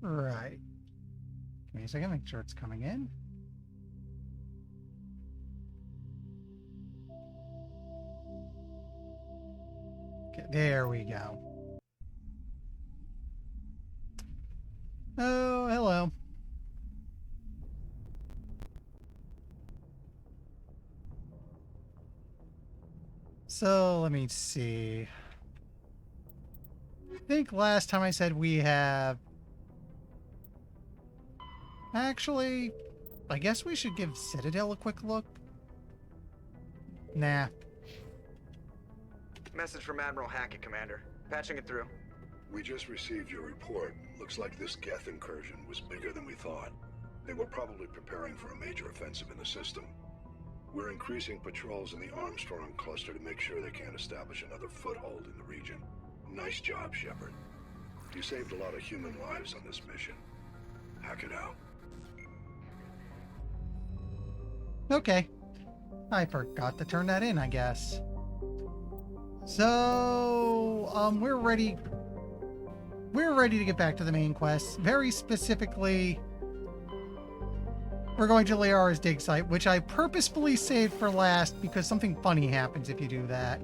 Right. Give me a second, make sure it's coming in. Okay, there we go. Oh, hello. So, let me see. I think last time I said we have... Actually, I guess we should give Citadel a quick look. Nah. Message from Admiral Hackett, Commander. Patching it through. We just received your report. Looks like this Geth incursion was bigger than we thought. They were probably preparing for a major offensive in the system. We're increasing patrols in the Armstrong cluster to make sure they can't establish another foothold in the region. Nice job, Shepard. You saved a lot of human lives on this mission. Hack it out. Okay. I forgot to turn that in, I guess. So, we're ready. We're ready to get back to the main quest. Very specifically, we're going to Liara's dig site, which I purposefully saved for last because something funny happens if you do that.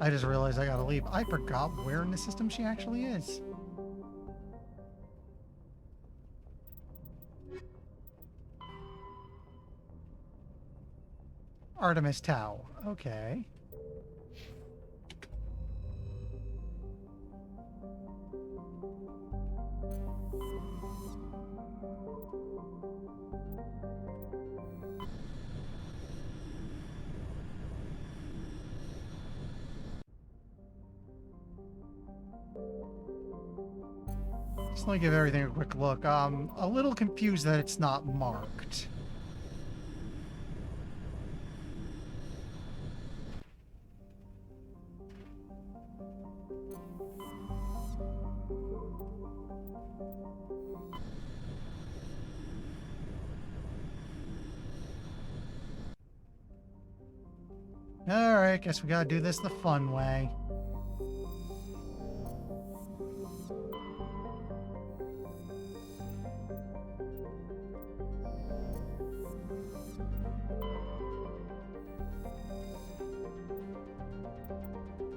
I just realized I gotta leave. I forgot where in the system she actually is. Artemis Tau. Okay. Just let me give everything a quick look. A little confused that it's not marked. Alright, guess we gotta do this the fun way.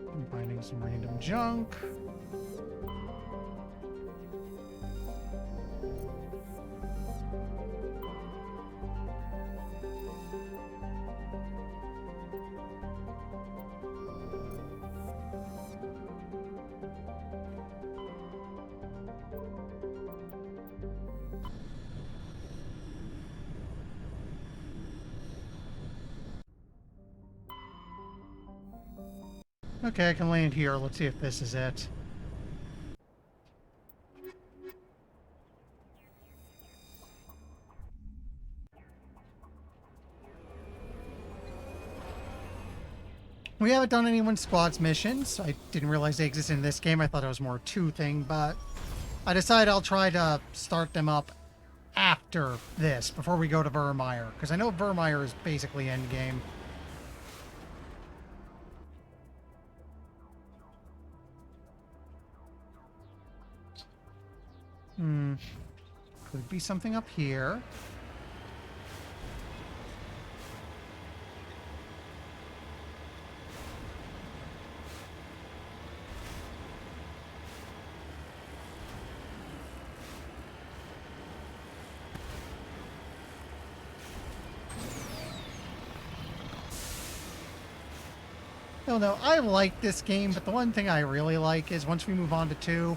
I'm finding some random junk. Okay, I can land here. Let's see if this is it. We haven't done anyone's squad's missions. I didn't realize they existed in this game. I thought it was more a 2 thing, but I decided I'll try to start them up after this, before we go to Virmire, because I know Virmire is basically endgame. Could be something up here. No, no, I like this game, but the one thing I really like is once we move on to 2,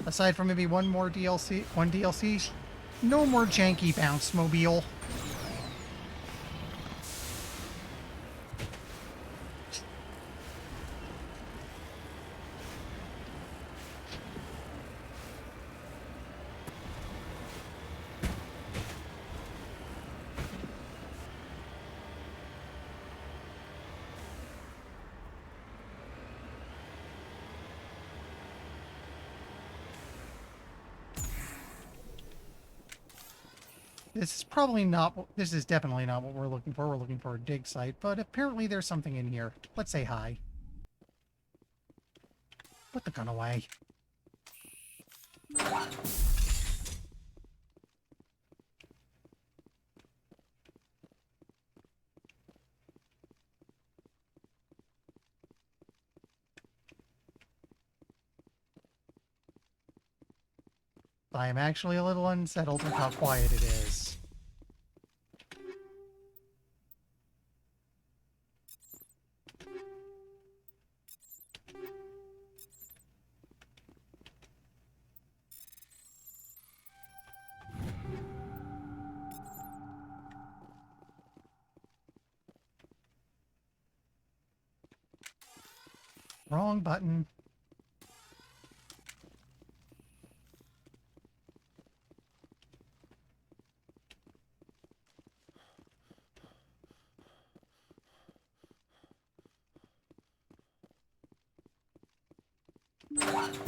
aside from maybe one DLC, no more janky bounce mobile. this is probably not, this is definitely not what we're looking for. We're looking for a dig site, but apparently there's something in here. Let's say hi. Put the gun away. I am actually a little unsettled with how quiet it is. Wrong button.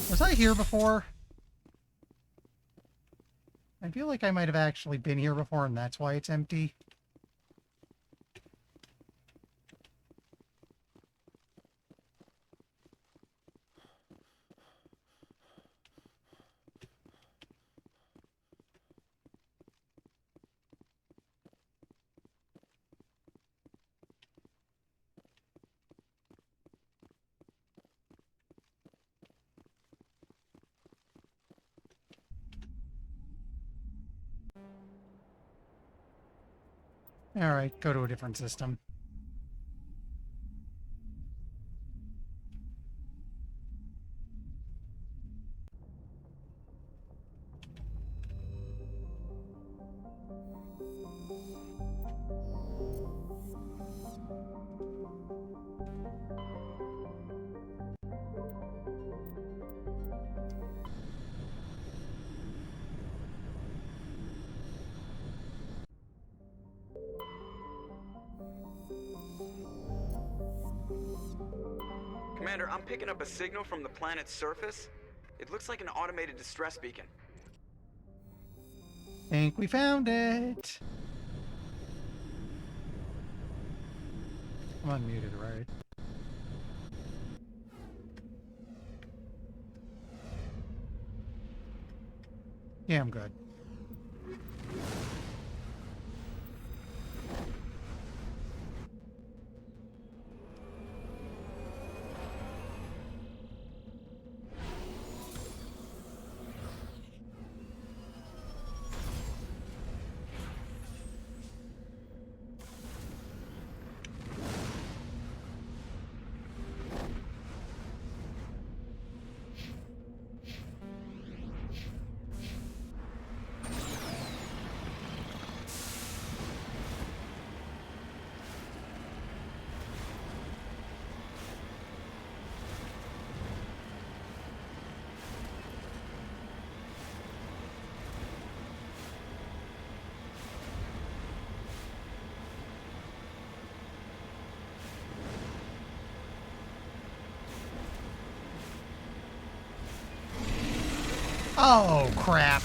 Was I here before? I feel like I might have actually been here before, and that's why it's empty. Alright, go to a different system. Commander, I'm picking up a signal from the planet's surface. It looks like an automated distress beacon. Think we found it. I'm unmuted, right? Yeah, I'm good. Oh, crap.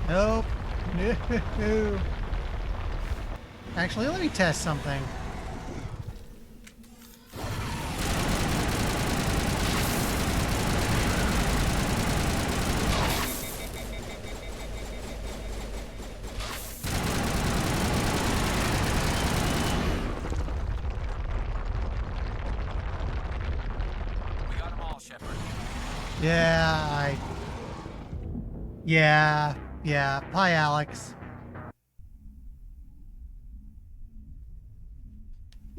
Nope. No. Actually, let me test something. Yeah. Hi, Alex.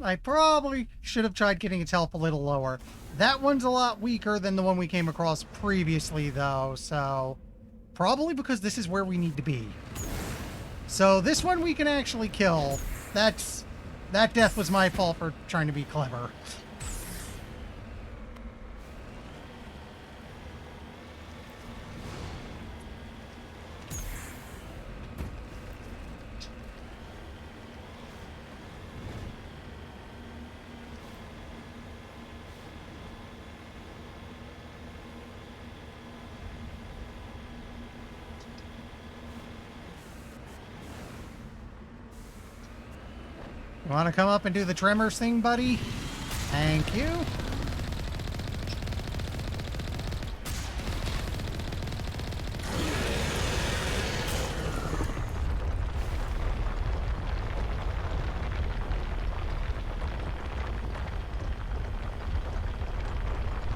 I probably should have tried getting its health a little lower. That one's a lot weaker than the one we came across previously, though, so... Probably because this is where we need to be. So this one we can actually kill. That death was my fault for trying to be clever. You want to come up and do the tremors thing, buddy? Thank you.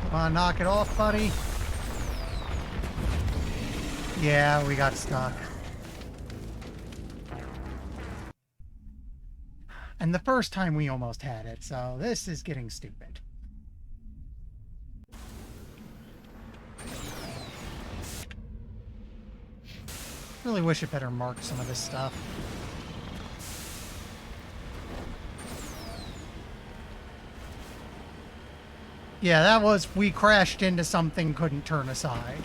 Come on, knock it off, buddy. Yeah, we got stuck. And the first time we almost had it, so this is getting stupid. Really wish it better marked some of this stuff. Yeah, that was, we crashed into something, couldn't turn aside.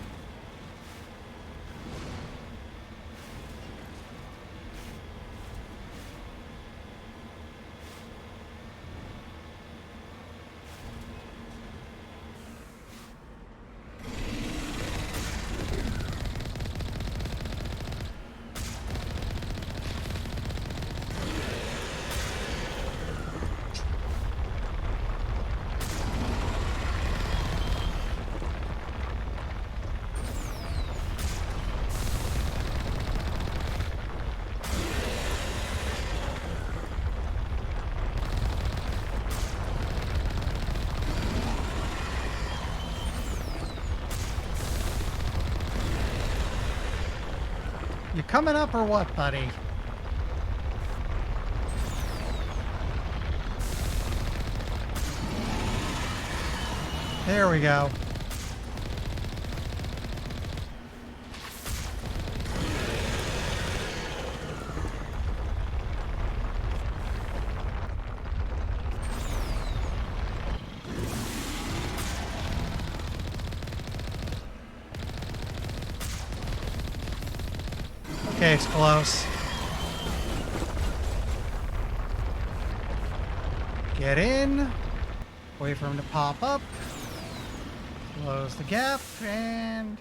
You coming up or what, buddy? There we go. Okay, it's close. Get in. Wait for him to pop up. Close the gap and...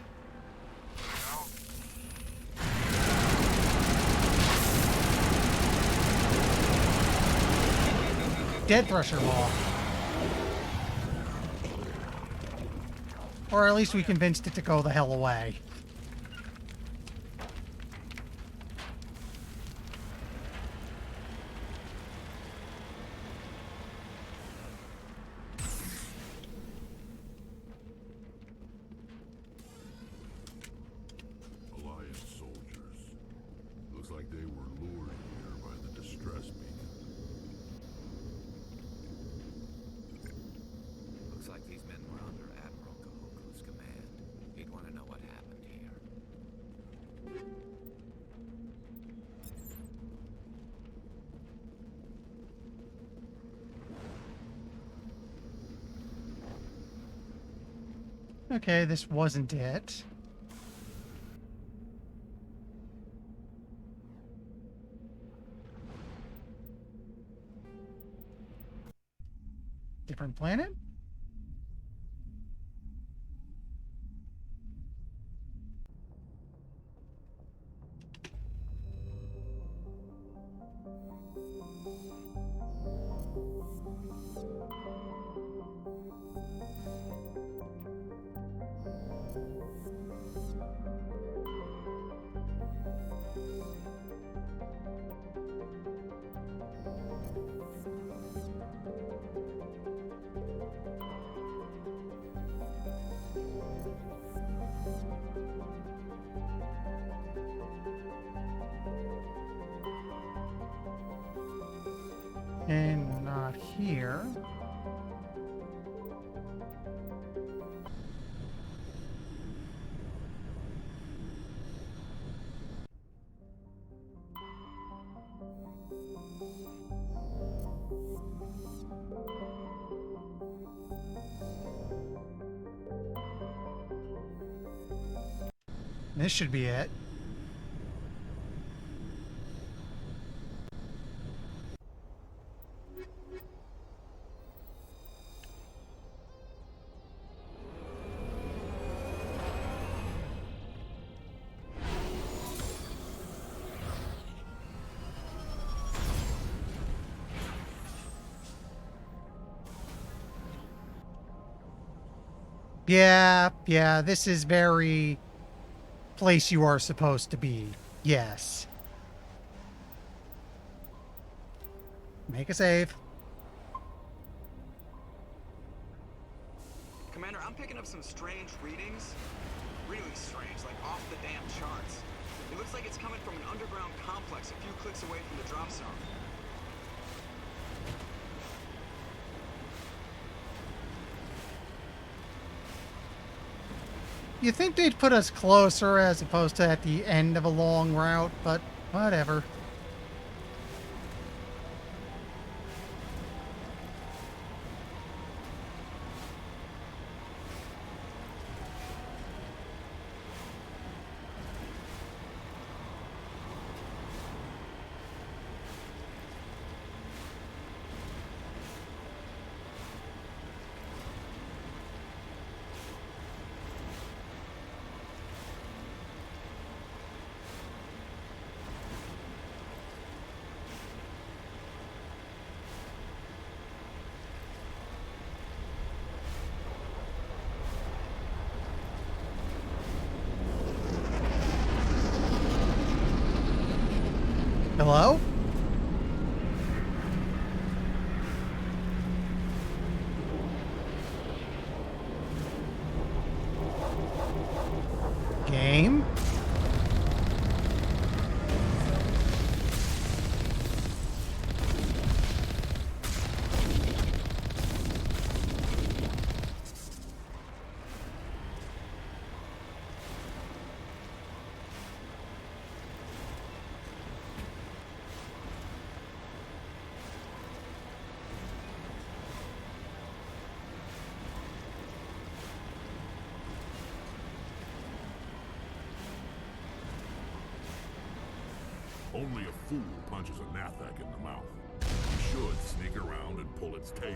Dead Thresher Maw. Or at least we convinced it to go the hell away. Okay, this wasn't it. Different planet? And not here. This should be it. Yeah, this is very place you are supposed to be. Yes. Make a save. Commander, I'm picking up some strange readings. Really strange, like off the damn charts. It looks like it's coming from an underground complex a few clicks away from the drop zone. You think they'd put us closer as opposed to at the end of a long route, but whatever. Hello? Game? Only a fool punches a Nathak in the mouth. He should sneak around and pull its tail.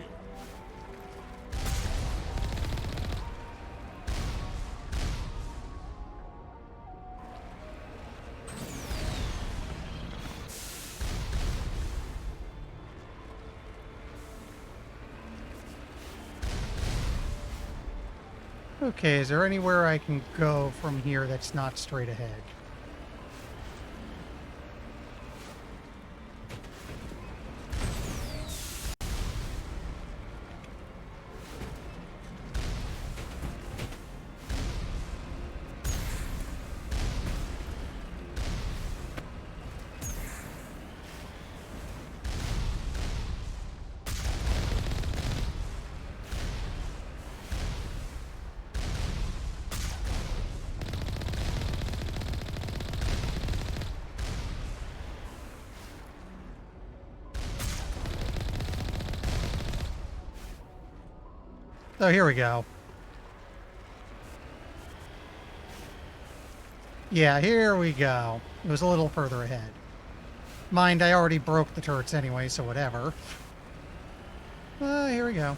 Okay, is there anywhere I can go from here that's not straight ahead? Oh, here we go. Yeah, here we go. It was a little further ahead. Mind, I already broke the turrets anyway, so whatever. Here we go.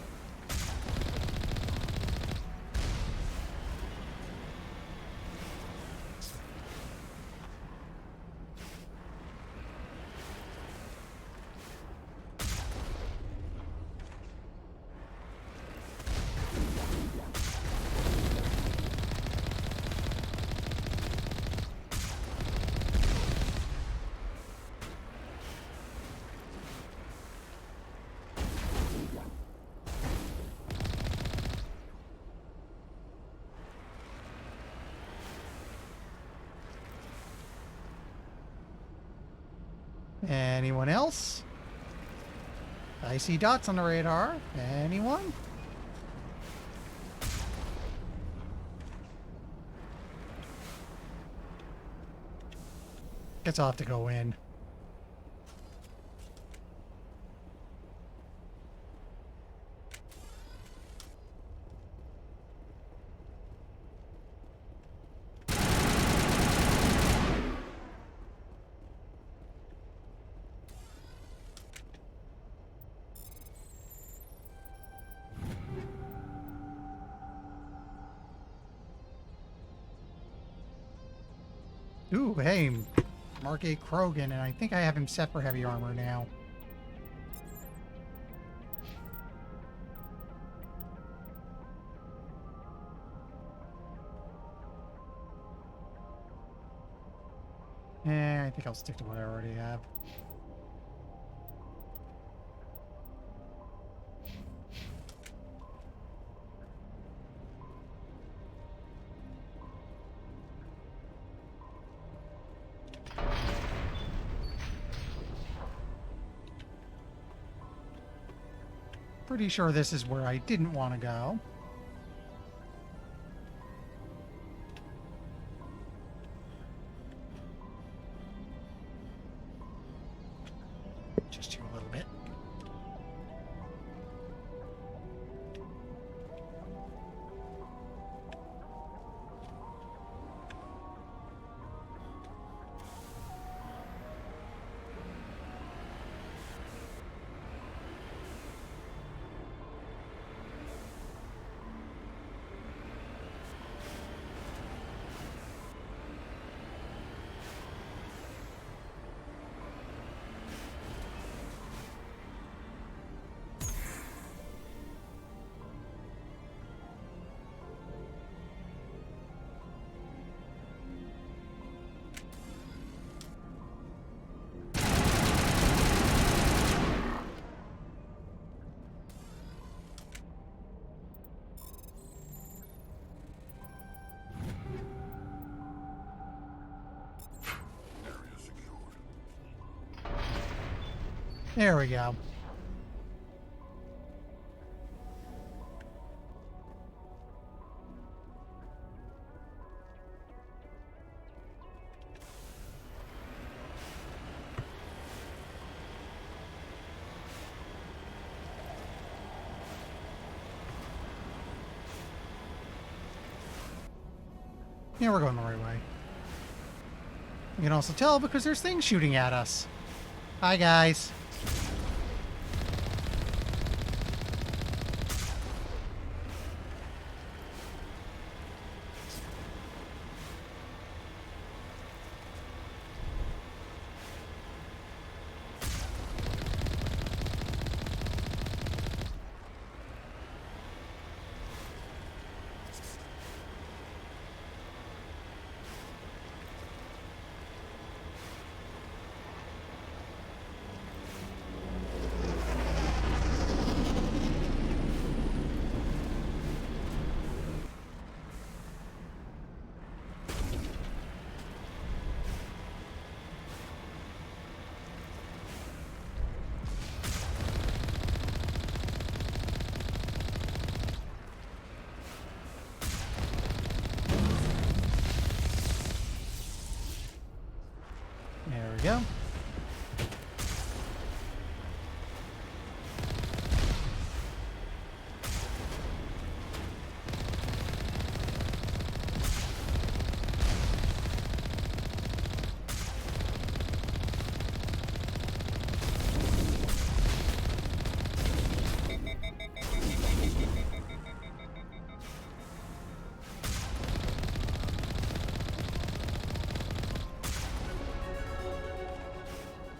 Anyone else? I see dots on the radar. Anyone? Guess I'll have to go in. Ooh, hey, Mark A. Krogan, and I think I have him set for heavy armor now. I think I'll stick to what I already have. Pretty sure this is where I didn't want to go. Just you a little bit. Area secured. There we go. Yeah, we're going the right way. You can also tell because there's things shooting at us. Hi, guys. There we go.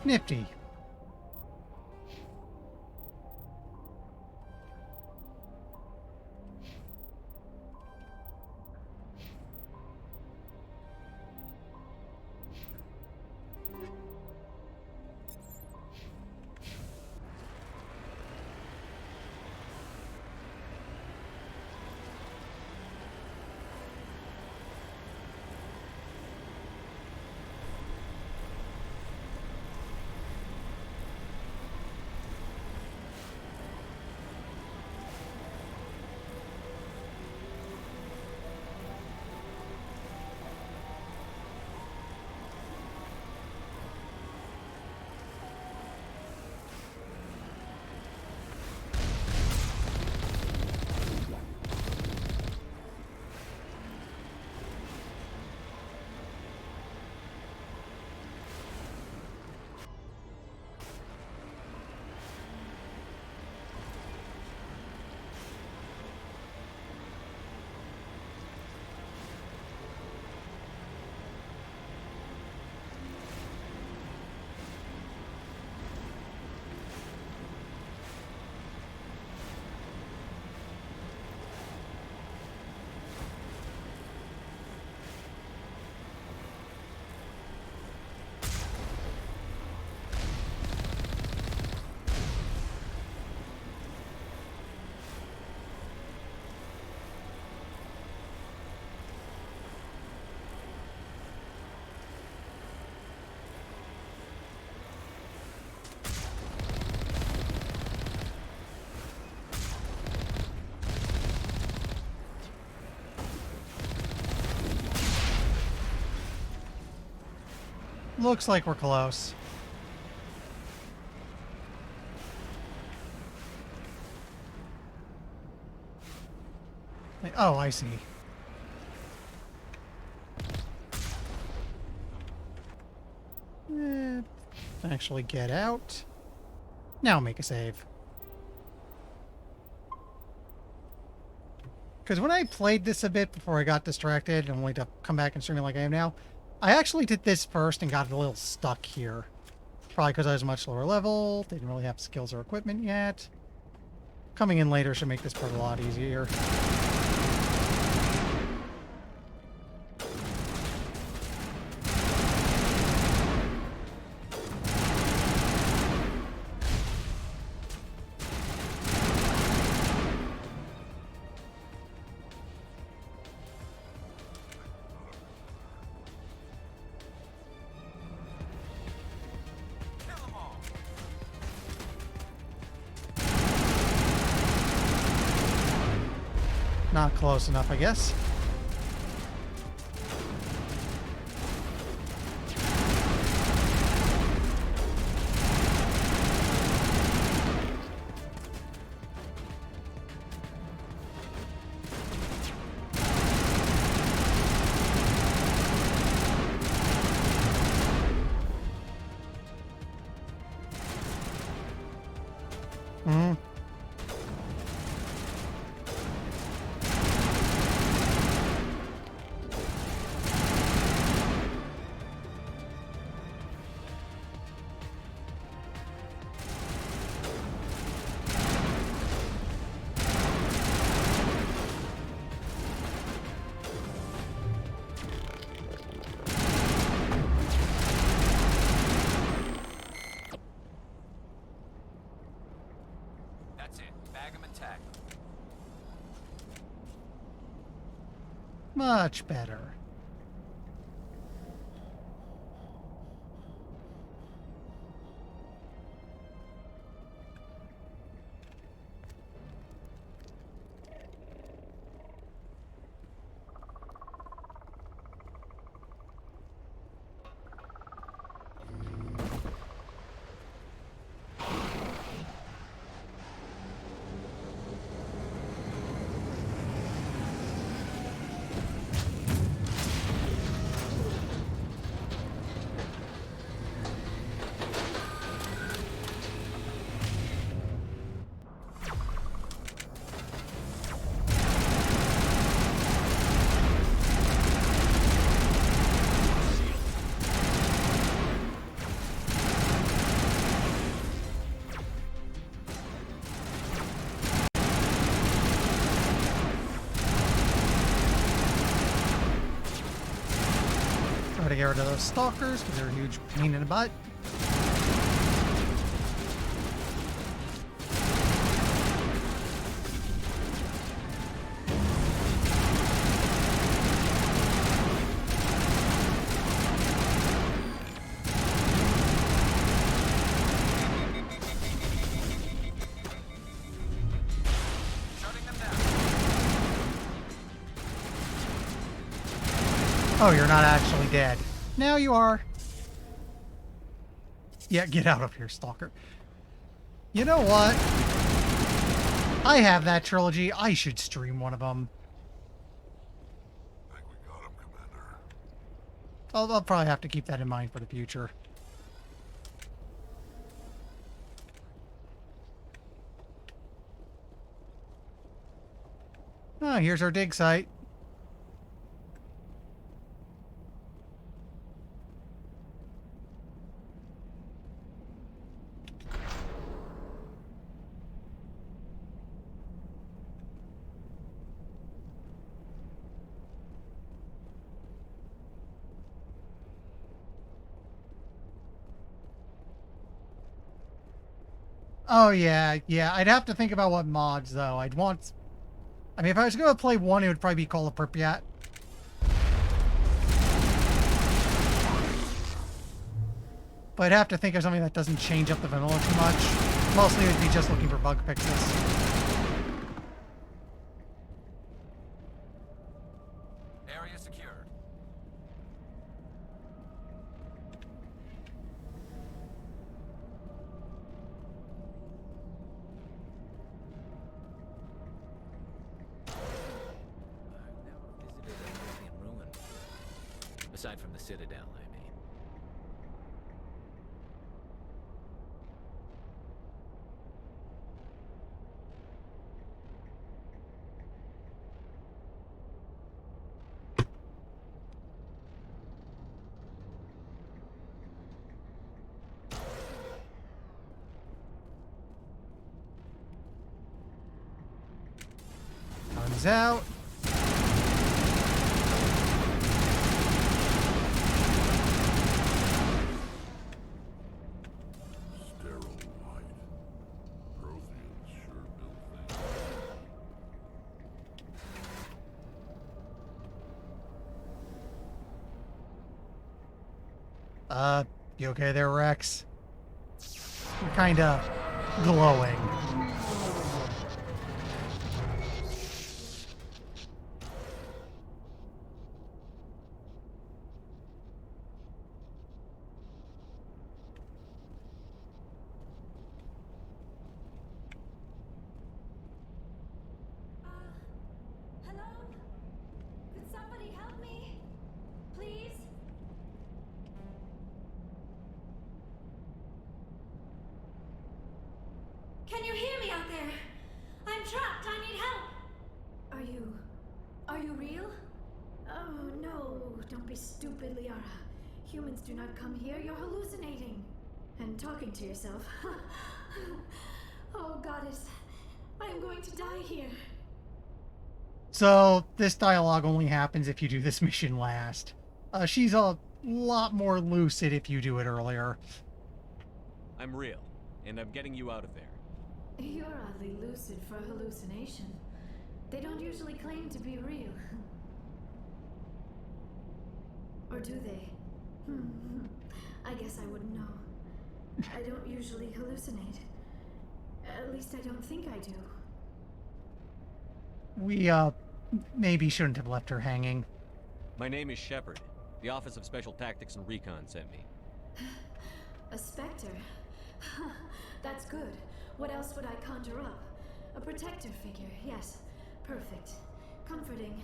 Nifty. Looks like we're close. Oh, I see. Actually get out. Now make a save. Because when I played this a bit before I got distracted and only to come back and stream like I am now, I actually did this first and got a little stuck here. Probably because I was much lower level, didn't really have skills or equipment yet. Coming in later should make this part a lot easier. Not close enough, I guess. Hmm. That's it. Bag 'em and tag 'em. Much better. Try to get rid of those stalkers because they're a huge pain in the butt. Shutting them down. Oh, you're not actually dead. Now you are. Yeah, get out of here, Stalker. You know what? I have that trilogy. I should stream one of them. I think we got him, Commander. I'll probably have to keep that in mind for the future. Ah, here's our dig site. Oh, yeah, yeah. I'd have to think about what mods, though. I'd want... I mean, if I was going to play one, it would probably be Call of Pripyat. But I'd have to think of something that doesn't change up the vanilla too much. Mostly it would be just looking for bug fixes. Area secured. Aside from the Citadel, I mean. Guns out. Sterile white. Protheans sure build things. You okay there, Rex? You're kinda glowing. Hello? Could somebody help me? Please? Can you hear me out there? I'm trapped. I need help. Are you real? Oh, no. Don't be stupid, Liara. Humans do not come here. You're hallucinating. And talking to yourself. Oh, goddess. I am going to die here. So, this dialogue only happens if you do this mission last. She's a lot more lucid if you do it earlier. I'm real, and I'm getting you out of there. You're oddly lucid for a hallucination. They don't usually claim to be real. Or do they? I guess I wouldn't know. I don't usually hallucinate. At least I don't think I do. We, maybe shouldn't have left her hanging. My name is Shepard. The Office of Special Tactics and Recon sent me. A specter? That's good. What else would I conjure up? A protector figure, yes. Perfect. Comforting.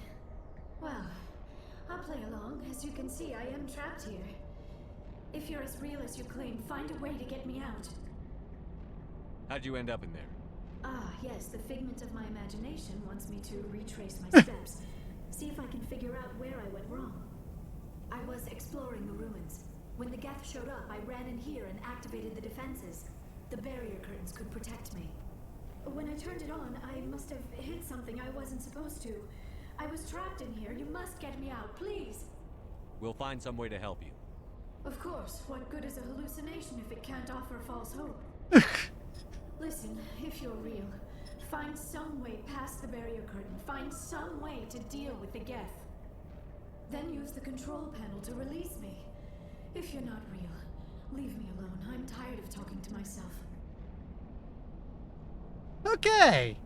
Well, I'll play along. As you can see, I am trapped here. If you're as real as you claim, find a way to get me out. How'd you end up in there? Ah, yes, the figment of my imagination wants me to retrace my steps. See if I can figure out where I went wrong. I was exploring the ruins. When the Geth showed up, I ran in here and activated the defenses. The barrier curtains could protect me. When I turned it on, I must have hit something I wasn't supposed to. I was trapped in here. You must get me out, please. We'll find some way to help you. Of course. What good is a hallucination if it can't offer false hope? Listen, if you're real, find some way past the barrier curtain. Find some way to deal with the Geth. Then use the control panel to release me. If you're not real, leave me alone. I'm tired of talking to myself. Okay.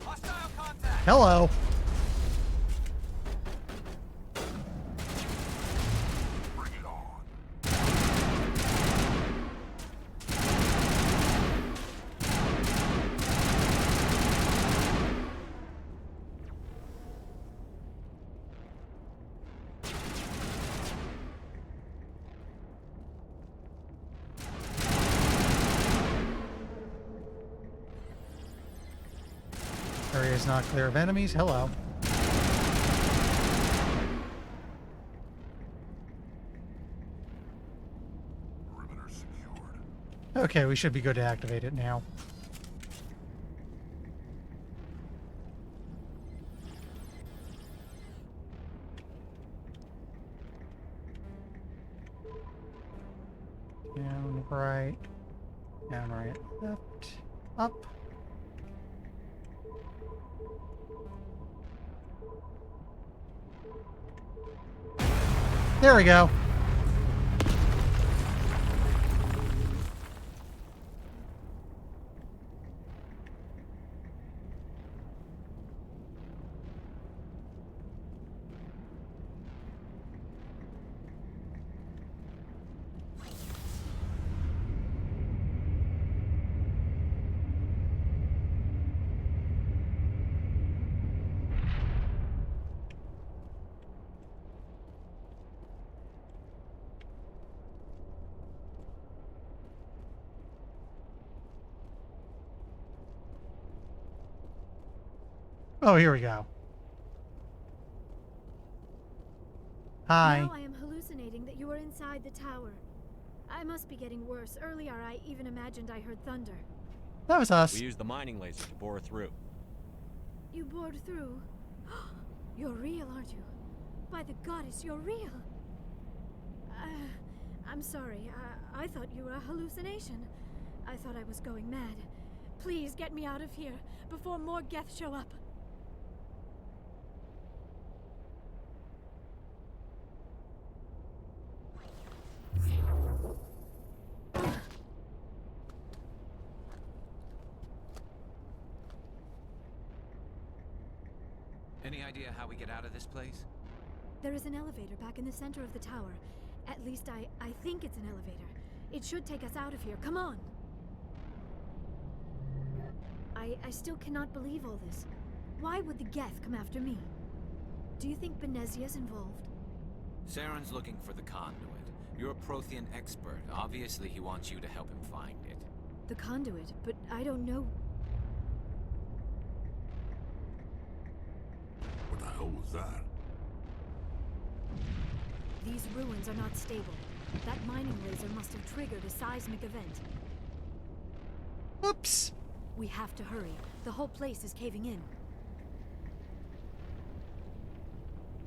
Hostile contact! Hello. Bring it on. Area is not clear of enemies. Hello. Perimeter secured. Okay, we should be good to activate it now. Down, right. Down, right. Left. Up. There we go. Oh, here we go. Hi. Now I am hallucinating that you are inside the tower. I must be getting worse. Earlier, I even imagined I heard thunder. That was us. We used the mining laser to bore through. You bored through? You're real, aren't you? By the goddess, you're real. I'm sorry. I thought you were a hallucination. I thought I was going mad. Please get me out of here before more Geth show up. Any idea how we get out of this place? There is an elevator back in the center of the tower. At least I think it's an elevator. It should take us out of here. Come on! I still cannot believe all this. Why would the Geth come after me? Do you think Benezia's involved? Saren's looking for the conduit. You're a Prothean expert. Obviously, he wants you to help him find it. The conduit, but I don't know. What the hell was that? These ruins are not stable. That mining laser must have triggered a seismic event. Oops. We have to hurry. The whole place is caving in.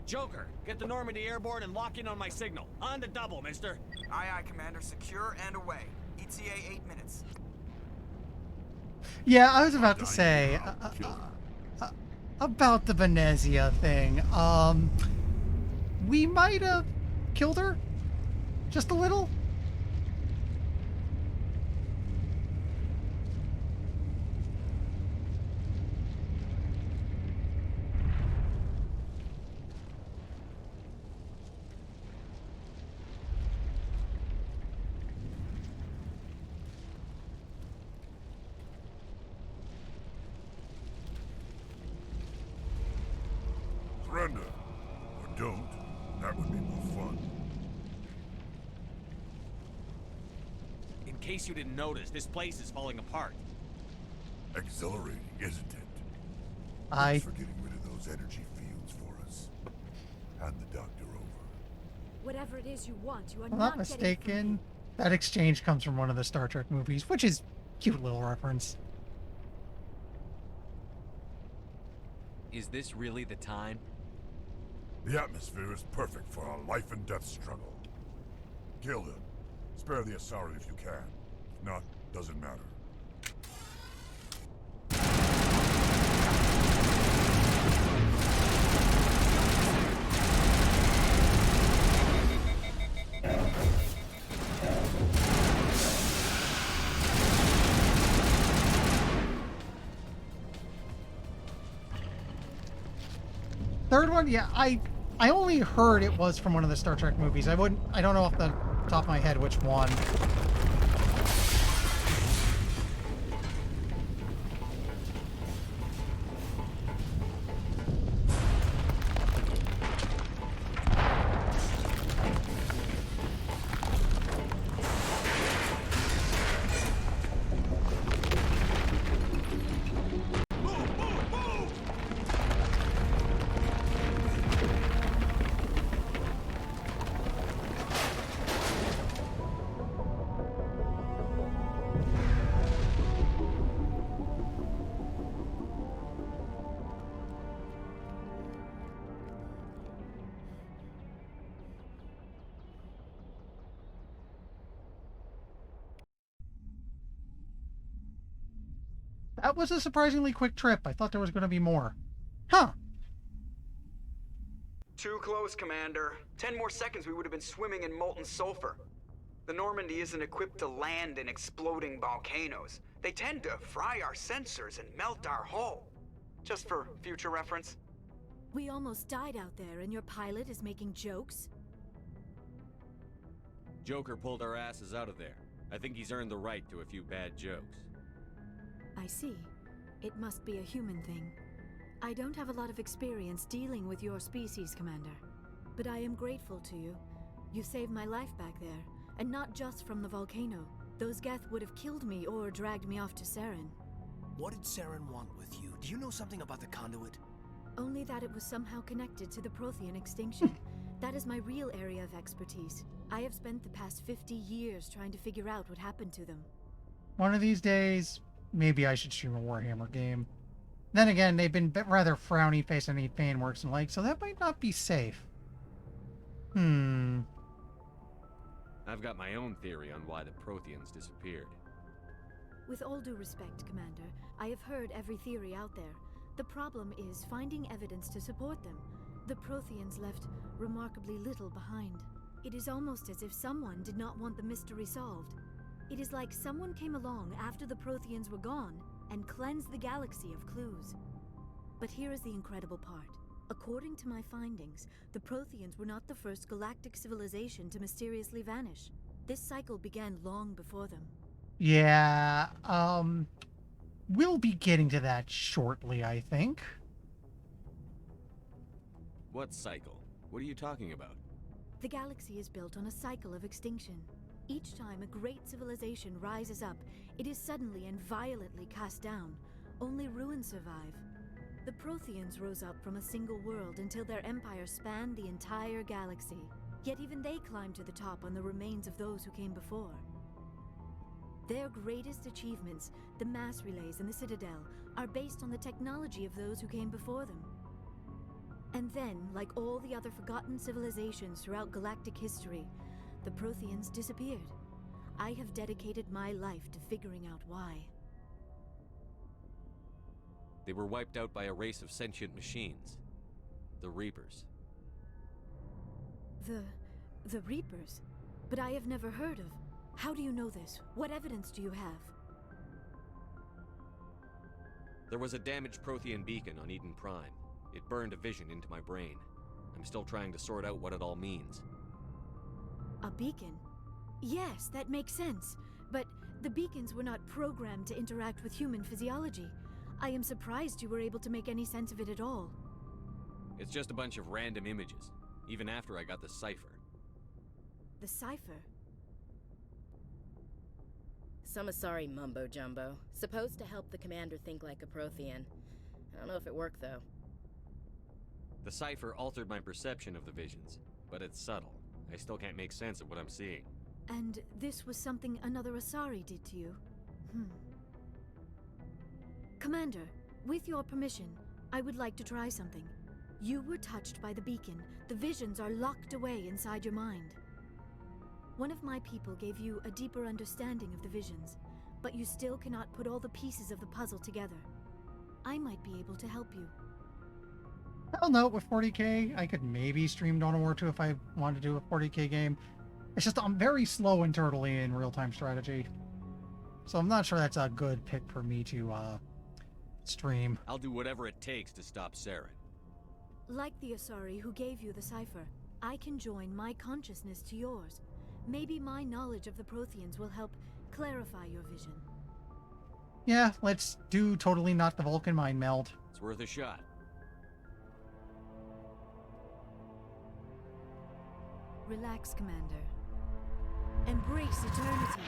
Joker, get the Normandy airborne and lock in on my signal. On the double, mister. Aye, aye, Commander. Secure and away. ETA 8 minutes. Yeah, I was about to say Kill her. about the Venezia thing. We might have killed her just a little. Surrender. Or don't. That would be more fun. In case you didn't notice, this place is falling apart. Exhilarating, isn't it? I Thanks for getting rid of those energy fields for us. Hand the doctor over. Whatever it is you want, you are I'm not not getting it from me. mistaken. That exchange comes from one of the Star Trek movies, which is cute little reference. Is this really the time? The atmosphere is perfect for a life and death struggle. Kill him. Spare the Asari if you can. If not, doesn't matter. Third one, yeah, I only heard it was from one of the Star Trek movies. I don't know off the top of my head which one. That was a surprisingly quick trip. I thought there was going to be more. Huh. Too close, Commander. 10 more seconds we would have been swimming in molten sulfur. The Normandy isn't equipped to land in exploding volcanoes. They tend to fry our sensors and melt our hull. Just for future reference. We almost died out there, and your pilot is making jokes? Joker pulled our asses out of there. I think he's earned the right to a few bad jokes. I see. It must be a human thing. I don't have a lot of experience dealing with your species, Commander. But I am grateful to you. You saved my life back there, and not just from the volcano. Those Geth would have killed me or dragged me off to Saren. What did Saren want with you? Do you know something about the conduit? Only that it was somehow connected to the Prothean extinction. That is my real area of expertise. I have spent the past 50 years trying to figure out what happened to them. One of these days, maybe I should stream a Warhammer game. Then again, they've been rather frowny face on any fan works and like, so that might not be safe. I've got my own theory on why the Protheans disappeared. With all due respect, Commander, I have heard every theory out there. The problem is finding evidence to support them. The Protheans left remarkably little behind. It is almost as if someone did not want the mystery solved. It is like someone came along after the Protheans were gone and cleansed the galaxy of clues. But here is the incredible part. According to my findings, the Protheans were not the first galactic civilization to mysteriously vanish. This cycle began long before them. Yeah, we'll be getting to that shortly, I think. What cycle? What are you talking about? The galaxy is built on a cycle of extinction. Each time a great civilization rises up, it is suddenly and violently cast down. Only ruins survive. The Protheans rose up from a single world until their empire spanned the entire galaxy. Yet even they climbed to the top on the remains of those who came before. Their greatest achievements, the mass relays and the Citadel, are based on the technology of those who came before them. And then, like all the other forgotten civilizations throughout galactic history, the Protheans disappeared. I have dedicated my life to figuring out why. They were wiped out by a race of sentient machines. The Reapers. The Reapers? But I have never heard of. How do you know this? What evidence do you have? There was a damaged Prothean beacon on Eden Prime. It burned a vision into my brain. I'm still trying to sort out what it all means. A beacon? Yes, that makes sense. But the beacons were not programmed to interact with human physiology. I am surprised you were able to make any sense of it at all. It's just a bunch of random images, even after I got the cipher. The cipher? Some Asari mumbo-jumbo. Supposed to help the commander think like a Prothean. I don't know if it worked, though. The cipher altered my perception of the visions, but it's subtle. I still can't make sense of what I'm seeing. And this was something another Asari did to you? Commander, with your permission, I would like to try something. You were touched by the beacon. The visions are locked away inside your mind. One of my people gave you a deeper understanding of the visions, but you still cannot put all the pieces of the puzzle together. I might be able to help you. Hell no, with 40k, I could maybe stream Dawn of War 2 if I wanted to do a 40k game. It's just I'm very slow and turtly in real-time strategy. So I'm not sure that's a good pick for me to stream. I'll do whatever it takes to stop Saren. Like the Asari who gave you the cipher, I can join my consciousness to yours. Maybe my knowledge of the Protheans will help clarify your vision. Yeah, let's do totally not the Vulcan mind meld. It's worth a shot. Relax, Commander. Embrace eternity.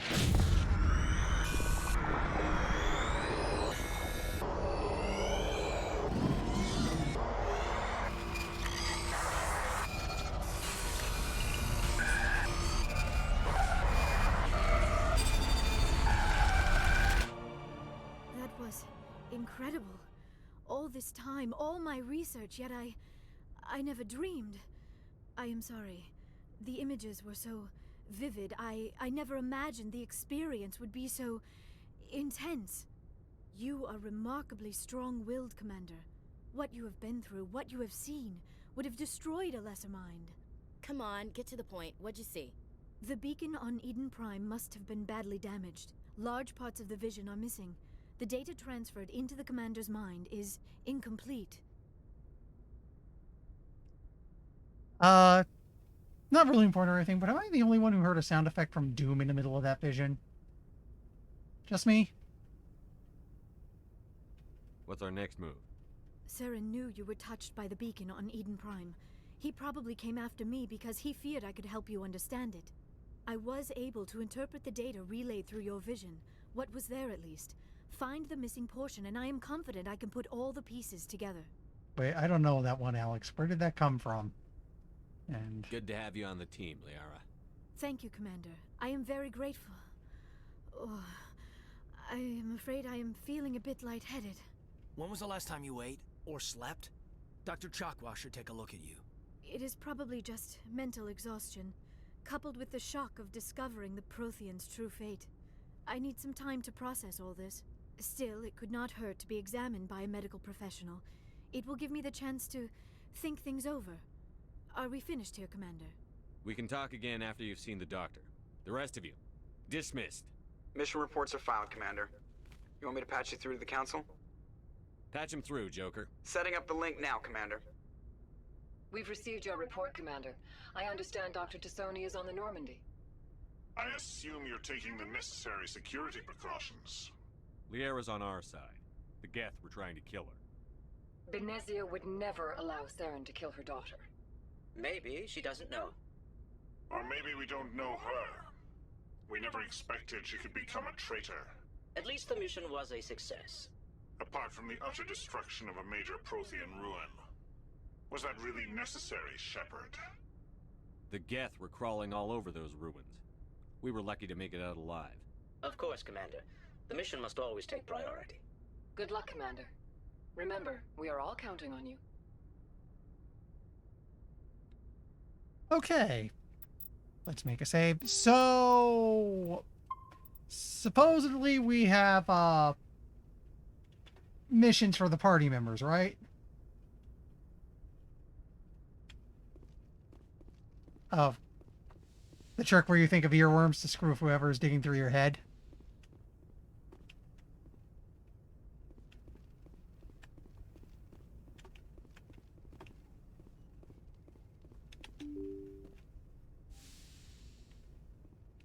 That was incredible. All this time, all my research, yet I never dreamed. I am sorry. The images were so vivid. I never imagined the experience would be so intense. You are remarkably strong-willed, Commander. What you have been through, what you have seen, would have destroyed a lesser mind. Come on, get to the point. What'd you see? The beacon on Eden Prime must have been badly damaged. Large parts of the vision are missing. The data transferred into the Commander's mind is incomplete. Not really important or anything, but am I the only one who heard a sound effect from Doom in the middle of that vision? Just me? What's our next move? Saren knew you were touched by the beacon on Eden Prime. He probably came after me because he feared I could help you understand it. I was able to interpret the data relayed through your vision, what was there at least, Find the missing portion, and I am confident I can put all the pieces together. Wait, I don't know that one, Alex. Where did that come from? And Good to have you on the team, Liara. Thank you, Commander. I am very grateful. Oh, I am afraid I am feeling a bit lightheaded. When was the last time you ate or slept? Dr. Chakwa should take a look at you. It is probably just mental exhaustion, coupled with the shock of discovering the Prothean's true fate. I need some time to process all this. Still, it could not hurt to be examined by a medical professional. It will give me the chance to think things over. Are we finished here, Commander? We can talk again after you've seen the doctor. The rest of you, dismissed. Mission reports are filed, Commander. You want me to patch you through to the Council? Patch him through, Joker. Setting up the link now, Commander. We've received your report, Commander. I understand Dr. Tassoni is on the Normandy. I assume you're taking the necessary security precautions. Liara's on our side. The Geth were trying to kill her. Benezia would never allow Saren to kill her daughter. Maybe she doesn't know. Or maybe we don't know her. We never expected she could become a traitor. At least the mission was a success. Apart from the utter destruction of a major Prothean ruin. Was that really necessary, Shepard? The Geth were crawling all over those ruins. We were lucky to make it out alive. Of course, Commander. The mission must always take priority. Good luck, Commander. Remember, we are all counting on you. okay. Let's make a save. So supposedly we have missions for the party members, right? Oh. The trick where you think of earworms to screw whoever is digging through your head.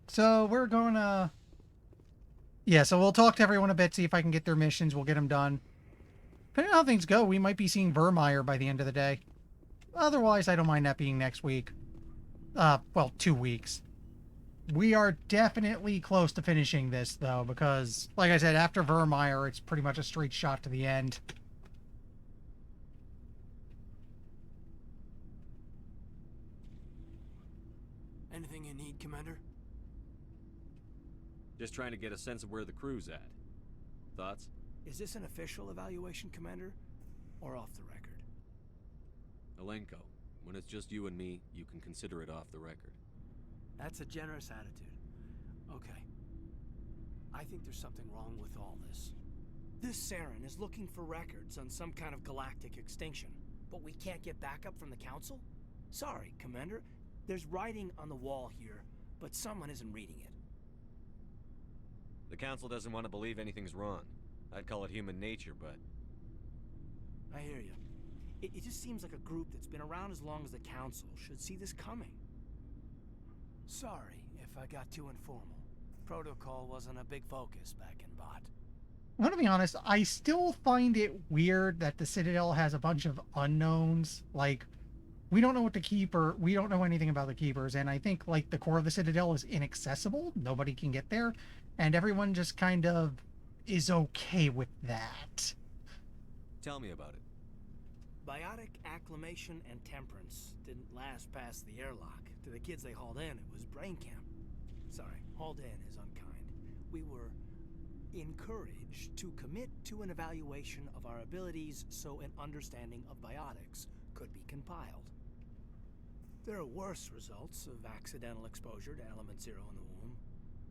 So we're going to... Yeah, so we'll talk to everyone a bit, see if I can get their missions. We'll get them done. Depending on how things go, we might be seeing Vermeer by the end of the day. Otherwise, I don't mind that being next week. Well, 2 weeks. We are definitely close to finishing this, though, because, like I said, after Vermeer, it's pretty much a straight shot to the end. Anything you need, Commander? Just trying to get a sense of where the crew's at. Thoughts? Is this an official evaluation, Commander? Or off the record? Alenko, when it's just you and me, you can consider it off the record. That's a generous attitude. Okay. I think there's something wrong with all this. This Saren is looking for records on some kind of galactic extinction, but we can't get backup from the Council? Sorry, Commander. There's writing on the wall here, but someone isn't reading it. The Council doesn't want to believe anything's wrong. I'd call it human nature, but... I hear you. It just seems like a group that's been around as long as the Council should see this coming. Sorry if I got too informal. Protocol wasn't a big focus back in Bot. I'm gonna be honest, I still find it weird that the Citadel has a bunch of unknowns. Like, we don't know what the Keeper... We don't know anything about the Keepers, and I think, like, the core of the Citadel is inaccessible. Nobody can get there. And everyone just kind of is okay with that. Tell me about it. Biotic acclimation and temperance didn't last past the airlock. To the kids they hauled in, it was brain camp. Sorry, hauled in is unkind. We were encouraged to commit to an evaluation of our abilities so an understanding of biotics could be compiled. There are worse results of accidental exposure to element 0 in the womb.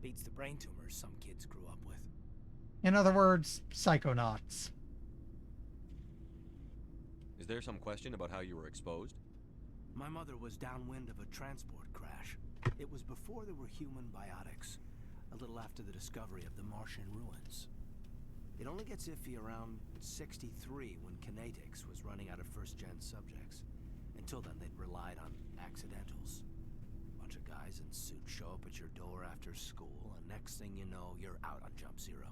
Beats the brain tumors some kids grew up with. In other words, psychonauts. Is there some question about how you were exposed? My mother was downwind of a transport crash. It was before there were human biotics, a little after the discovery of the Martian ruins. It only gets iffy around 63 when Kinetics was running out of first-gen subjects. Until then, they'd relied on accidentals. Bunch of guys in suits show up at your door after school, and next thing you know, you're out on Jump Zero.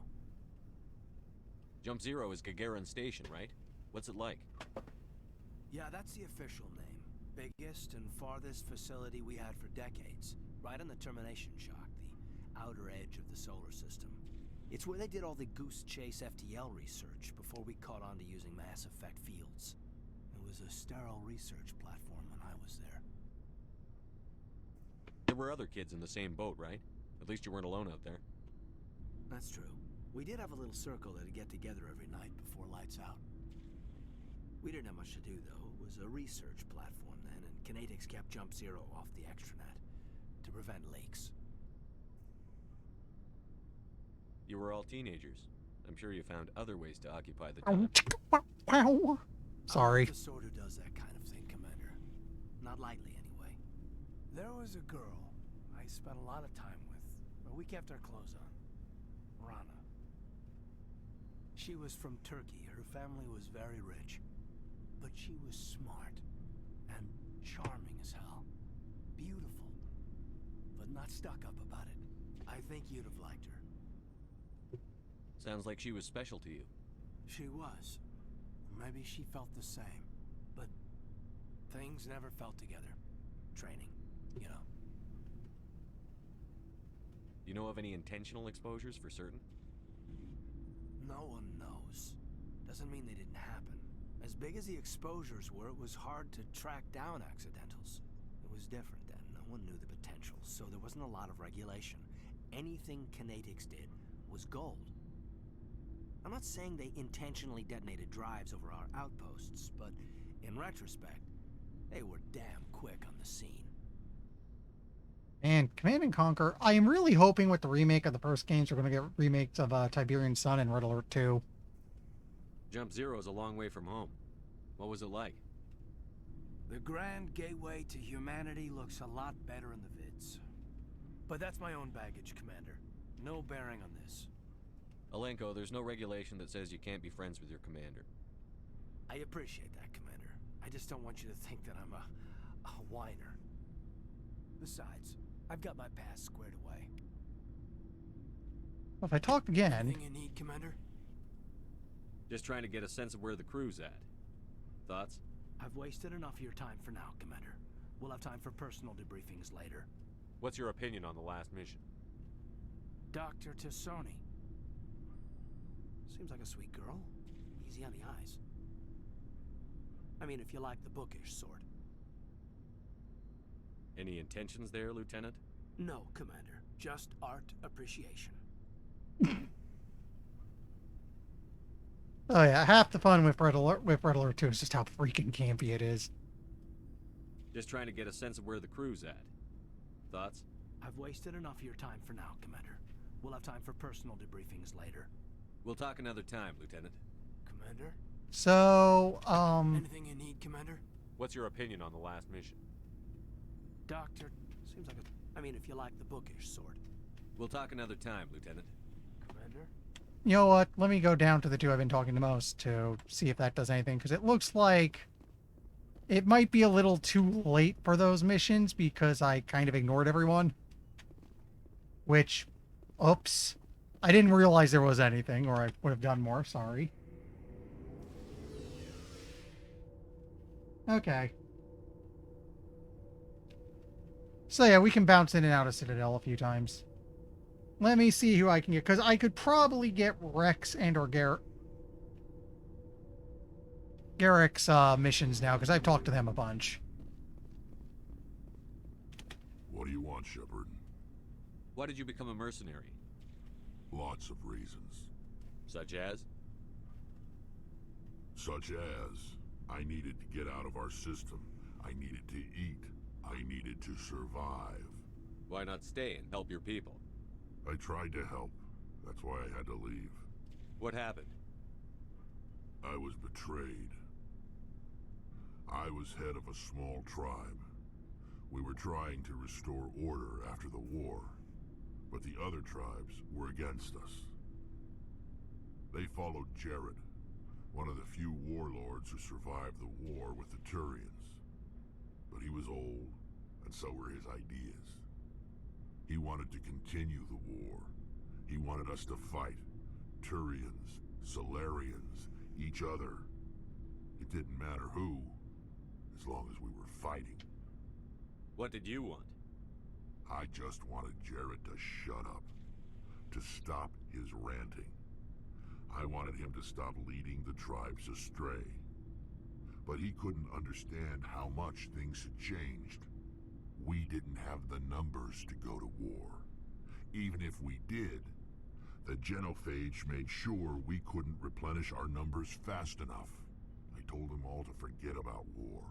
Jump Zero is Gagarin Station, right? What's it like? Yeah, that's the official name. Biggest and farthest facility we had for decades. Right on the termination shock, the outer edge of the solar system. It's where they did all the Goose Chase FTL research before we caught on to using Mass Effect fields. It was a sterile research platform when I was there. There were other kids in the same boat, right? At least you weren't alone out there. That's true. We did have a little circle that'd get together every night before lights out. We didn't have much to do, though. It was a research platform then, and Kinetics kept Jump Zero off the extranet to prevent leaks. You were all teenagers. I'm sure you found other ways to occupy the time. Sorry. I'm the sort who does that kind of thing, Commander. Not lightly, anyway. There was a girl I spent a lot of time with, but we kept our clothes on. Rana. She was from Turkey. Her family was very rich. But she was smart and charming as hell. Beautiful, but not stuck up about it. I think you'd have liked her. Sounds like she was special to you. She was. Maybe she felt the same. But things never felt together. Training, you know. You know of any intentional exposures for certain? No one knows. Doesn't mean they didn't happen. As big as the exposures were, it was hard to track down accidentals. It was different then. No one knew the potential, so there wasn't a lot of regulation. Anything Kinetics did was gold. I'm not saying they intentionally detonated drives over our outposts, but in retrospect, they were damn quick on the scene. And Command & Conquer, I am really hoping with the remake of the first games, we're going to get remakes of Tiberian Sun and Red Alert 2. Jump Zero is a long way from home. What was it like? The Grand Gateway to Humanity looks a lot better in the vids. But that's my own baggage, Commander. No bearing on this. Alenko, there's no regulation that says you can't be friends with your commander. I appreciate that, Commander. I just don't want you to think that I'm a whiner. Besides, I've got my past squared away. Well, if I talk again... Anything you need, Commander? Just trying to get a sense of where the crew's at. Thoughts? I've wasted enough of your time for now, Commander. We'll have time for personal debriefings later. What's your opinion on the last mission? Dr. Tassoni. Seems like a sweet girl. Easy on the eyes. I mean, if you like the bookish sort. Any intentions there, Lieutenant? No, Commander. Just art appreciation. Oh yeah, half the fun with Red Alert 2 is just how freaking campy it is. Just trying to get a sense of where the crew's at. Thoughts? I've wasted enough of your time for now, Commander. We'll have time for personal debriefings later. We'll talk another time, Lieutenant. Commander? So, Anything you need, Commander? What's your opinion on the last mission? Doctor, seems like I mean, if you like the bookish sort. We'll talk another time, Lieutenant. Commander? You know what? Let me go down to the two I've been talking the most to see if that does anything, because it looks like it might be a little too late for those missions because I kind of ignored everyone. Which, oops. I didn't realize there was anything, or I would have done more. Sorry. Okay. So yeah, we can bounce in and out of Citadel a few times. Let me see who I can get, because I could probably get Rex and or Garrick's missions now, because I've talked to them a bunch. What do you want, Shepard? Why did you become a mercenary? Lots of reasons. Such as? Such as, I needed to get out of our system. I needed to eat. I needed to survive. Why not stay and help your people? I tried to help. That's why I had to leave. What happened? I was betrayed. I was head of a small tribe. We were trying to restore order after the war, but the other tribes were against us. They followed Jared, one of the few warlords who survived the war with the Turians. But he was old, and so were his ideas. He wanted to continue the war. He wanted us to fight. Turians, Solarians, each other. It didn't matter who, as long as we were fighting. What did you want? I just wanted Jared to shut up. to stop his ranting. I wanted him to stop leading the tribes astray. But he couldn't understand how much things had changed. We didn't have the numbers to go to war. Even if we did, the genophage made sure we couldn't replenish our numbers fast enough. I told them all to forget about war.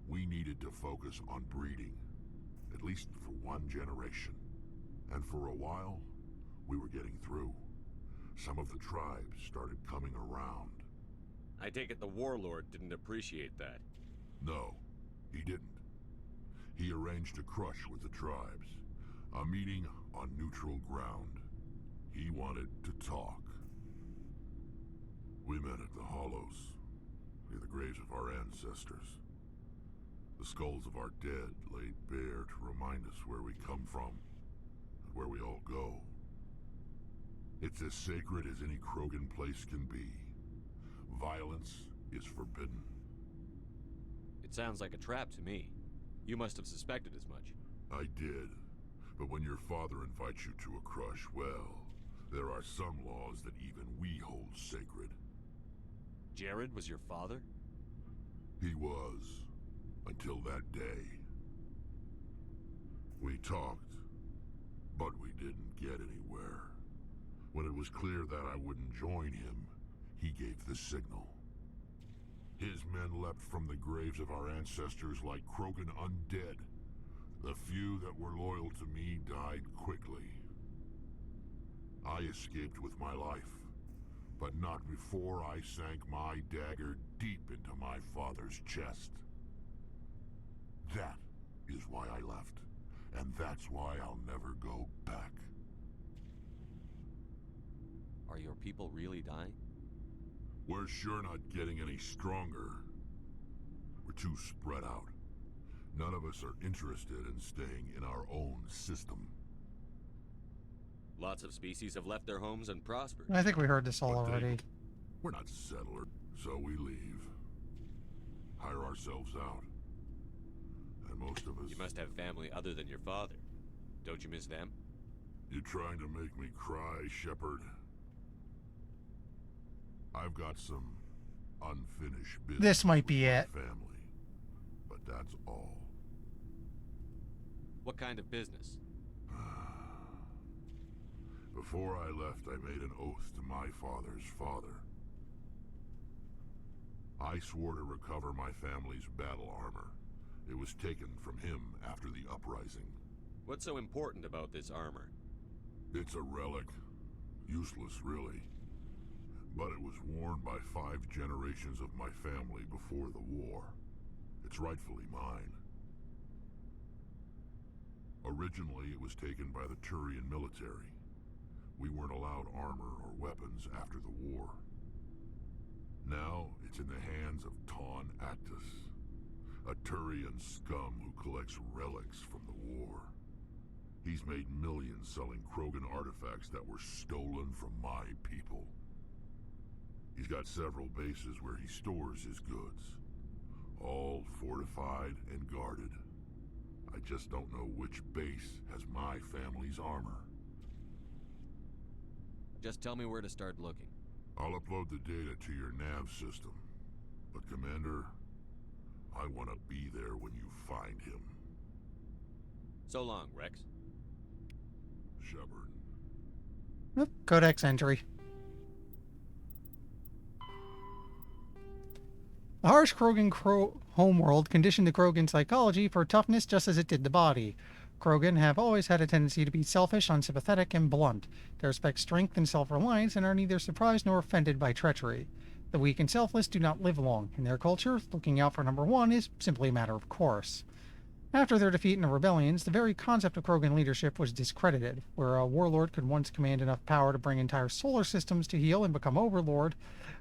We needed to focus on breeding, at least for one generation. And for a while, we were getting through. Some of the tribes started coming around. I take it the warlord didn't appreciate that. No, he didn't. He arranged a crush with the tribes. A meeting on neutral ground. He wanted to talk. We met at the Hollows, near the graves of our ancestors. The skulls of our dead laid bare to remind us where we come from, and where we all go. It's as sacred as any Krogan place can be. Violence is forbidden. It sounds like a trap to me. You must have suspected as much. I did. But when your father invites you to a crush, well, there are some laws that even we hold sacred. Jared was your father? He was. Until that day. We talked, but we didn't get anywhere. When it was clear that I wouldn't join him, he gave the signal. His men leapt from the graves of our ancestors like Krogan undead. The few that were loyal to me died quickly. I escaped with my life, but not before I sank my dagger deep into my father's chest. That is why I left, and that's why I'll never go back. Are your people really dying? We're sure not getting any stronger. We're too spread out. None of us are interested in staying in our own system. Lots of species have left their homes and prospered. I think we heard this all already. We're not settlers, so we leave. Hire ourselves out. And most of us... You must have family other than your father. Don't you miss them? You trying to make me cry, Shepard? I've got some unfinished business. This might be it. Family, but that's all. What kind of business? Before I left, I made an oath to my father's father. I swore to recover my family's battle armor. It was taken from him after the uprising. What's so important about this armor? It's a relic. Useless, really. But it was worn by 5 generations of my family before the war. It's rightfully mine. Originally, it was taken by the Turian military. We weren't allowed armor or weapons after the war. Now, it's in the hands of Ton Actus, a Turian scum who collects relics from the war. He's made millions selling Krogan artifacts that were stolen from my people. He's got several bases where he stores his goods, all fortified and guarded. I just don't know which base has my family's armor. Just tell me where to start looking. I'll upload the data to your nav system. But Commander, I want to be there when you find him. So long, Rex. Shepard. Oop, Codex entry. The harsh Krogan homeworld conditioned the Krogan psychology for toughness just as it did the body. Krogan have always had a tendency to be selfish, unsympathetic, and blunt. They respect strength and self-reliance and are neither surprised nor offended by treachery. The weak and selfless do not live long. In their culture, looking out for number one is simply a matter of course. After their defeat in the rebellions, the very concept of Krogan leadership was discredited. Where a warlord could once command enough power to bring entire solar systems to heel and become overlord,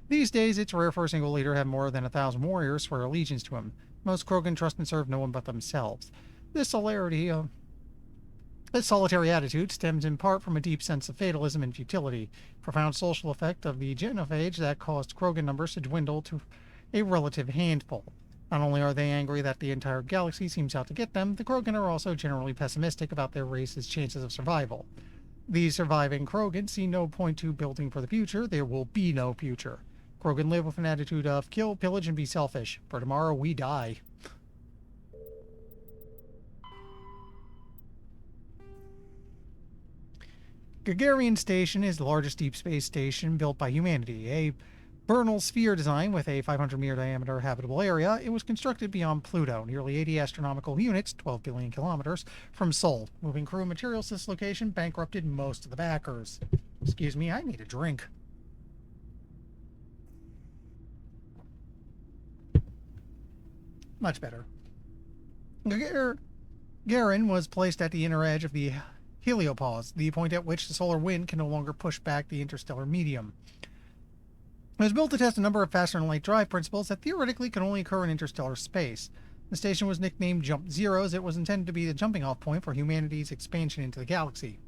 these days it's rare for a single leader to have more than 1,000 warriors swear allegiance to him. Most Krogan trust and serve no one but themselves. This solitary attitude stems in part from a deep sense of fatalism and futility, profound social effect of the genophage that caused Krogan numbers to dwindle to a relative handful. Not only are they angry that the entire galaxy seems out to get them, the Krogan are also generally pessimistic about their race's chances of survival. The surviving Krogan see no point to building for the future. There will be no future. Krogan live with an attitude of kill, pillage, and be selfish. For tomorrow, we die. Gagarin Station is the largest deep space station built by humanity. A Bernal sphere design with a 500-meter diameter habitable area, it was constructed beyond Pluto, nearly 80 astronomical units, 12 billion kilometers, from Sol. Moving crew and materials to this location bankrupted most of the backers. Excuse me, I need a drink. Much better. Gagarin was placed at the inner edge of the heliopause, the point at which the solar wind can no longer push back the interstellar medium. It was built to test a number of faster-than-light drive principles that theoretically can only occur in interstellar space. The station was nicknamed Jump Zero, as it was intended to be the jumping-off point for humanity's expansion into the galaxy.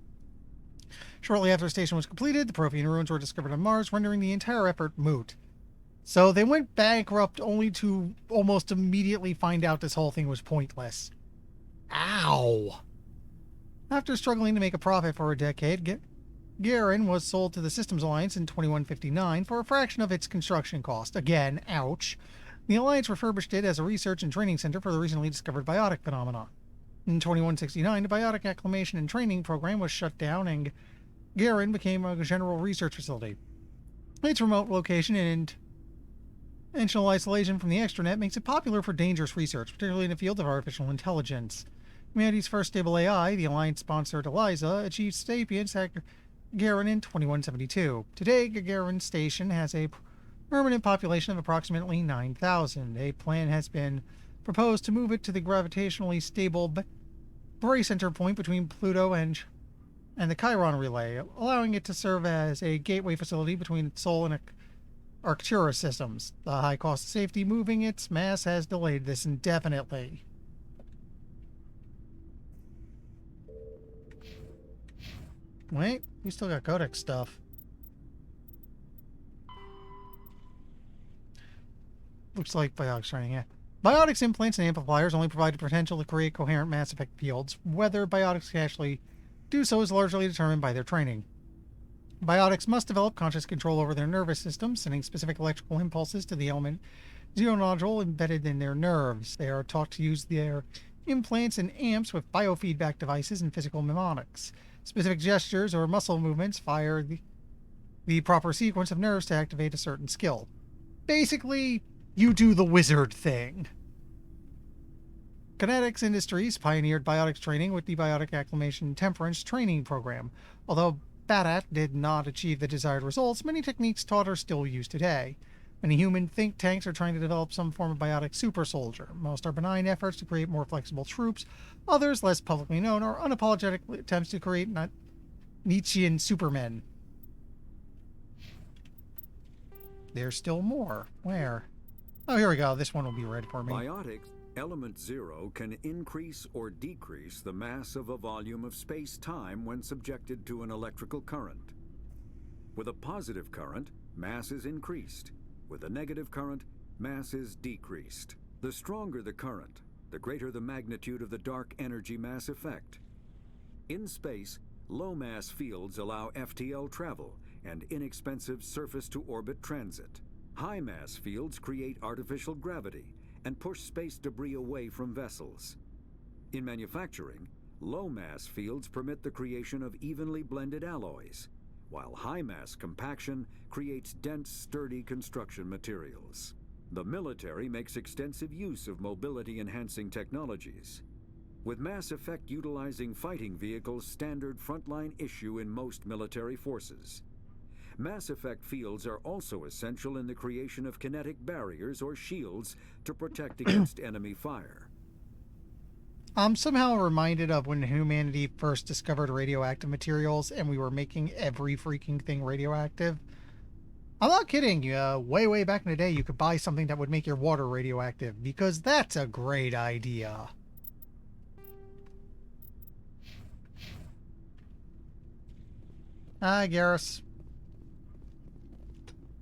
Shortly after the station was completed, the Prothean ruins were discovered on Mars, rendering the entire effort moot. So they went bankrupt only to almost immediately find out this whole thing was pointless. Ow! After struggling to make a profit for a decade, Gagarin was sold to the Systems Alliance in 2159 for a fraction of its construction cost. Again, ouch. The Alliance refurbished it as a research and training center for the recently discovered biotic phenomena. In 2169, the Biotic Acclimation and Training Program was shut down and Gagarin became a general research facility. Its remote location and intentional isolation from the extranet makes it popular for dangerous research, particularly in the field of artificial intelligence. Humanity's first stable AI, the Alliance-sponsored ELIZA, achieved sapience at Gagarin in 2172. Today, Gagarin Station has a permanent population of approximately 9,000. A plan has been proposed to move it to the gravitationally stable barycenter point between Pluto and the Chiron relay, allowing it to serve as a gateway facility between Sol and Arcturus systems. The high cost of safety moving its mass has delayed this indefinitely. Wait, we still got Codex stuff. Looks like Biotics training, yeah. Biotics implants and amplifiers only provide the potential to create coherent mass effect fields. Whether Biotics can actually do so is largely determined by their training. Biotics must develop conscious control over their nervous system, sending specific electrical impulses to the element zero nodule embedded in their nerves. They are taught to use their implants and amps with biofeedback devices and physical mnemonics. Specific gestures or muscle movements fire the proper sequence of nerves to activate a certain skill. Basically, you do the wizard thing. Kinetics Industries pioneered biotics training with the Biotic Acclimation Temperance Training Program. Although BATAT did not achieve the desired results, many techniques taught are still used today. Many human think tanks are trying to develop some form of biotic super soldier. Most are benign efforts to create more flexible troops. Others, less publicly known, are unapologetic attempts to create Nietzschean supermen. There's still more. Where? Oh, here we go. This one will be ready for me. Biotic Element Zero can increase or decrease the mass of a volume of space-time when subjected to an electrical current. With a positive current, mass is increased. With a negative current, mass is decreased. The stronger the current, the greater the magnitude of the dark energy mass effect. In space, low-mass fields allow FTL travel and inexpensive surface-to-orbit transit. High-mass fields create artificial gravity and push space debris away from vessels. In manufacturing, low-mass fields permit the creation of evenly blended alloys, while high-mass compaction creates dense, sturdy construction materials. The military makes extensive use of mobility-enhancing technologies, with Mass Effect utilizing fighting vehicles standard frontline issue in most military forces. Mass Effect fields are also essential in the creation of kinetic barriers or shields to protect against enemy fire. I'm somehow reminded of when humanity first discovered radioactive materials and we were making every freaking thing radioactive. I'm not kidding. Way back in the day, you could buy something that would make your water radioactive, because that's a great idea. Hi, Garrus.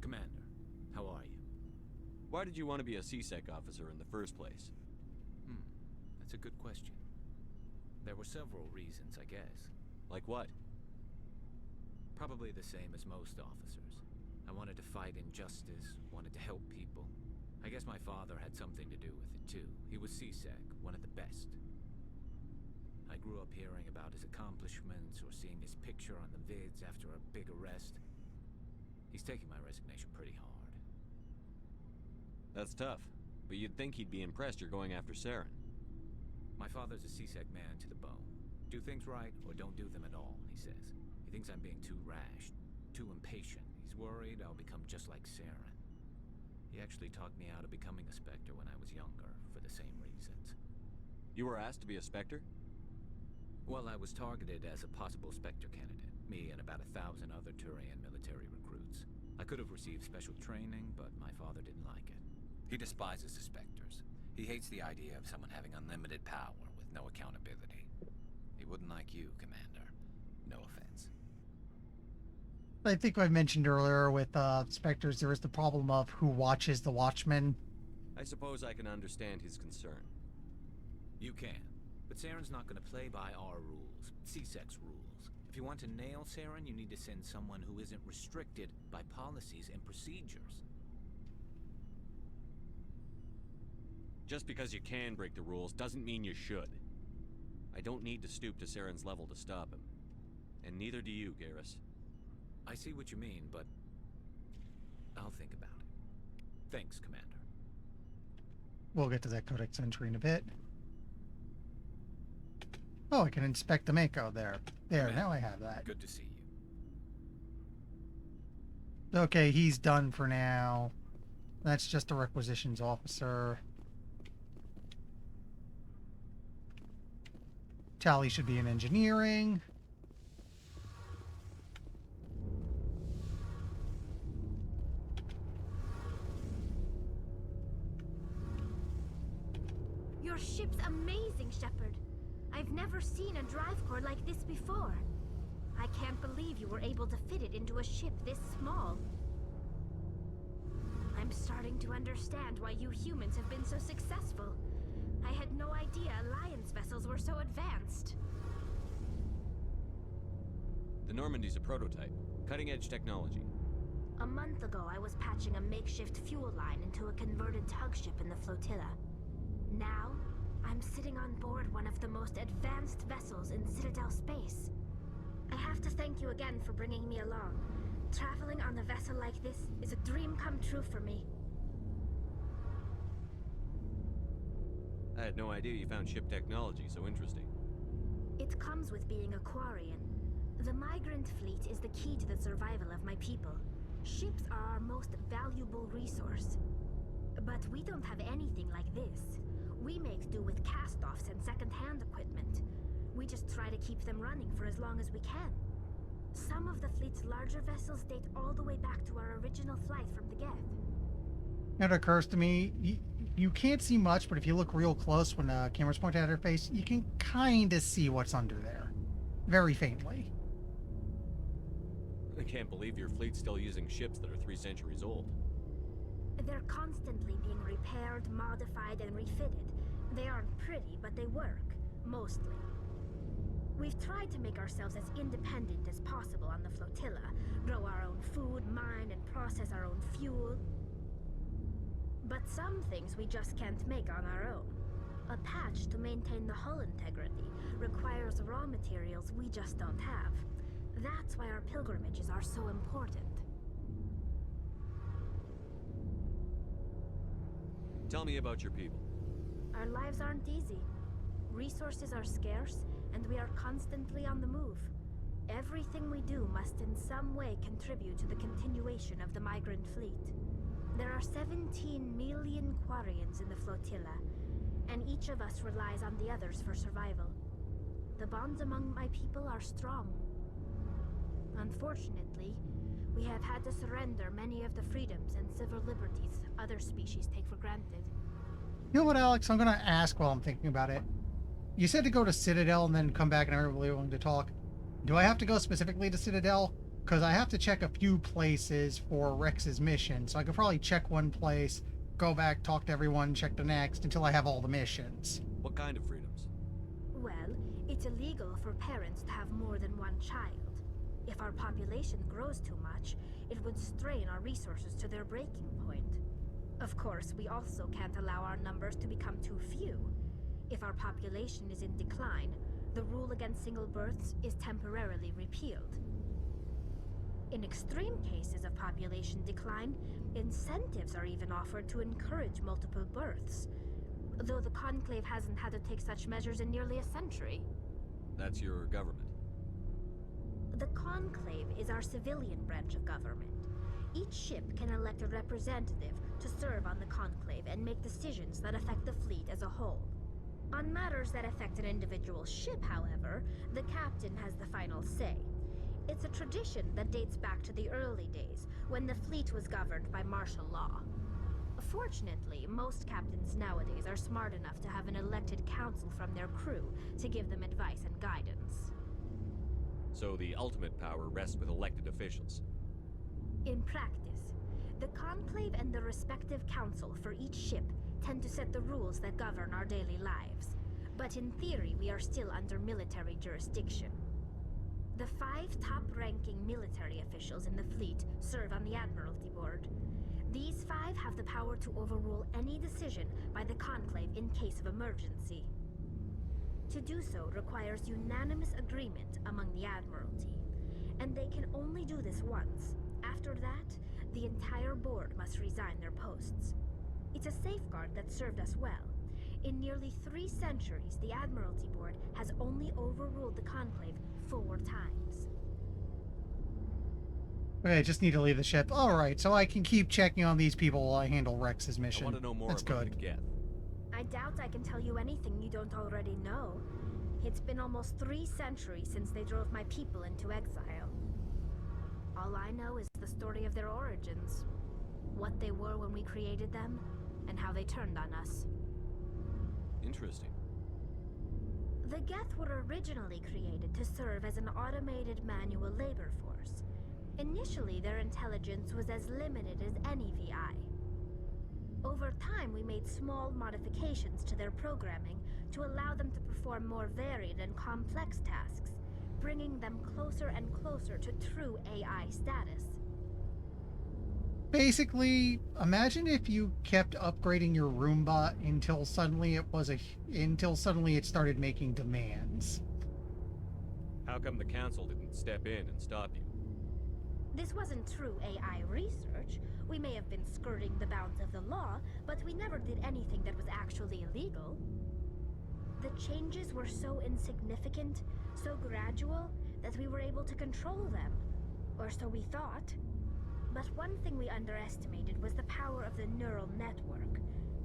Commander, how are you? Why did you want to be a CSEC officer in the first place? That's a good question. There were several reasons, I guess. Like what? Probably the same as most officers. I wanted to fight injustice, wanted to help people. I guess my father had something to do with it too. He was CSEC, one of the best. I grew up hearing about his accomplishments or seeing his picture on the vids after a big arrest. He's taking my resignation pretty hard. That's tough, but you'd think he'd be impressed you're going after Saren. My father's a CSEC man to the bone. Do things right or don't do them at all, he says. He thinks I'm being too rash, too impatient. He's worried I'll become just like Saren. He actually talked me out of becoming a Spectre when I was younger, for the same reasons. You were asked to be a Spectre? Well, I was targeted as a possible Spectre candidate. Me and about 1,000 other Turian military recruits. I could have received special training, but my father didn't like it. He despises the Spectres. He hates the idea of someone having unlimited power with no accountability. He wouldn't like you, Commander. No offense. I think I mentioned earlier with Spectres, there is the problem of who watches the Watchmen. I suppose I can understand his concern. You can. But Saren's not going to play by our rules, CSEC's rules. If you want to nail Saren, you need to send someone who isn't restricted by policies and procedures. Just because you can break the rules doesn't mean you should. I don't need to stoop to Saren's level to stop him. And neither do you, Garrus. I see what you mean, but I'll think about it. Thanks, Commander. We'll get to that Codex entry in a bit. Oh, I can inspect the Mako there. There, now I have that. Good to see you. Okay, he's done for now. That's just a requisitions officer. Tally should be in engineering. Your ship's amazing, Shepard. I've never seen a drive core like this before. I can't believe you were able to fit it into a ship this small. I'm starting to understand why you humans have been so successful. I had no idea Alliance vessels were so advanced. The Normandy's a prototype. Cutting-edge technology. A month ago, I was patching a makeshift fuel line into a converted tug ship in the flotilla. Now, I'm sitting on board one of the most advanced vessels in Citadel space. I have to thank you again for bringing me along. Traveling on a vessel like this is a dream come true for me. I had no idea you found ship technology so interesting. It comes with being a Quarian. The migrant fleet is the key to the survival of my people. Ships are our most valuable resource. But we don't have anything like this. We make do with cast-offs and second-hand equipment. We just try to keep them running for as long as we can. Some of the fleet's larger vessels date all the way back to our original flight from the Geth. It occurs to me, you can't see much, but if you look real close when the camera's pointed at her face, you can kind of see what's under there. Very faintly. I can't believe your fleet's still using ships that are 3 centuries old. They're constantly being repaired, modified, and refitted. They aren't pretty, but they work. Mostly. We've tried to make ourselves as independent as possible on the flotilla. Grow our own food, mine, and process our own fuel. But some things we just can't make on our own. A patch to maintain the hull integrity requires raw materials we just don't have. That's why our pilgrimages are so important. Tell me about your people. Our lives aren't easy. Resources are scarce, and we are constantly on the move. Everything we do must in some way contribute to the continuation of the migrant fleet. There are 17 million Quarians in the flotilla, and each of us relies on the others for survival. The bonds among my people are strong. Unfortunately, we have had to surrender many of the freedoms and civil liberties other species take for granted. You know what, Alex? I'm going to ask while I'm thinking about it. You said to go to Citadel and then come back and everybody willing to talk. Do I have to go specifically to Citadel? Because I have to check a few places for Rex's mission, so I could probably check one place, go back, talk to everyone, check the next, until I have all the missions. What kind of freedoms? Well, it's illegal for parents to have more than one child. If our population grows too much, it would strain our resources to their breaking point. Of course, we also can't allow our numbers to become too few. If our population is in decline, the rule against single births is temporarily repealed. In extreme cases of population decline, incentives are even offered to encourage multiple births, though the Conclave hasn't had to take such measures in nearly a century. That's your government. The Conclave is our civilian branch of government. Each ship can elect a representative to serve on the Conclave and make decisions that affect the fleet as a whole. On matters that affect an individual ship, however, the captain has the final say. It's a tradition that dates back to the early days, when the fleet was governed by martial law. Fortunately, most captains nowadays are smart enough to have an elected council from their crew to give them advice and guidance. So the ultimate power rests with elected officials. In practice, the Conclave and the respective council for each ship tend to set the rules that govern our daily lives. But in theory, we are still under military jurisdiction. The 5 top-ranking military officials in the fleet serve on the Admiralty Board. These 5 have the power to overrule any decision by the Conclave in case of emergency. To do so requires unanimous agreement among the Admiralty, and they can only do this once. After that, the entire board must resign their posts. It's a safeguard that served us well. In nearly 3 centuries, the Admiralty Board has only overruled the Conclave 4 times. Okay, I just need to leave the ship. Alright, so I can keep checking on these people while I handle Rex's mission. I want to know more That's about good. the Geth. I doubt I can tell you anything you don't already know. It's been almost 3 centuries since they drove my people into exile. All I know is the story of their origins, what they were when we created them, and how they turned on us. Interesting. The Geth were originally created to serve as an automated manual labor force. Initially, their intelligence was as limited as any VI. Over time, we made small modifications to their programming to allow them to perform more varied and complex tasks, bringing them closer and closer to true AI status. Basically, imagine if you kept upgrading your Roomba until suddenly it started making demands. How come the council didn't step in and stop you? This wasn't true AI research. We may have been skirting the bounds of the law, but we never did anything that was actually illegal. The changes were so insignificant, so gradual, that we were able to control them. Or so we thought. But one thing we underestimated was the power of the neural network.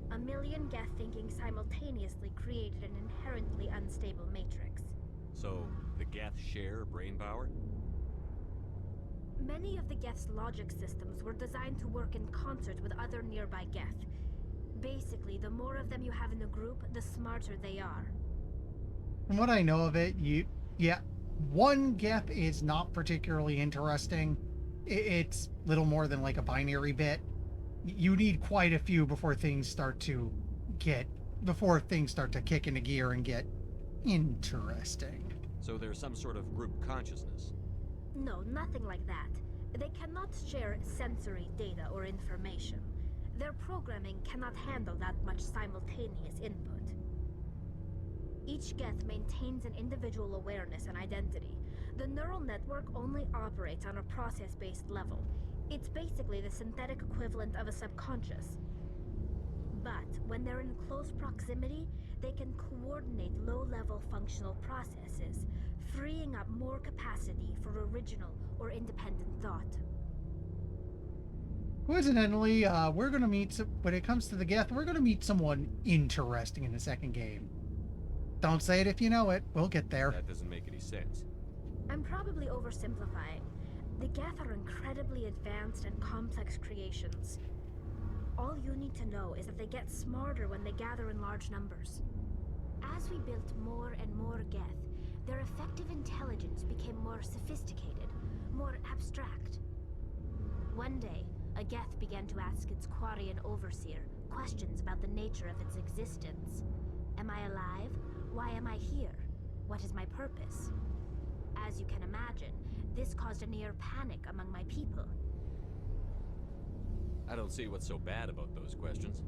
1 million Geth thinking simultaneously created an inherently unstable matrix. So, the Geth share brain power? Many of the Geth's logic systems were designed to work in concert with other nearby Geth. Basically, the more of them you have in the group, the smarter they are. From what I know of it, one Geth is not particularly interesting. It's little more than like a binary bit. You need quite a few before things start to kick into gear and get interesting. So there's some sort of group consciousness? No, nothing like that. They cannot share sensory data or information. Their programming cannot handle that much simultaneous input. Each Geth maintains an individual awareness and identity. The neural network only operates on a process-based level. It's basically the synthetic equivalent of a subconscious. But when they're in close proximity, they can coordinate low-level functional processes, freeing up more capacity for original or independent thought. Coincidentally, we're going to meet, when it comes to the Geth, we're going to meet someone interesting in the second game. Don't say it if you know it. We'll get there. That doesn't make any sense. I'm probably oversimplifying. The Geth are incredibly advanced and complex creations. All you need to know is that they get smarter when they gather in large numbers. As we built more and more Geth, their effective intelligence became more sophisticated, more abstract. One day, a Geth began to ask its Quarian overseer questions about the nature of its existence. Am I alive? Why am I here? What is my purpose? As you can imagine, This caused a near panic among my people. I don't see what's so bad about those questions.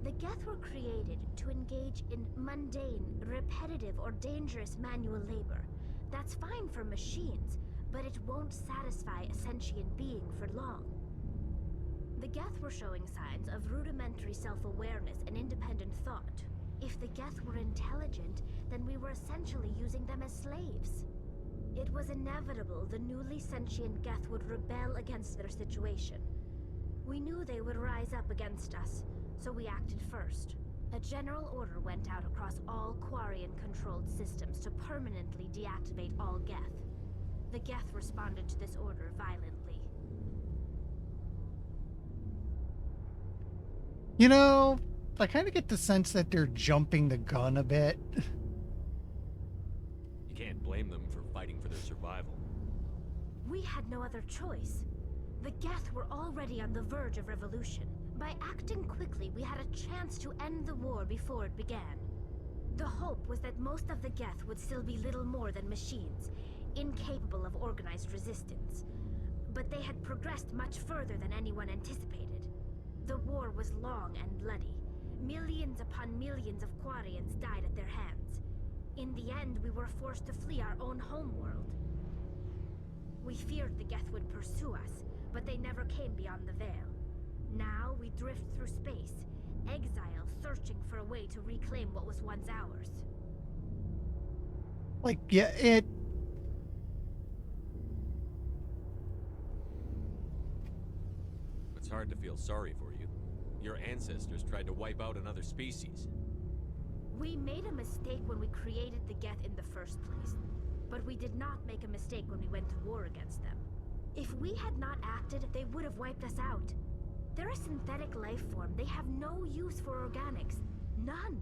The Geth were created to engage in mundane, repetitive, or dangerous manual labor. That's fine for machines, but it won't satisfy a sentient being for long. The Geth were showing signs of rudimentary self-awareness and independent thought. If the Geth were intelligent, then we were essentially using them as slaves. It was inevitable the newly sentient Geth would rebel against their situation. We knew they would rise up against us, so we acted first. A general order went out across all Quarian-controlled systems to permanently deactivate all Geth. The Geth responded to this order violently. You know, I kind of get the sense that they're jumping the gun a bit. You can't blame them for fighting for their survival. We had no other choice. The Geth were already on the verge of revolution. By acting quickly, we had a chance to end the war before it began. The hope was that most of the Geth would still be little more than machines, incapable of organized resistance. But they had progressed much further than anyone anticipated. The war was long and bloody. Millions upon millions of Quarians died at their hands. In the end, we were forced to flee our own homeworld. We feared the Geth would pursue us, but they never came beyond the Veil. Now we drift through space, exile, searching for a way to reclaim what was once ours. Like, yeah, it... It's hard to feel sorry for you. Your ancestors tried to wipe out another species. We made a mistake when we created the Geth in the first place, but we did not make a mistake when we went to war against them. If we had not acted, they would have wiped us out. They're a synthetic life form. They have no use for organics. None.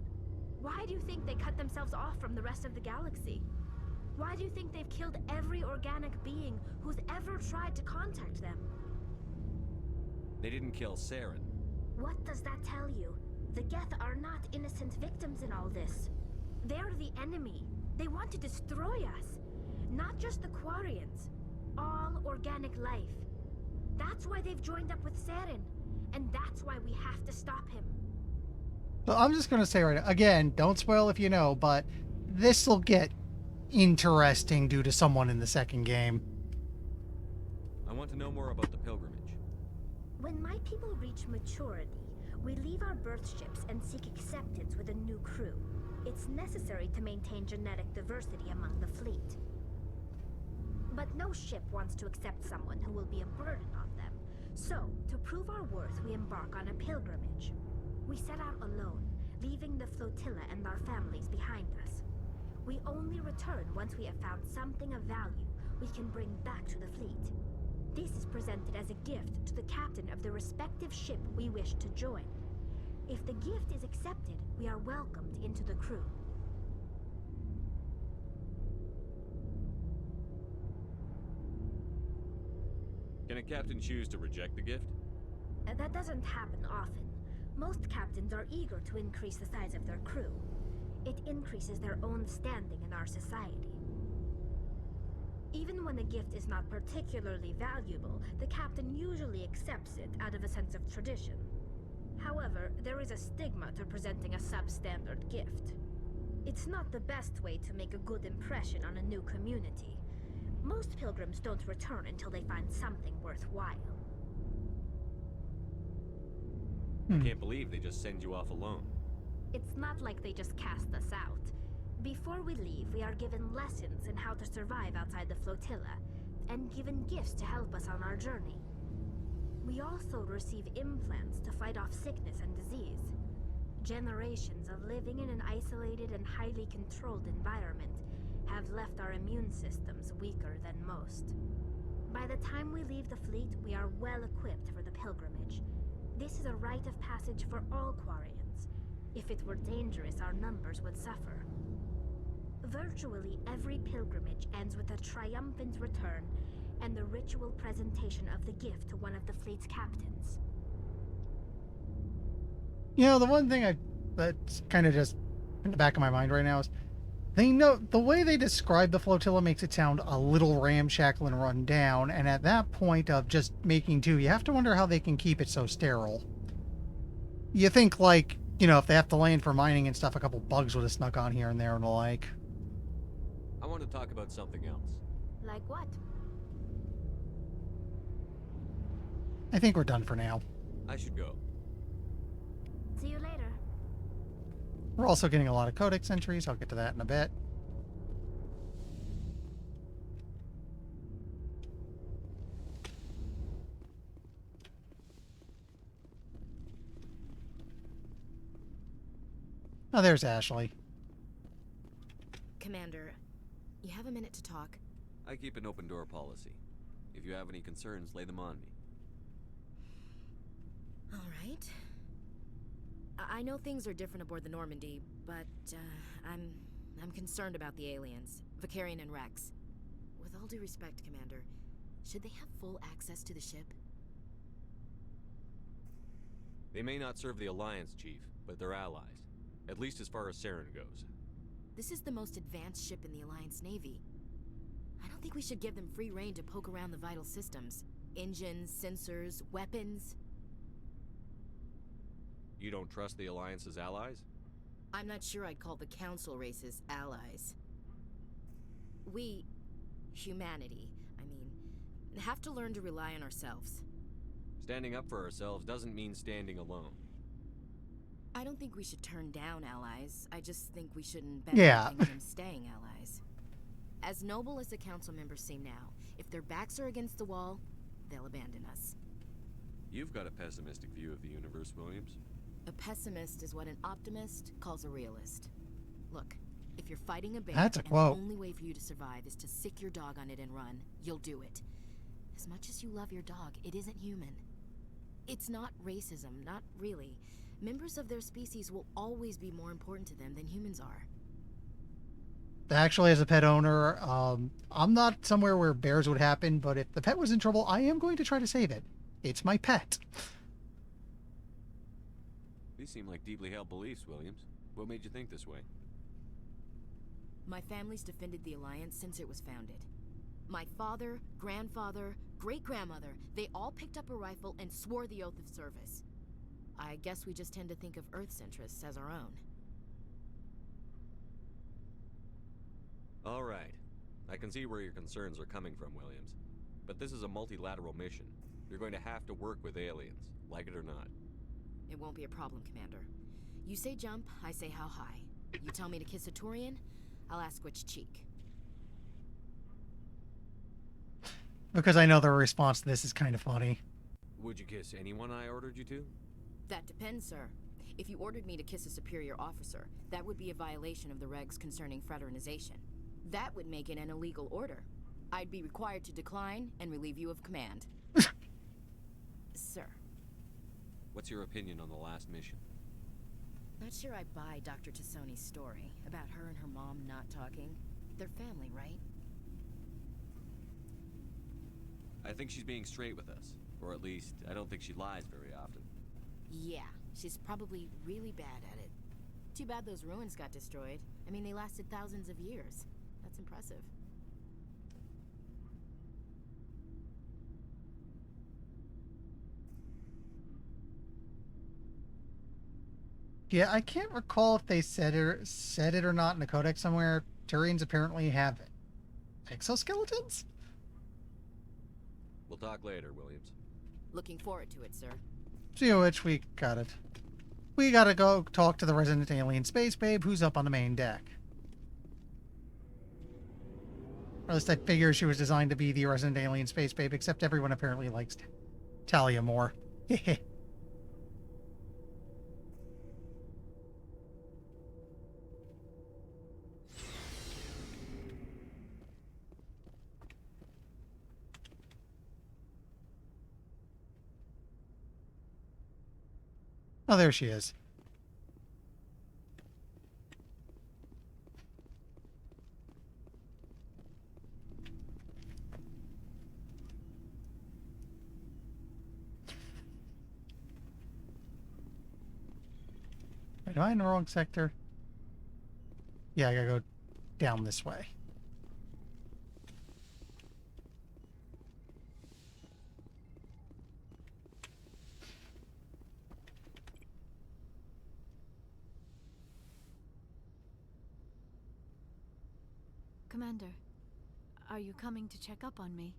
Why do you think they cut themselves off from the rest of the galaxy? Why do you think they've killed every organic being who's ever tried to contact them? They didn't kill Saren. What does that tell you? The Geth are not innocent victims in all this. They're the enemy. They want to destroy us. Not just the Quarians. All organic life. That's why they've joined up with Saren. And that's why we have to stop him. So I'm just going to say right now, again, don't spoil if you know, but this will get interesting due to someone in the second game. I want to know more about the pilgrimage. When my people reach maturity, we leave our birth ships and seek acceptance with a new crew. It's necessary to maintain genetic diversity among the fleet. But no ship wants to accept someone who will be a burden on them. So, to prove our worth, we embark on a pilgrimage. We set out alone, leaving the flotilla and our families behind us. We only return once we have found something of value we can bring back to the fleet. This is presented as a gift to the captain of the respective ship we wish to join. If the gift is accepted, we are welcomed into the crew. Can a captain choose to reject the gift? That doesn't happen often. Most captains are eager to increase the size of their crew. It increases their own standing in our society. Even when a gift is not particularly valuable, the captain usually accepts it out of a sense of tradition. However, there is a stigma to presenting a substandard gift. It's not the best way to make a good impression on a new community. Most pilgrims don't return until they find something worthwhile. I can't believe they just send you off alone. It's not like they just cast us out. Before we leave, we are given lessons in how to survive outside the flotilla, and given gifts to help us on our journey. We also receive implants to fight off sickness and disease. Generations of living in an isolated and highly controlled environment have left our immune systems weaker than most. By the time we leave the fleet, we are well equipped for the pilgrimage. This is a rite of passage for all Quarians. If it were dangerous, our numbers would suffer. Virtually every pilgrimage ends with a triumphant return and the ritual presentation of the gift to one of the fleet's captains. You know, the one thing that's kind of just in the back of my mind right now is They know the way they describe the flotilla makes it sound a little ramshackle and run down, and at that point of just making two, you have to wonder how they can keep it so sterile. You think, like, you know, if they have to land for mining and stuff, a couple bugs would have snuck on here and there and the like. I want to talk about something else. Like what? I think we're done for now. I should go. See you later. We're also getting a lot of codex entries. I'll get to that in a bit. Oh, there's Ashley. Commander, you have a minute to talk? I keep an open door policy. If you have any concerns, lay them on me. All right. I know things are different aboard the Normandy, but I'm concerned about the aliens, Vicarian and Rex. With all due respect, Commander, should they have full access to the ship? They may not serve the Alliance, Chief, but they're allies. At least as far as Saren goes. This is the most advanced ship in the Alliance Navy. I don't think we should give them free rein to poke around the vital systems. Engines, sensors, weapons. You don't trust the Alliance's allies? I'm not sure I'd call the Council races allies. We, humanity, I mean, have to learn to rely on ourselves. Standing up for ourselves doesn't mean standing alone. I don't think we should turn down allies. I just think we shouldn't bet on them staying allies. As noble as the Council members seem now, if their backs are against the wall, they'll abandon us. You've got a pessimistic view of the universe, Williams. A pessimist is what an optimist calls a realist. Look, if you're fighting a bear That's a and quote. the only way for you to survive is to sick your dog on it and run, you'll do it. As much as you love your dog, it isn't human. It's not racism, not really. Members of their species will always be more important to them than humans are. Actually, as a pet owner, I'm not somewhere where bears would happen, but if the pet was in trouble, I am going to try to save it. It's my pet. These seem like deeply held beliefs, Williams. What made you think this way? My family's defended the Alliance since it was founded. My father, grandfather, great-grandmother, they all picked up a rifle and swore the oath of service. I guess we just tend to think of Earth's interests as our own. All right. I can see where your concerns are coming from, Williams. But this is a multilateral mission. You're going to have to work with aliens, like it or not. It won't be a problem, Commander. You say jump, I say how high. You tell me to kiss a Turian, I'll ask which cheek. Because I know their response to this is kind of funny. Would you kiss anyone I ordered you to? That depends, sir. If you ordered me to kiss a superior officer, that would be a violation of the regs concerning fraternization. That would make it an illegal order. I'd be required to decline and relieve you of command. Sir. What's your opinion on the last mission? Not sure I buy Dr. Tassoni's story about her and her mom not talking. They're family, right? I think she's being straight with us. Or at least, I don't think she lies very often. Yeah, she's probably really bad at it. Too bad those ruins got destroyed. I mean, they lasted thousands of years. That's impressive. Yeah, I can't recall if they said it or not in the codex somewhere. Turians apparently have exoskeletons? We'll talk later, Williams. Looking forward to it, sir. See which we got it. We gotta go talk to the resident alien space babe who's up on the main deck. Or at least I figure she was designed to be the resident alien space babe, except everyone apparently likes Talia more. Hehe. Oh, there she is. Wait, am I in the wrong sector? Yeah, I gotta go down this way. Commander, are you coming to check up on me?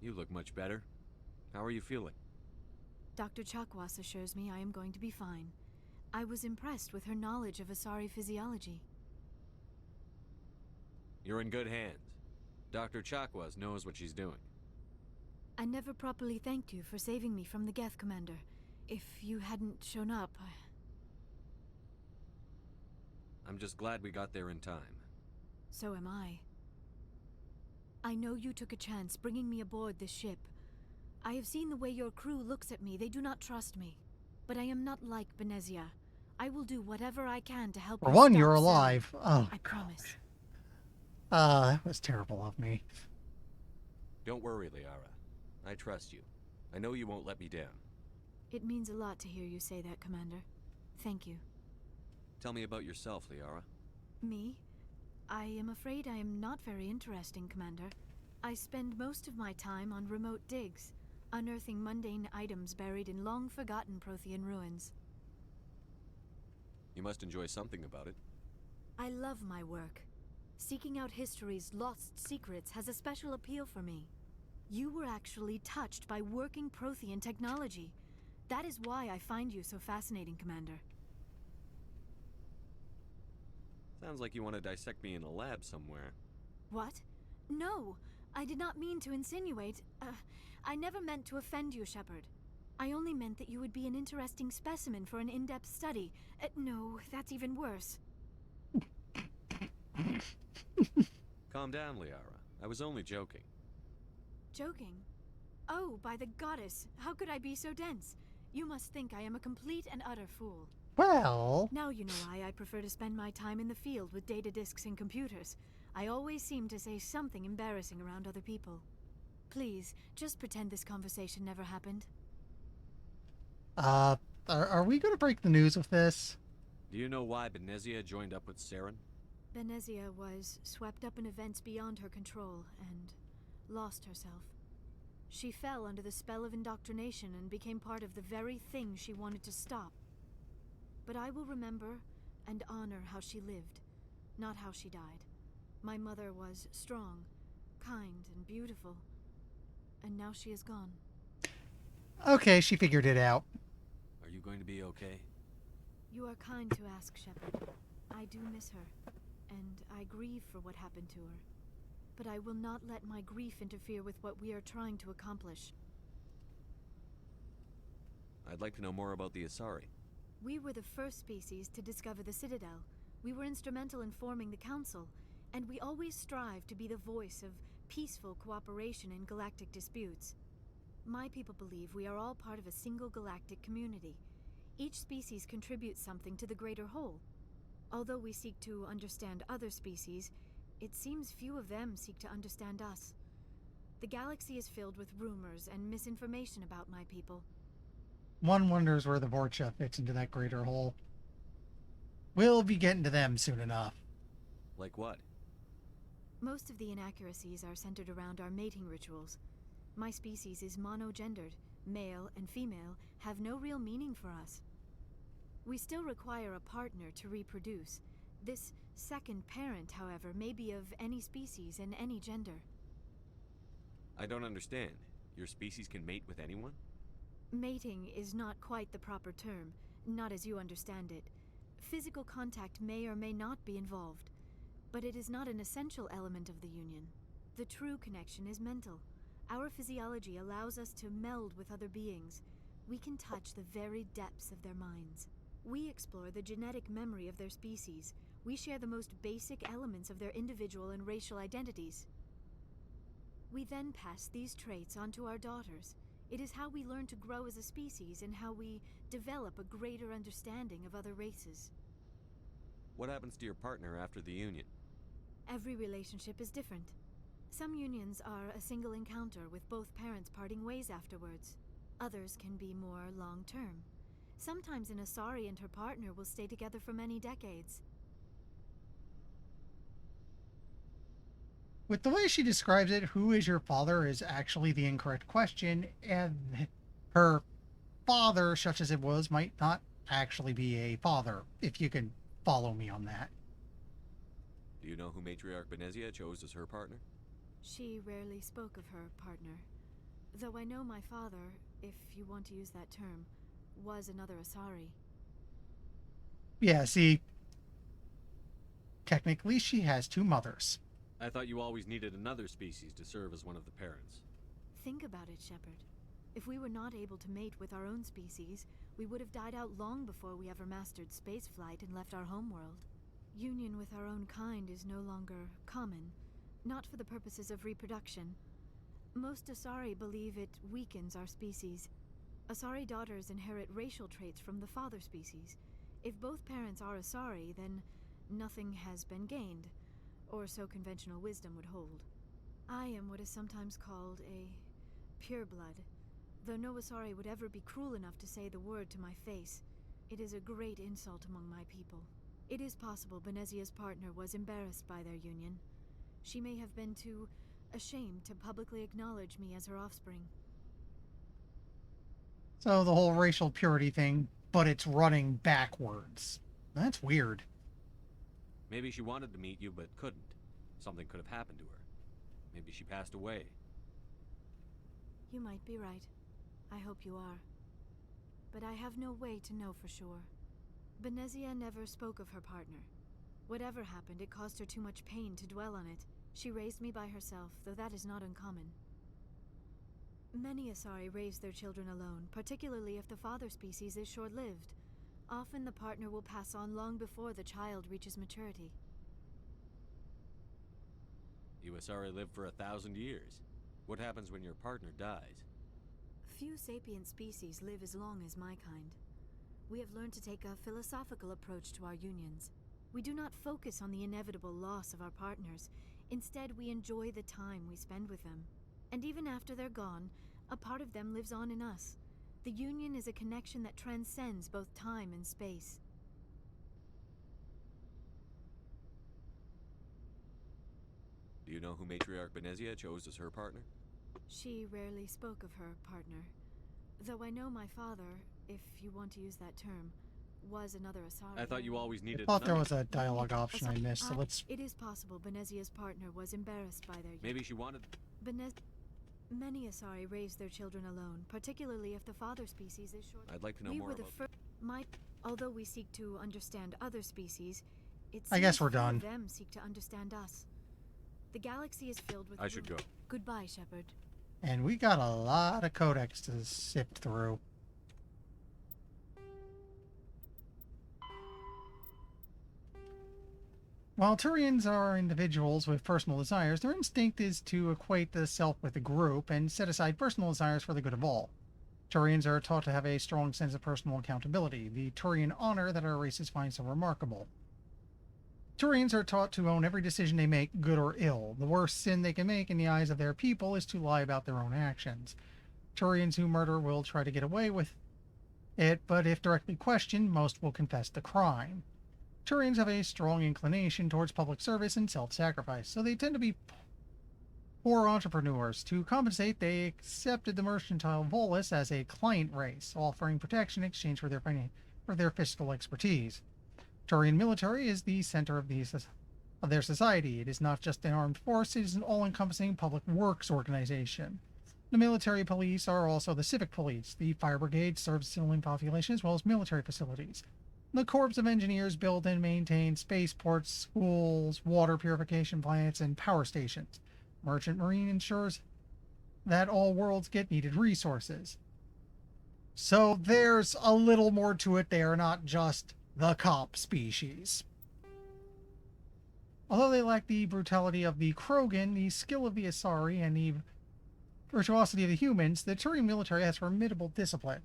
You look much better. How are you feeling? Dr. Chakwas assures me I am going to be fine. I was impressed with her knowledge of Asari physiology. You're in good hands. Dr. Chakwas knows what she's doing. I never properly thanked you for saving me from the Geth, Commander. If you hadn't shown up, I'm just glad we got there in time. So am I. I know you took a chance bringing me aboard this ship. I have seen the way your crew looks at me. They do not trust me. But I am not like Benezia. I will do whatever I can to help For you one, stop you're Saren. alive. Oh, I promise. that was terrible of me. Don't worry, Liara. I trust you. I know you won't let me down. It means a lot to hear you say that, Commander. Thank you. Tell me about yourself, Liara. Me? I am afraid I am not very interesting, Commander. I spend most of my time on remote digs, unearthing mundane items buried in long-forgotten Prothean ruins. You must enjoy something about it. I love my work. Seeking out history's lost secrets has a special appeal for me. You were actually touched by working Prothean technology. That is why I find you so fascinating, Commander. Sounds like you want to dissect me in a lab somewhere. What? No, I did not mean to insinuate. I never meant to offend you, Shepard. I only meant that you would be an interesting specimen for an in-depth study. No, that's even worse. Calm down, Liara. I was only joking. Joking? Oh, by the goddess, how could I be so dense? You must think I am a complete and utter fool. Well... Now you know why I prefer to spend my time in the field with data disks and computers. I always seem to say something embarrassing around other people. Please, just pretend this conversation never happened. Are we going to break the news with this? Do you know why Benezia joined up with Saren? Benezia was swept up in events beyond her control and lost herself. She fell under the spell of indoctrination and became part of the very thing she wanted to stop. But I will remember and honor how she lived, not how she died. My mother was strong, kind, and beautiful. And now she is gone. Okay, she figured it out. Are you going to be okay? You are kind to ask, Shepard. I do miss her, and I grieve for what happened to her. But I will not let my grief interfere with what we are trying to accomplish. I'd like to know more about the Asari. We were the first species to discover the Citadel. We were instrumental in forming the Council, and we always strive to be the voice of peaceful cooperation in galactic disputes. My people believe we are all part of a single galactic community. Each species contributes something to the greater whole. Although we seek to understand other species, it seems few of them seek to understand us. The galaxy is filled with rumors and misinformation about my people. One wonders where the Vorcha fits into that greater whole. We'll be getting to them soon enough. Like what? Most of the inaccuracies are centered around our mating rituals. My species is monogendered. Male and female have no real meaning for us. We still require a partner to reproduce. This second parent, however, may be of any species and any gender. I don't understand. Your species can mate with anyone? Mating is not quite the proper term, not as you understand it. Physical contact may or may not be involved, but it is not an essential element of the union. The true connection is mental. Our physiology allows us to meld with other beings. We can touch the very depths of their minds. We explore the genetic memory of their species. We share the most basic elements of their individual and racial identities. We then pass these traits on to our daughters. It is how we learn to grow as a species and how we develop a greater understanding of other races. What happens to your partner after the union? Every relationship is different. Some unions are a single encounter with both parents parting ways afterwards. Others can be more long-term. Sometimes an Asari and her partner will stay together for many decades. With the way she describes it, who is your father is actually the incorrect question, and her father, such as it was, might not actually be a father, if you can follow me on that. Do you know who Matriarch Benezia chose as her partner? She rarely spoke of her partner. Though I know my father, if you want to use that term, was another Asari. Yeah, see, technically she has two mothers. I thought you always needed another species to serve as one of the parents. Think about it, Shepard. If we were not able to mate with our own species, we would have died out long before we ever mastered spaceflight and left our homeworld. Union with our own kind is no longer common, not for the purposes of reproduction. Most Asari believe it weakens our species. Asari daughters inherit racial traits from the father species. If both parents are Asari, then nothing has been gained, or so conventional wisdom would hold. I am what is sometimes called a pureblood. Though no Asari would ever be cruel enough to say the word to my face, it is a great insult among my people. It is possible Benezia's partner was embarrassed by their union. She may have been too ashamed to publicly acknowledge me as her offspring. So the whole racial purity thing, but it's running backwards. That's weird. Maybe she wanted to meet you but couldn't. Something could have happened to her. Maybe she passed away. You might be right. I hope you are. But I have no way to know for sure. Benezia never spoke of her partner. Whatever happened, it caused her too much pain to dwell on it. She raised me by herself, though that is not uncommon. Many Asari raise their children alone, particularly if the father species is short-lived. Often the partner will pass on long before the child reaches maturity. You Asari live for 1,000 years. What happens when your partner dies? Few sapient species live as long as my kind. We have learned to take a philosophical approach to our unions. We do not focus on the inevitable loss of our partners. Instead, we enjoy the time we spend with them. And even after they're gone, a part of them lives on in us. The union is a connection that transcends both time and space. Do you know who Matriarch Benezia chose as her partner? She rarely spoke of her partner. Though I know my father, if you want to use that term, was another Asari. I thought you always needed I thought there was a dialogue option I missed, so let's... It is possible Benezia's partner was embarrassed by their... Maybe she wanted... Many Asari raise their children alone, particularly if the father species is short. I'd like to know more about... Although we seek to understand other species, I guess we're done. Them seek to understand us. The galaxy is filled with... I should go. Goodbye, Shepard. And we got a lot of codex to sift through. While Turians are individuals with personal desires, their instinct is to equate the self with the group and set aside personal desires for the good of all. Turians are taught to have a strong sense of personal accountability, the Turian honor that our races find so remarkable. Turians are taught to own every decision they make, good or ill. The worst sin they can make in the eyes of their people is to lie about their own actions. Turians who murder will try to get away with it, but if directly questioned, most will confess the crime. Turians have a strong inclination towards public service and self-sacrifice, so they tend to be poor entrepreneurs. To compensate, they accepted the mercantile Volus as a client race, offering protection in exchange for their fiscal expertise. Turian military is the center of their society. It is not just an armed force, it is an all-encompassing public works organization. The military police are also the civic police. The fire brigade serves civilian population as well as military facilities. The Corps of Engineers build and maintain spaceports, schools, water purification plants, and power stations. Merchant Marine ensures that all worlds get needed resources. So there's a little more to it. They are not just the cop species. Although they lack the brutality of the Krogan, the skill of the Asari, and the virtuosity of the humans, the Turian military has formidable discipline.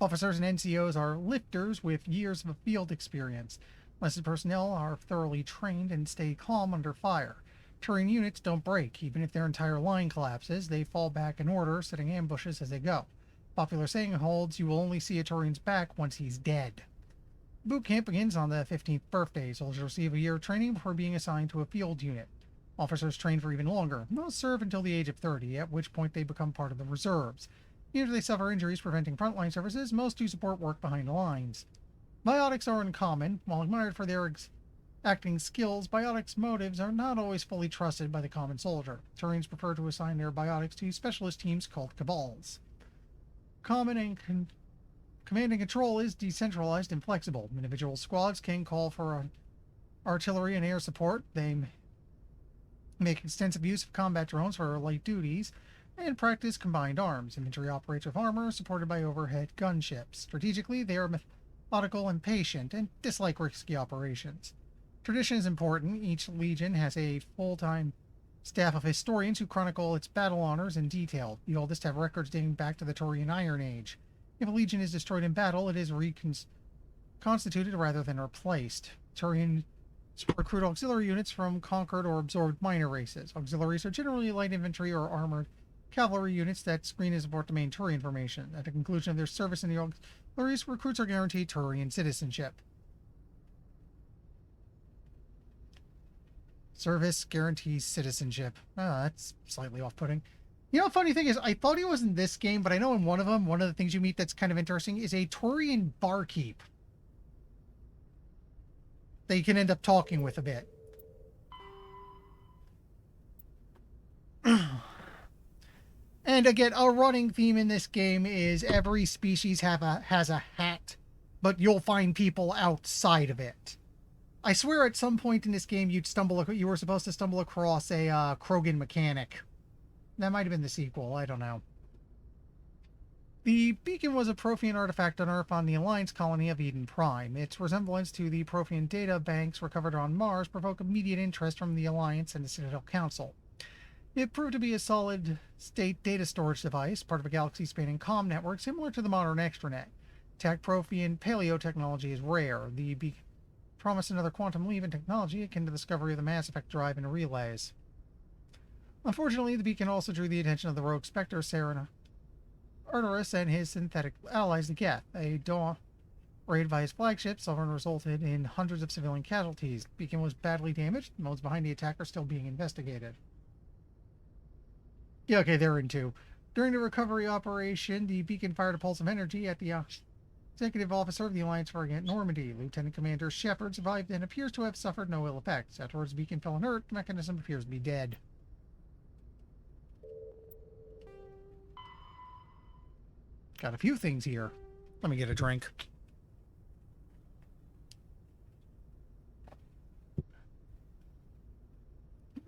Officers and NCOs are lifters with years of field experience. Enlisted personnel are thoroughly trained and stay calm under fire. Turian units don't break. Even if their entire line collapses, they fall back in order, setting ambushes as they go. Popular saying holds, you will only see a Turian's back once he's dead. Boot camp begins on the 15th birthday. Soldiers receive a year of training before being assigned to a field unit. Officers train for even longer. Most serve until the age of 30, at which point they become part of the reserves. Even if they suffer injuries preventing frontline services, most do support work behind the lines. Biotics are uncommon. While admired for their acting skills, biotics' motives are not always fully trusted by the common soldier. Turians prefer to assign their biotics to specialist teams called cabals. Command and control is decentralized and flexible. Individual squads can call for artillery and air support. They make extensive use of combat drones for light duties and practice combined arms. Infantry operates with armor supported by overhead gunships. Strategically, they are methodical and patient and dislike risky operations. Tradition is important. Each legion has a full-time staff of historians who chronicle its battle honors in detail. The oldest have records dating back to the Turian Iron Age. If a legion is destroyed in battle, it is reconstituted rather than replaced. Turians recruit auxiliary units from conquered or absorbed minor races. Auxiliaries are generally light infantry or armored cavalry units that screen and support the main Turian formation. At the conclusion of their service in the auxiliaries, recruits are guaranteed Turian citizenship. Service guarantees citizenship. That's slightly off-putting. You know, funny thing is, I thought he was in this game, but I know in one of them, one of the things you meet that's kind of interesting is a Turian barkeep that you can end up talking with a bit. And again, a running theme in this game is every species has a hat, but you'll find people outside of it. I swear at some point in this game you were supposed to stumble across a Krogan mechanic. That might have been the sequel, I don't know. The beacon was a Prothean artifact unearthed on the Alliance colony of Eden Prime. Its resemblance to the Prothean data banks recovered on Mars provoked immediate interest from the Alliance and the Citadel Council. It proved to be a solid-state data storage device, part of a galaxy-spanning comm network similar to the modern extranet. Prothean paleo technology is rare. The beacon promised another quantum leap in technology akin to the discovery of the Mass Effect drive and relays. Unfortunately, the beacon also drew the attention of the rogue Spectre Serena Arturus and his synthetic allies, the Geth. A dawn raid by his flagship Sovereign resulted in hundreds of civilian casualties. The beacon was badly damaged. The modes behind the attack are still being investigated. Yeah, okay, they're in two. During the recovery operation, the beacon fired a pulse of energy at the executive officer of the Alliance frigate Normandy. Lieutenant Commander Shepard survived and appears to have suffered no ill effects. Afterwards, the beacon fell inert. The mechanism appears to be dead. Got a few things here. Let me get a drink.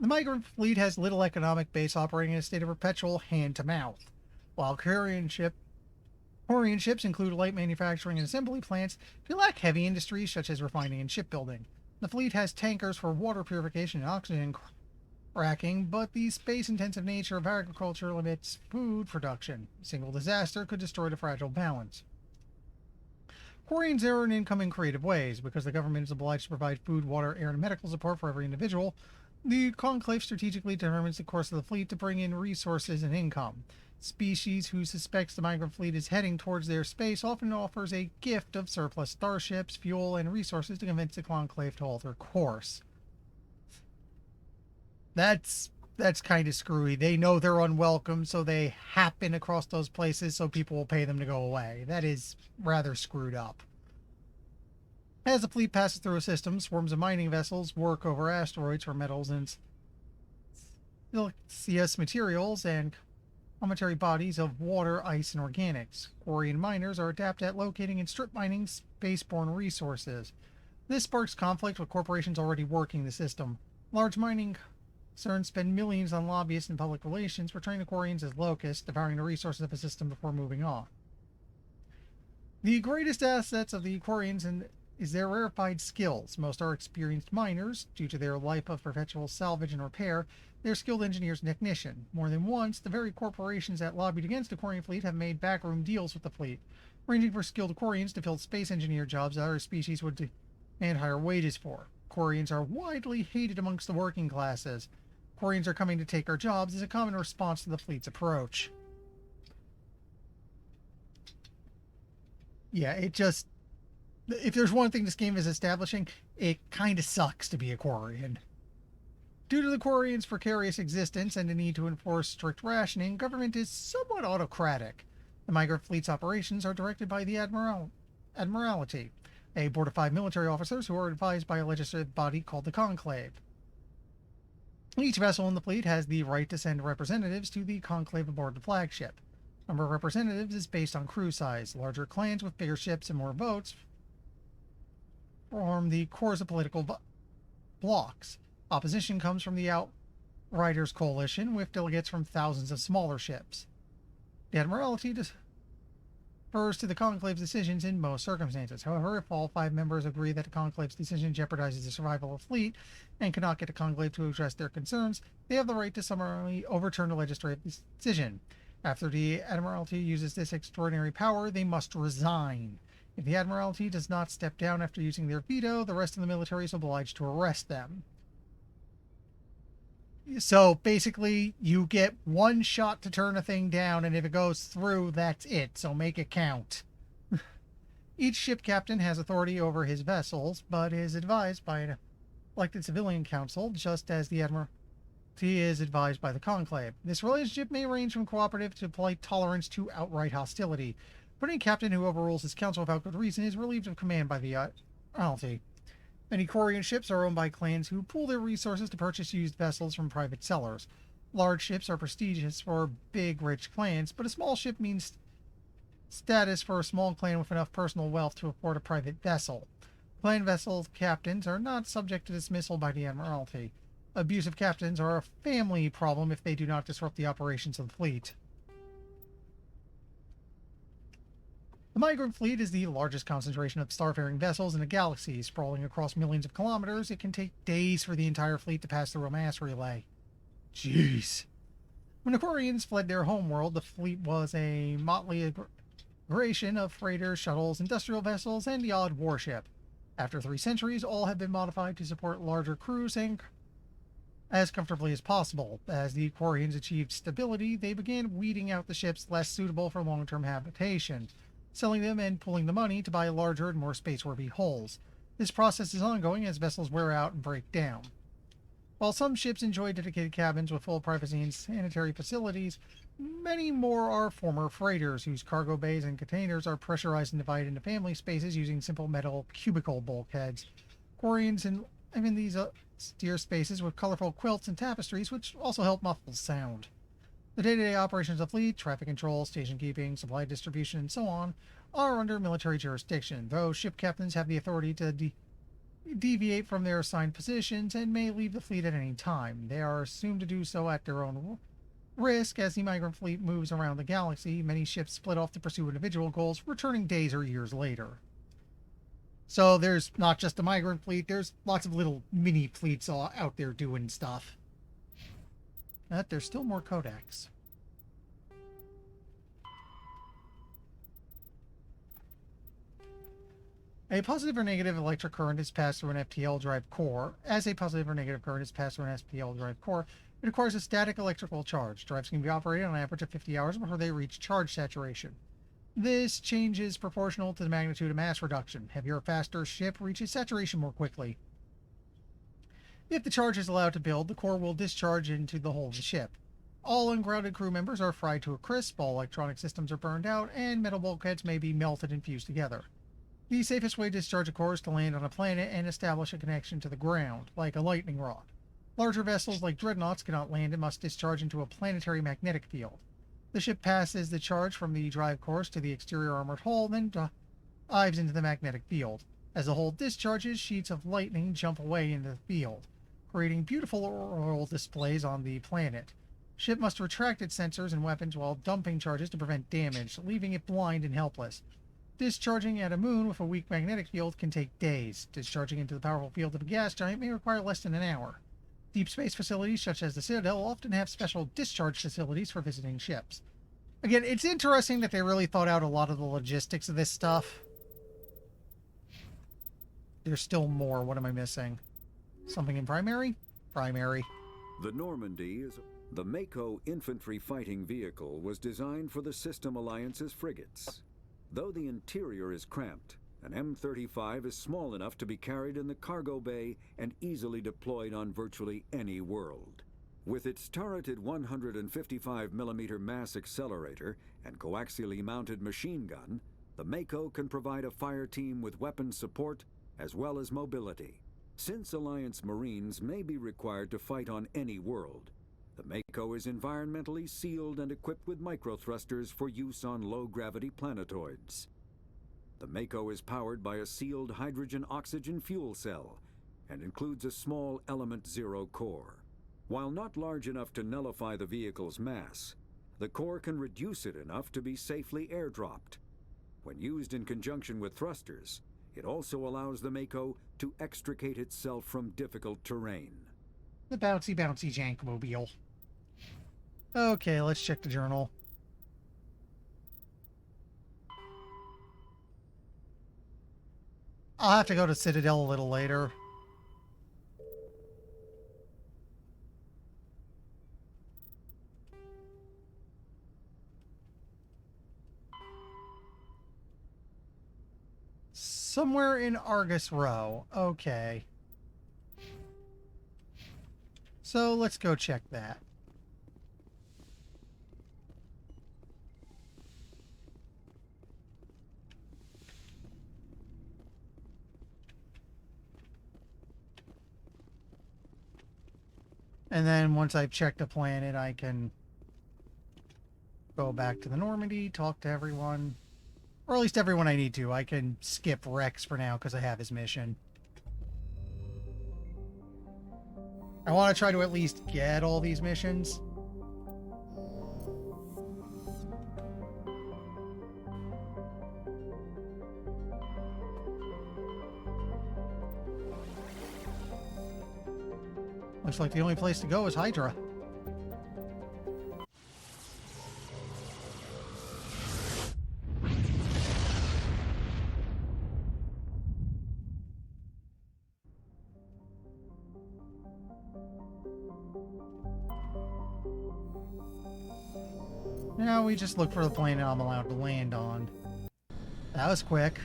The migrant fleet has little economic base operating in a state of perpetual hand-to-mouth. While Quarian ships include light manufacturing and assembly plants, they lack heavy industries such as refining and shipbuilding. The fleet has tankers for water purification and oxygen cracking, but the space-intensive nature of agriculture limits food production. A single disaster could destroy the fragile balance. Quarians earn income in creative ways. Because the government is obliged to provide food, water, air, and medical support for every individual, the Conclave strategically determines the course of the fleet to bring in resources and income. Species who suspects the migrant fleet is heading towards their space often offers a gift of surplus starships, fuel, and resources to convince the Conclave to alter course. That's kind of screwy. They know they're unwelcome, so they happen across those places so people will pay them to go away. That is rather screwed up. As the fleet passes through a system, swarms of mining vessels work over asteroids for metals and siliceous materials and cometary bodies of water, ice, and organics. Quarian miners are adept at locating and strip mining spaceborne resources. This sparks conflict with corporations already working the system. Large mining concerns spend millions on lobbyists and public relations, portraying the Quarians as locusts, devouring the resources of a system before moving on. The greatest assets of the Quarians is their rarefied skills. Most are experienced miners. Due to their life of perpetual salvage and repair, they're skilled engineers and technicians. More than once, the very corporations that lobbied against the Quarian fleet have made backroom deals with the fleet, ranging for skilled Quarians to fill space engineer jobs that other species would demand higher wages for. Quarians are widely hated amongst the working classes. Quarians are coming to take our jobs is a common response to the fleet's approach. Yeah, it just... If there's one thing this game is establishing, it kind of sucks to be a Quarian. Due to the Quarians' precarious existence and the need to enforce strict rationing, government is somewhat autocratic. The migrant fleet's operations are directed by the Admiralty, a board of 5 military officers who are advised by a legislative body called the Conclave. Each vessel in the fleet has the right to send representatives to the Conclave aboard the flagship. The number of representatives is based on crew size. Larger clans with bigger ships and more votes form the cores of political blocks. Opposition comes from the Outriders Coalition, with delegates from thousands of smaller ships. The Admiralty defers to the Conclave's decisions in most circumstances. However, if all 5 members agree that the Conclave's decision jeopardizes the survival of the fleet and cannot get the Conclave to address their concerns, they have the right to summarily overturn the legislative decision. After the Admiralty uses this extraordinary power, they must resign. If the Admiralty does not step down after using their veto, the rest of the military is obliged to arrest them. So basically, you get one shot to turn a thing down, and if it goes through, that's it. So make it count. Each ship captain has authority over his vessels, but is advised by an elected civilian council, just as the Admiralty is advised by the Conclave. This relationship may range from cooperative to polite tolerance to outright hostility, but any captain who overrules his council without good reason is relieved of command by the Admiralty. Many Quarian ships are owned by clans who pool their resources to purchase used vessels from private sellers. Large ships are prestigious for big, rich clans, but a small ship means status for a small clan with enough personal wealth to afford a private vessel. Clan vessel captains are not subject to dismissal by the Admiralty. Abusive captains are a family problem if they do not disrupt the operations of the fleet. The migrant fleet is the largest concentration of starfaring vessels in the galaxy. Sprawling across millions of kilometers, it can take days for the entire fleet to pass through a mass relay. Jeez. When the Quarians fled their homeworld, the fleet was a motley aggregation of freighters, shuttles, industrial vessels, and the odd warship. After 3 centuries, all have been modified to support larger crews and as comfortably as possible. As the Quarians achieved stability, they began weeding out the ships less suitable for long-term habitation, selling them and pooling the money to buy larger and more space-worthy hulls. This process is ongoing as vessels wear out and break down. While some ships enjoy dedicated cabins with full privacy and sanitary facilities, many more are former freighters whose cargo bays and containers are pressurized and divided into family spaces using simple metal cubicle bulkheads. Quarians live these austere spaces with colorful quilts and tapestries, which also help muffle sound. The day-to-day operations of the fleet, traffic control, station keeping, supply distribution, and so on, are under military jurisdiction, though ship captains have the authority to deviate from their assigned positions and may leave the fleet at any time. They are assumed to do so at their own risk. As the migrant fleet moves around the galaxy, many ships split off to pursue individual goals, returning days or years later. So there's not just a migrant fleet, there's lots of little mini fleets out there doing stuff. But there's still more codex. A positive or negative electric current is passed through an FTL drive core. As a positive or negative current is passed through an FTL drive core, it requires a static electrical charge. Drives can be operated on an average of 50 hours before they reach charge saturation. This change is proportional to the magnitude of mass reduction. Heavier or faster ship reaches saturation more quickly. If the charge is allowed to build, the core will discharge into the hull of the ship. All ungrounded crew members are fried to a crisp, all electronic systems are burned out, and metal bulkheads may be melted and fused together. The safest way to discharge a core is to land on a planet and establish a connection to the ground, like a lightning rod. Larger vessels like dreadnoughts cannot land and must discharge into a planetary magnetic field. The ship passes the charge from the drive cores to the exterior armored hull, then dives into the magnetic field. As the hull discharges, sheets of lightning jump away into the field, creating beautiful auroral displays on the planet. Ship must retract its sensors and weapons while dumping charges to prevent damage, leaving it blind and helpless. Discharging at a moon with a weak magnetic field can take days. Discharging into the powerful field of a gas giant may require less than an hour. Deep space facilities such as the Citadel often have special discharge facilities for visiting ships. Again, it's interesting that they really thought out a lot of the logistics of this stuff. There's still more. What am I missing? Something in primary? Primary. The Normandy is... The Mako infantry fighting vehicle was designed for the System Alliance's frigates. Though the interior is cramped, an M35 is small enough to be carried in the cargo bay and easily deployed on virtually any world. With its turreted 155mm mass accelerator and coaxially mounted machine gun, the Mako can provide a fire team with weapon support as well as mobility. Since Alliance Marines may be required to fight on any world, the Mako is environmentally sealed and equipped with microthrusters for use on low-gravity planetoids. The Mako is powered by a sealed hydrogen-oxygen fuel cell and includes a small Element Zero core. While not large enough to nullify the vehicle's mass, the core can reduce it enough to be safely airdropped. When used in conjunction with thrusters, it also allows the Mako to extricate itself from difficult terrain. The bouncy Jankmobile. Okay, let's check the journal. I'll have to go to Citadel a little later. Somewhere in Argus Row. Okay. So let's go check that. And then once I've checked the planet, I can go back to the Normandy, talk to everyone. Or at least everyone I need to. I can skip Rex for now because I have his mission. I want to try to at least get all these missions. Looks like the only place to go is Hydra. Now we just look for the planet I'm allowed to land on. That was quick.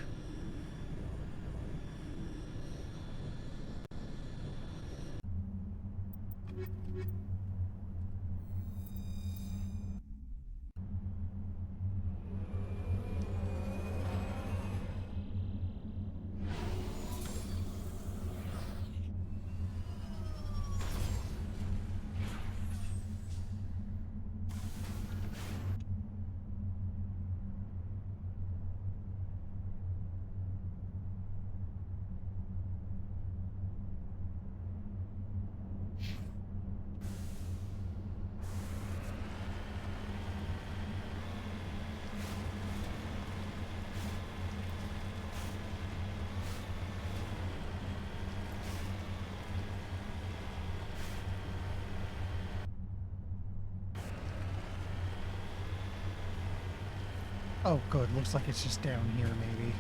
Oh, good. Looks like it's just down here, maybe.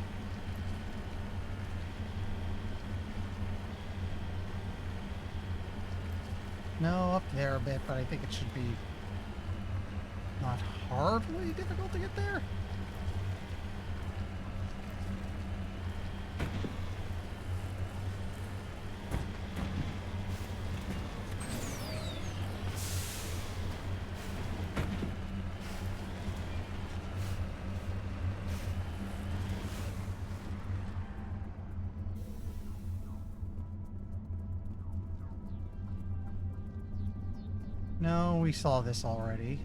No, up there a bit, but I think it should be not horribly difficult to get there. No, we saw this already.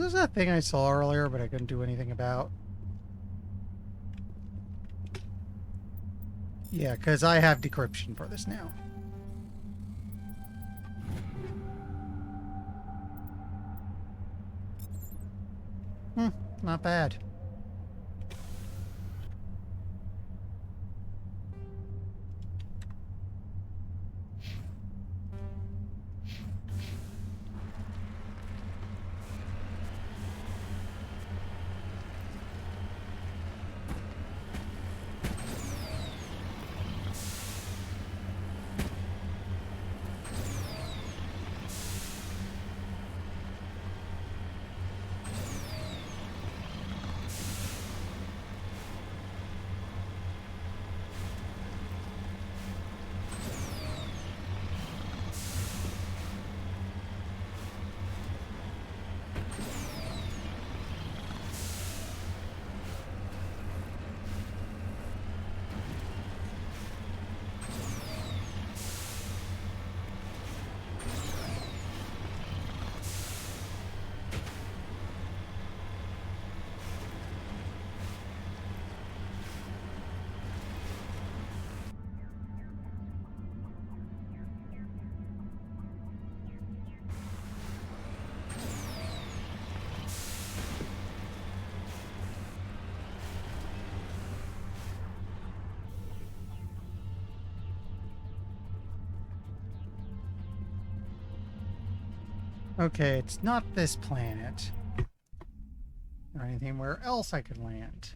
What was that thing I saw earlier, but I couldn't do anything about? Yeah, because I have decryption for this now. Not bad. Okay, it's not this planet. Or anything where else I could land.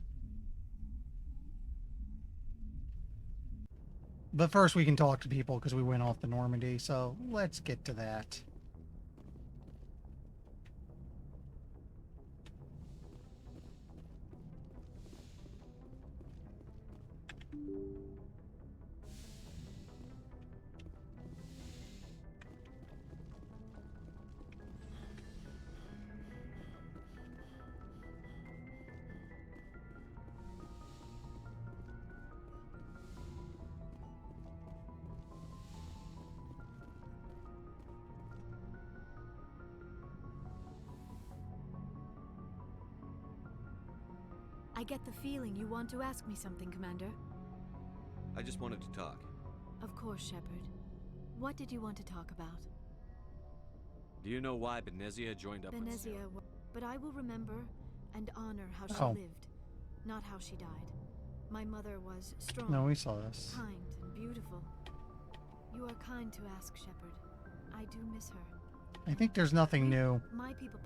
But first we can talk to people because we went off the Normandy, so let's get to that. I get the feeling you want to ask me something, Commander. I just wanted to talk. Of course, Shepard. What did you want to talk about? Do you know why Benezia joined up with Benezia, Sarah? but I will remember and honor how she lived, not how she died. My mother was strong. No, we saw this. Kind and beautiful. You are kind to ask, Shepard. I do miss her. I think there's nothing new. My people,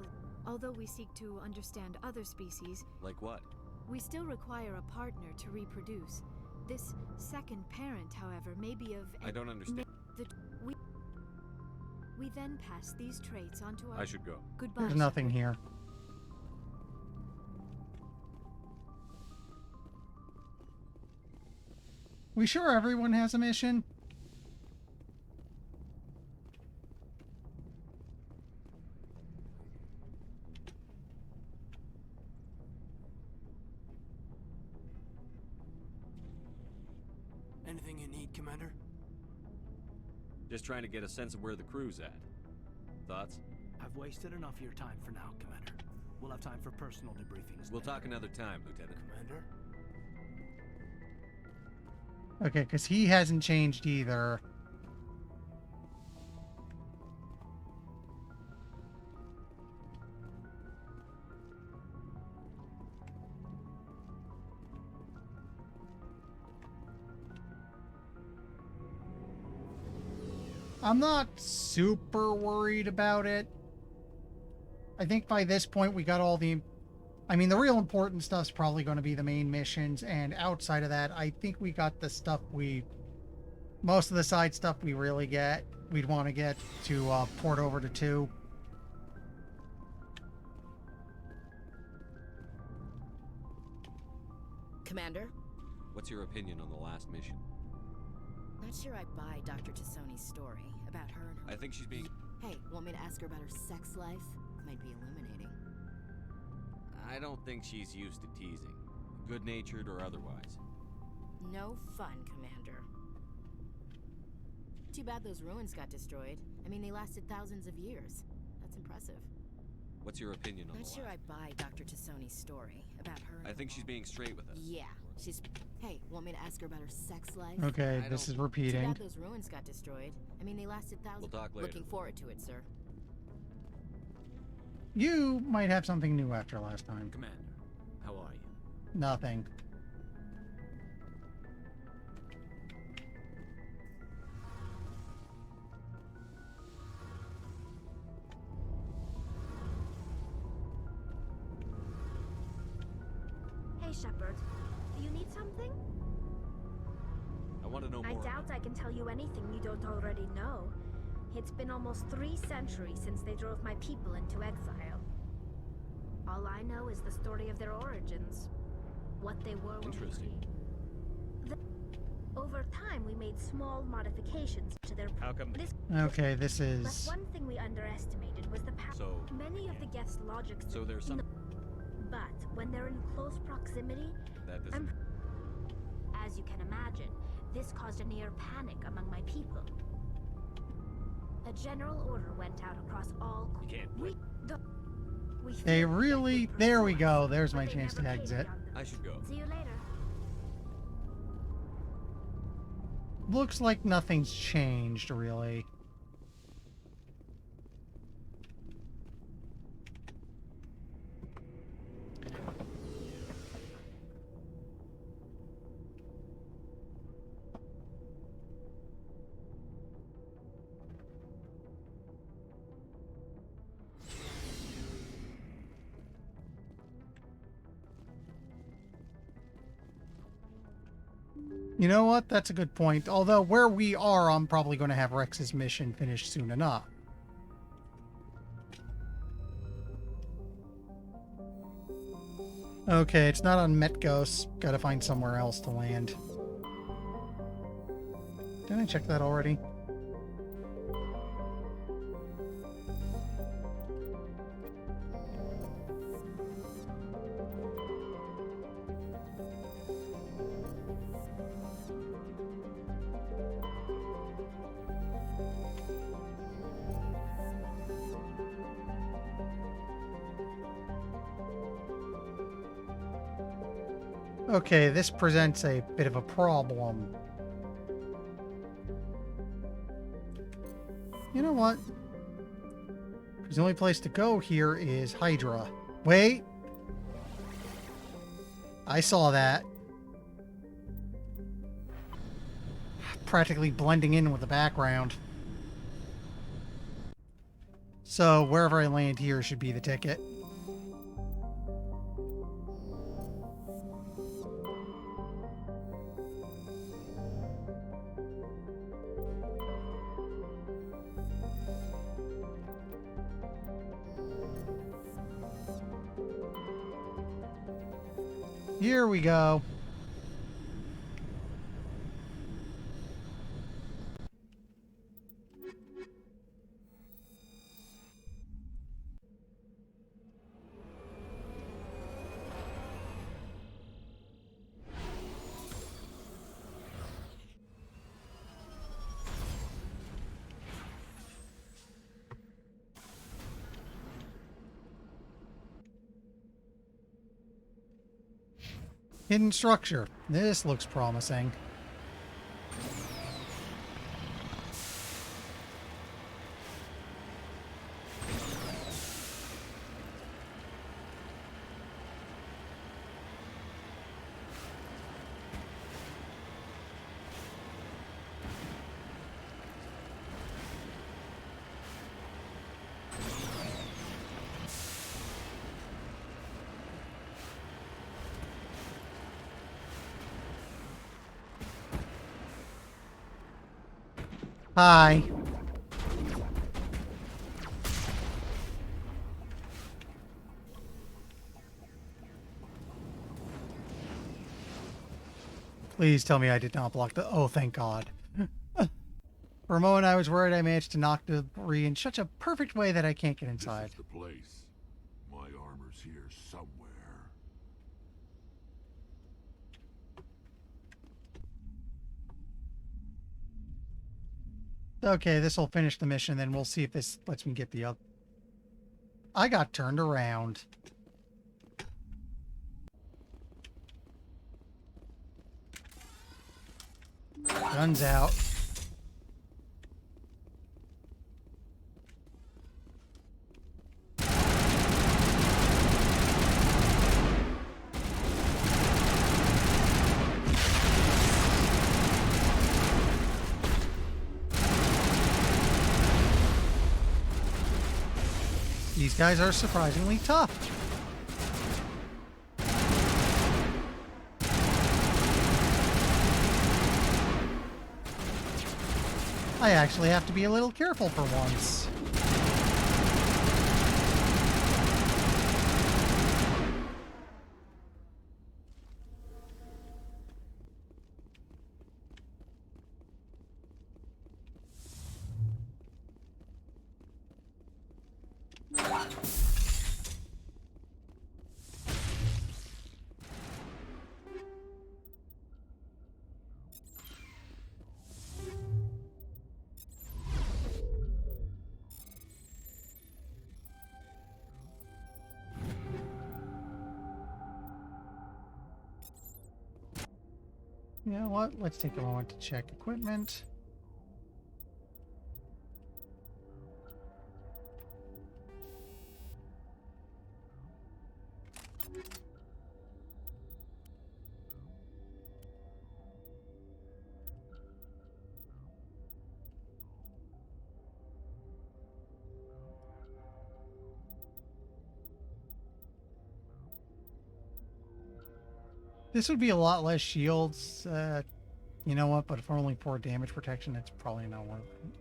although we seek to understand other species... Like what? We still require a partner to reproduce. This second parent, however, may be of... I don't understand. We then pass these traits onto our... I should go. Goodbye. There's nothing here. We sure everyone has a mission? Anything you need, Commander? Just trying to get a sense of where the crew's at. Thoughts? I've wasted enough of your time for now, Commander. We'll have time for personal debriefings. We'll talk another time, Lieutenant. Commander? Okay, because he hasn't changed either. I'm not super worried about it. I think by this point we got all the... I mean, the real important stuff's probably going to be the main missions, and outside of that, I think we got the stuff we... Most of the side stuff we really get, we'd want to get to port over to 2. Commander? What's your opinion on the last mission? Not sure I buy Dr. Tassoni's story about her and her... I think she's being... Hey, want me to ask her about her sex life? Might be illuminating. I don't think she's used to teasing. Good-natured or otherwise. No fun, Commander. Too bad those ruins got destroyed. I mean, they lasted thousands of years. That's impressive. What's your opinion on Not the sure last? I buy Dr. Tassoni's story about her. I think she's being straight with us. Yeah, she's. Hey, want me to ask her about her sex life? Okay, this is Too repeating. bad those ruins got destroyed. I mean, they lasted thousands. We'll talk later. Looking forward to it, sir. You might have something new after last time. Commander, how are you? Nothing. Hey, Shepard. Do you need something? I want to know I more. doubt I can tell you anything you don't already know. It's been almost 3 centuries since they drove my people into exile. All I know is the story of their origins. What they were when we Interesting. Over time, we made small modifications to their... How come? Okay, this But is... one thing we underestimated was the power... So- Many of the Geth's logic... So there's some. But when they're in close proximity, That doesn't. as you can imagine, this caused a near panic among my people. A general order went out across all... You can't. We They feared really... would There we pursue go. us, There's but my they chance to never caved exit. on them. I should go. See you later. Looks like nothing's changed, really. You know what? That's a good point. Although, where we are, I'm probably going to have Rex's mission finished soon enough. Okay, it's not on Metgos. Gotta find somewhere else to land. Didn't I check that already? Okay, this presents a bit of a problem. You know what? Because the only place to go here is Hydra. Wait! I saw that. Practically blending in with the background. So, wherever I land here should be the ticket. Here we go. Hidden structure. This looks promising. Hi. Please tell me I did not block the... Oh, thank God. For a moment, I was worried I managed to knock the debris in such a perfect way that I can't get inside. This is the place. My armor's here somewhere. Okay, this will finish the mission, then we'll see if this lets me get the other... I got turned around. Guns out. These guys are surprisingly tough. I actually have to be a little careful for once. You know what? Let's take a moment to check equipment. This would be a lot less shields. You know what? But for only 4 damage protection, it's probably not worth it.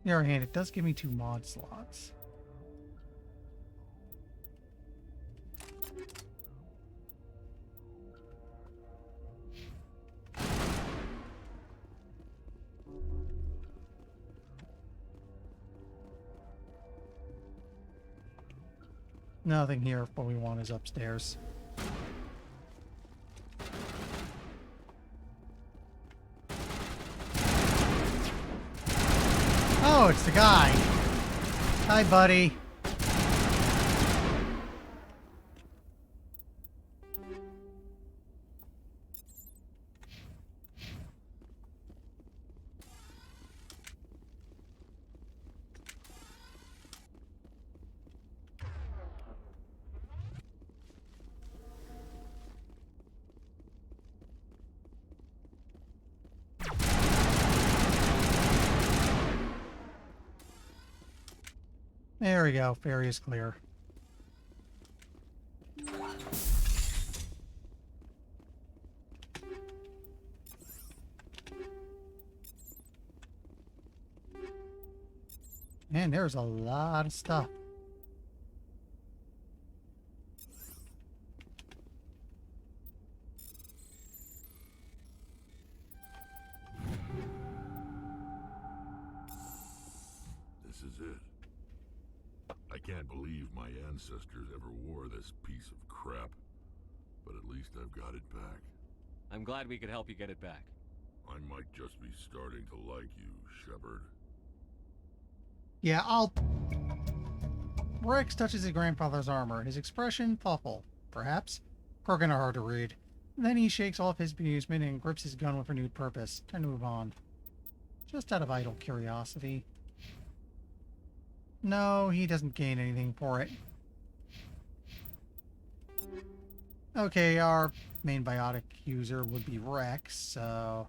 On the other hand, it does give me 2 mod slots. Nothing here. What we want is upstairs. Oh, it's the guy. Hi, buddy. There we go. Ferry is clear. Man, there's a lot of stuff. This is it. I can't believe my ancestors ever wore this piece of crap. But at least I've got it back. I'm glad we could help you get it back. I might just be starting to like you, Shepard. Yeah, Rex touches his grandfather's armor. His expression, thoughtful. Perhaps? Crokin are hard to read. Then he shakes off his bemusement and grips his gun with renewed purpose. Time to move on. Just out of idle curiosity. No, he doesn't gain anything for it. Okay, our main biotic user would be Rex, so...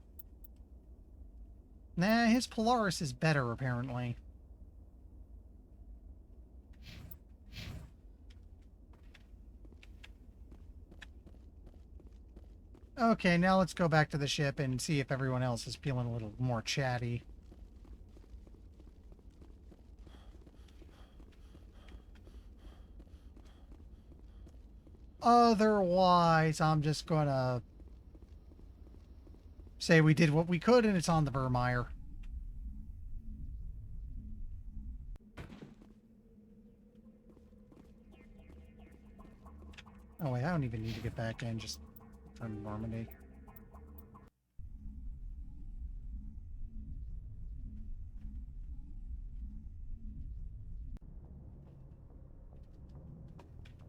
Nah, his Polaris is better, apparently. Okay, now let's go back to the ship and see if everyone else is feeling a little more chatty. Otherwise, I'm just gonna say we did what we could and it's on the Vermeer. Oh wait, I don't even need to get back in, just from Normandy.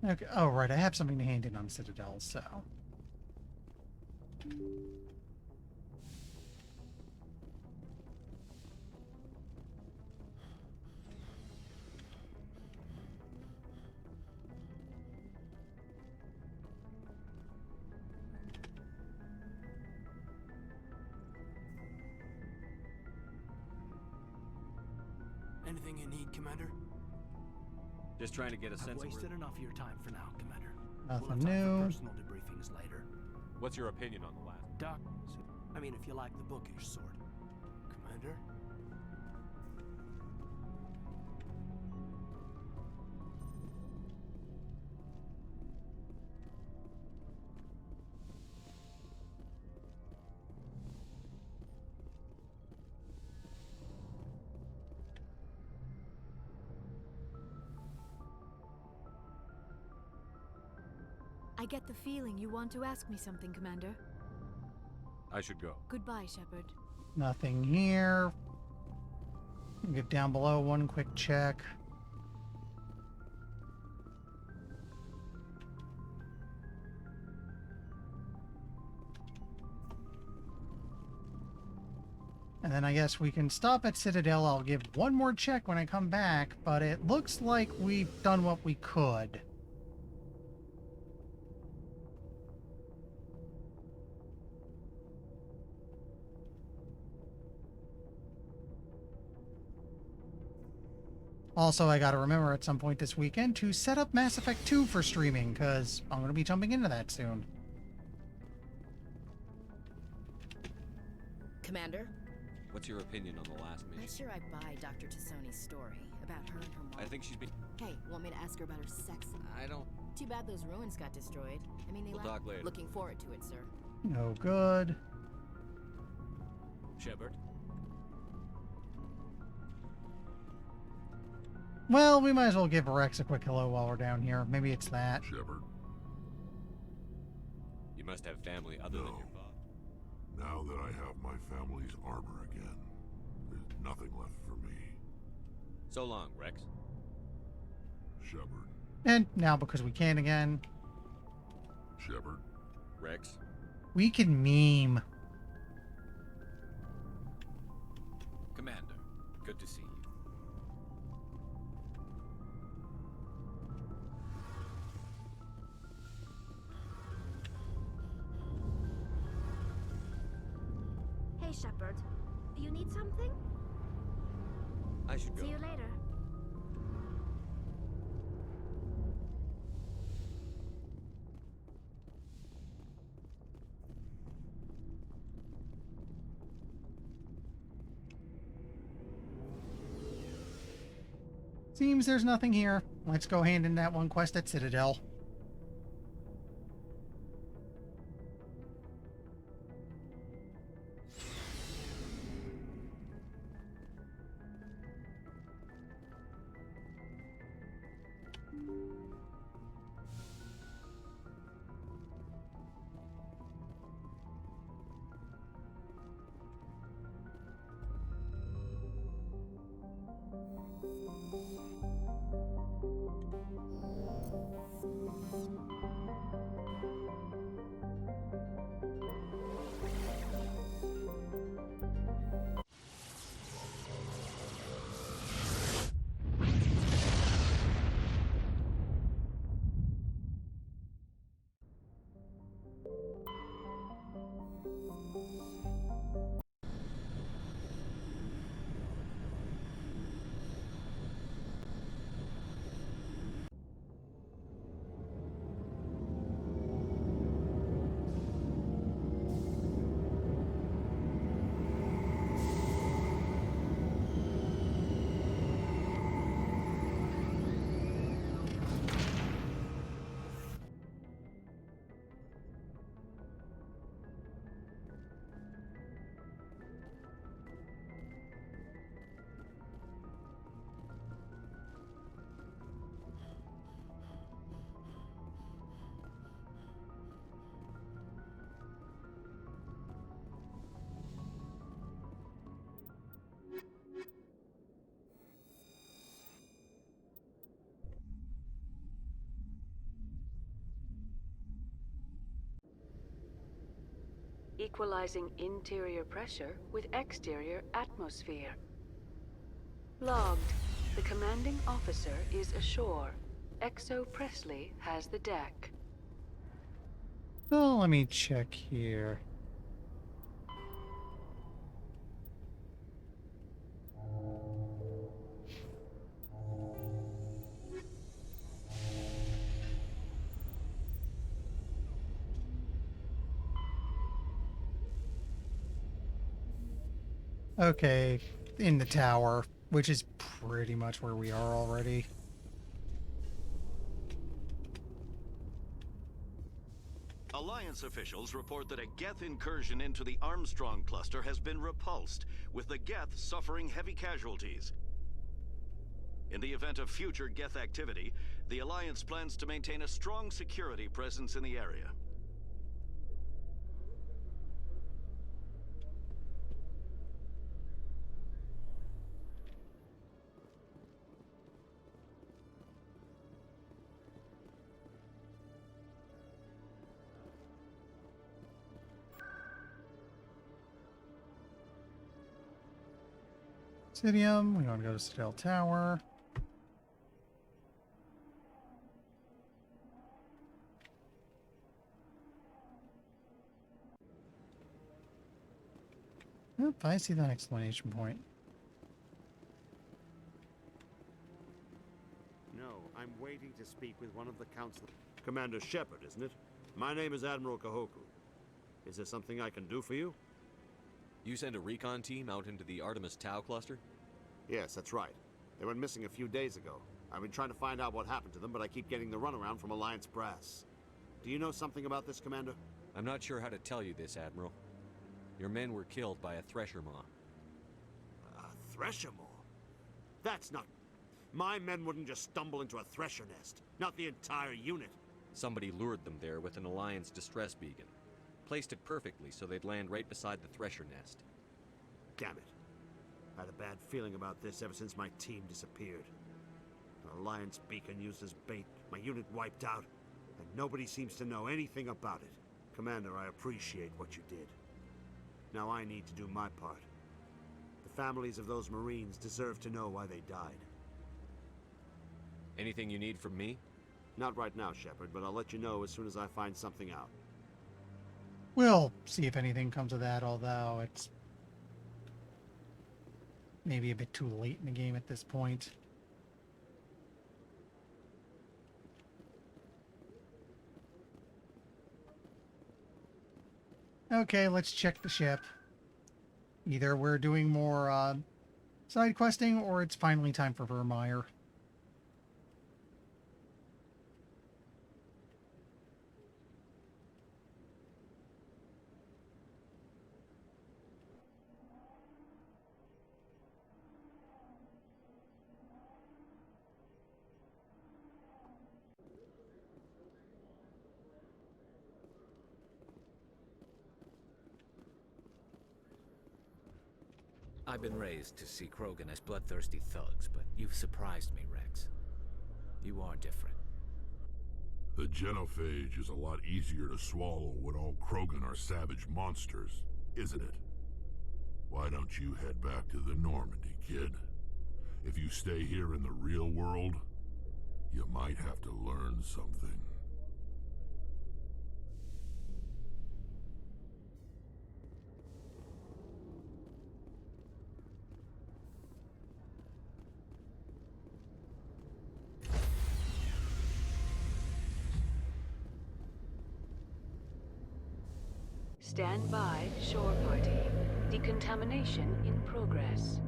Okay, oh right, I have something to hand in on Citadel, so... Anything you need, Commander? Just trying to get a sense I've of wasted enough of your time for now, Commander. Nothing We'll have time new. for personal debriefings later. What's your opinion on the last? Doc, I mean, if you like the bookish sort. Commander? I get the feeling you want to ask me something, Commander. I should go. Goodbye, Shepard. Nothing here. Get down below, one quick check. And then I guess we can stop at Citadel. I'll give one more check when I come back, but it looks like we've done what we could. Also, I gotta remember at some point this weekend to set up Mass Effect 2 for streaming, because I'm gonna be jumping into that soon. Commander? What's your opinion on the last Not mission? sure I buy Dr. Tassoni's story about her and her mom. I think she's been... Hey, want me to ask her about her sex? I don't... Too bad those ruins got destroyed. I mean, they We'll left. talk later. Looking forward to it, sir. No good. Shepard? Well, we might as well give Rex a quick hello while we're down here. Maybe it's that. Shepard, You must have family other than No. your father. now that I have my family's armor again, there's nothing left for me. So long, Rex. Shepard, And now because we can again, Shepard, Rex? we can meme. Commander, good to see you. Hey, Shepard. You need something? I should go. See you later. Seems there's nothing here. Let's go hand in that one quest at Citadel. equalizing interior pressure with exterior atmosphere. Logged. The commanding officer is ashore. Exo Presley has the deck. Well, let me check here. Okay, in the tower, which is pretty much where we are already. Alliance officials report that a Geth incursion into the Armstrong cluster has been repulsed, with the Geth suffering heavy casualties. In the event of future Geth activity, the Alliance plans to maintain a strong security presence in the area. Obsidium, we want to go to Citadel Tower. Yep, I see that exclamation point. No, I'm waiting to speak with one of the council. Commander Shepard, isn't it? My name is Admiral Kahoku. Is there something I can do for you? You sent a recon team out into the Artemis Tau cluster? Yes, that's right. They went missing a few days ago. I've been trying to find out what happened to them, but I keep getting the runaround from Alliance brass. Do you know something about this, Commander? I'm not sure how to tell you this, Admiral. Your men were killed by a Thresher Maw. A Thresher Maw? That's not... My men wouldn't just stumble into a Thresher nest. Not the entire unit. Somebody lured them there with an Alliance distress beacon. Placed it perfectly so they'd land right beside the Thresher nest. Damn it. I had a bad feeling about this ever since my team disappeared. An Alliance beacon used as bait, my unit wiped out, and nobody seems to know anything about it. Commander, I appreciate what you did. Now I need to do my part. The families of those Marines deserve to know why they died. Anything you need from me? Not right now, Shepard, but I'll let you know as soon as I find something out. We'll see if anything comes of that, although it's maybe a bit too late in the game at this point. Okay, let's check the ship. Either we're doing more side questing, or it's finally time for Vermeer. I've been raised to see Krogan as bloodthirsty thugs, but you've surprised me, Rex. You are different. The genophage is a lot easier to swallow when all Krogan are savage monsters, isn't it? Why don't you head back to the Normandy, kid? If you stay here in the real world, you might have to learn something. Stand by, shore party. Decontamination in progress.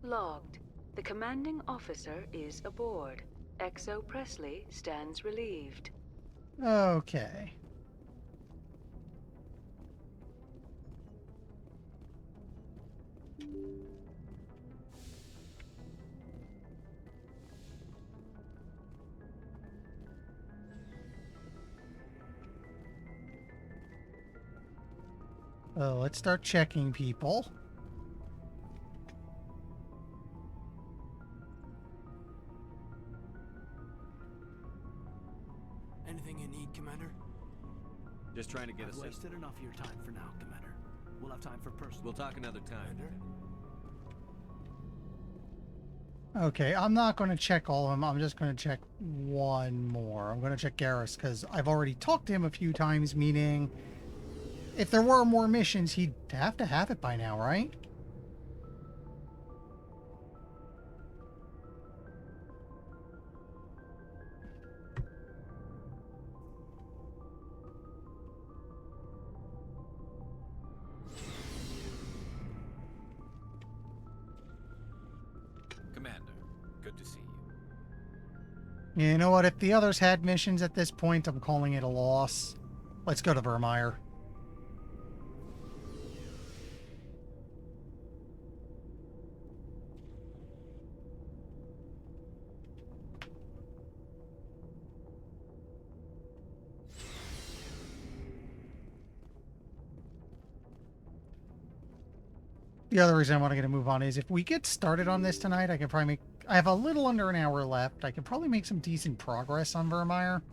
Logged. The commanding officer is aboard. Exo Presley stands relieved. Okay. Let's start checking people. Just trying to get I've us in. wasted enough of your time for now, Commander. We'll have time for personal. We'll talk another time. Okay, I'm not going to check all of them. I'm just going to check one more. I'm going to check Garrus because I've already talked to him a few times, meaning if there were more missions, he'd have to have it by now, right? Commander, good to see you. You know what? If the others had missions at this point, I'm calling it a loss. Let's go to Virmire. The other reason I want to get a move on is if we get started on this tonight, I can probably make... I have a little under an hour left. I could probably make some decent progress on Virmire.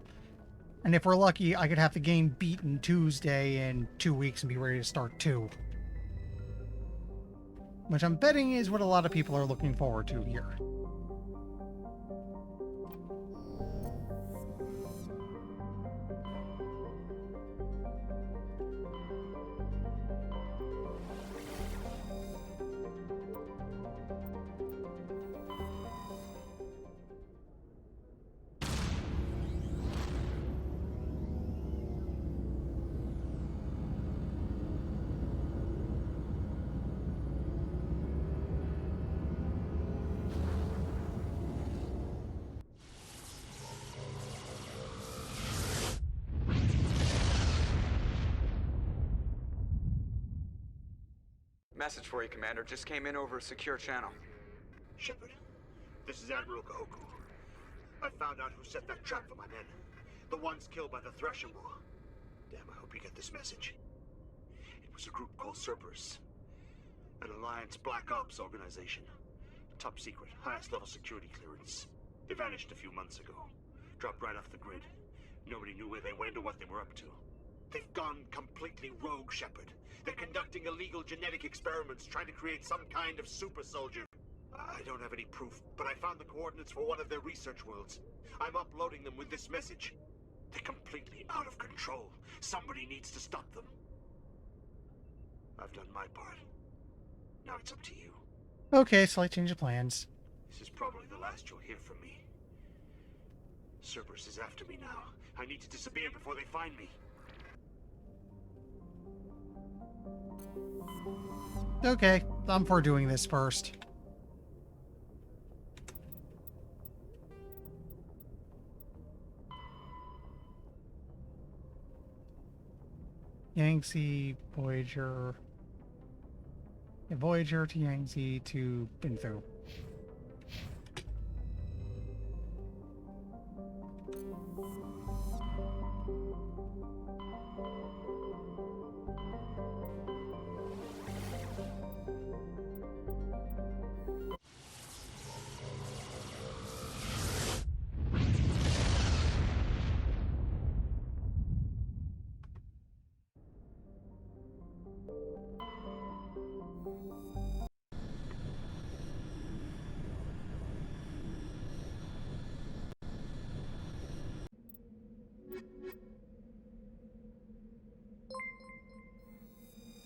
And if we're lucky, I could have the game beaten Tuesday in 2 weeks and be ready to start 2. Which I'm betting is what a lot of people are looking forward to here. Message for you, Commander. Just came in over a secure channel. Shepard, this is Admiral Kahoku. I found out who set that trap for my men. The ones killed by the Thresher War. Damn, I hope you get this message. It was a group called Cerberus. An Alliance Black Ops organization. Top secret, highest level security clearance. They vanished a few months ago. Dropped right off the grid. Nobody knew where they went or what they were up to. They've gone completely rogue, Shepard. They're conducting illegal genetic experiments, trying to create some kind of super soldier. I don't have any proof, but I found the coordinates for one of their research worlds. I'm uploading them with this message. They're completely out of control. Somebody needs to stop them. I've done my part. Now it's up to you. Okay, slight change of plans. This is probably the last you'll hear from me. Cerberus is after me now. I need to disappear before they find me. Okay, I'm for doing this first. Yangtze, Voyager. Yeah, Voyager to Yangtze to Binthu.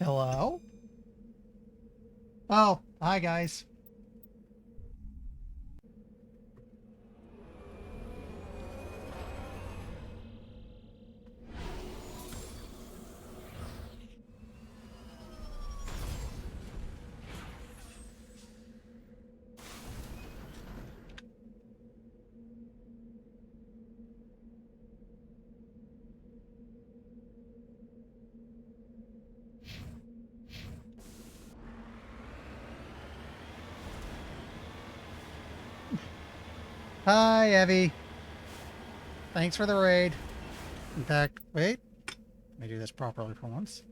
Hello? Oh, hi guys. Hi, Evie. Thanks for the raid. In fact, wait. Let me do this properly for once.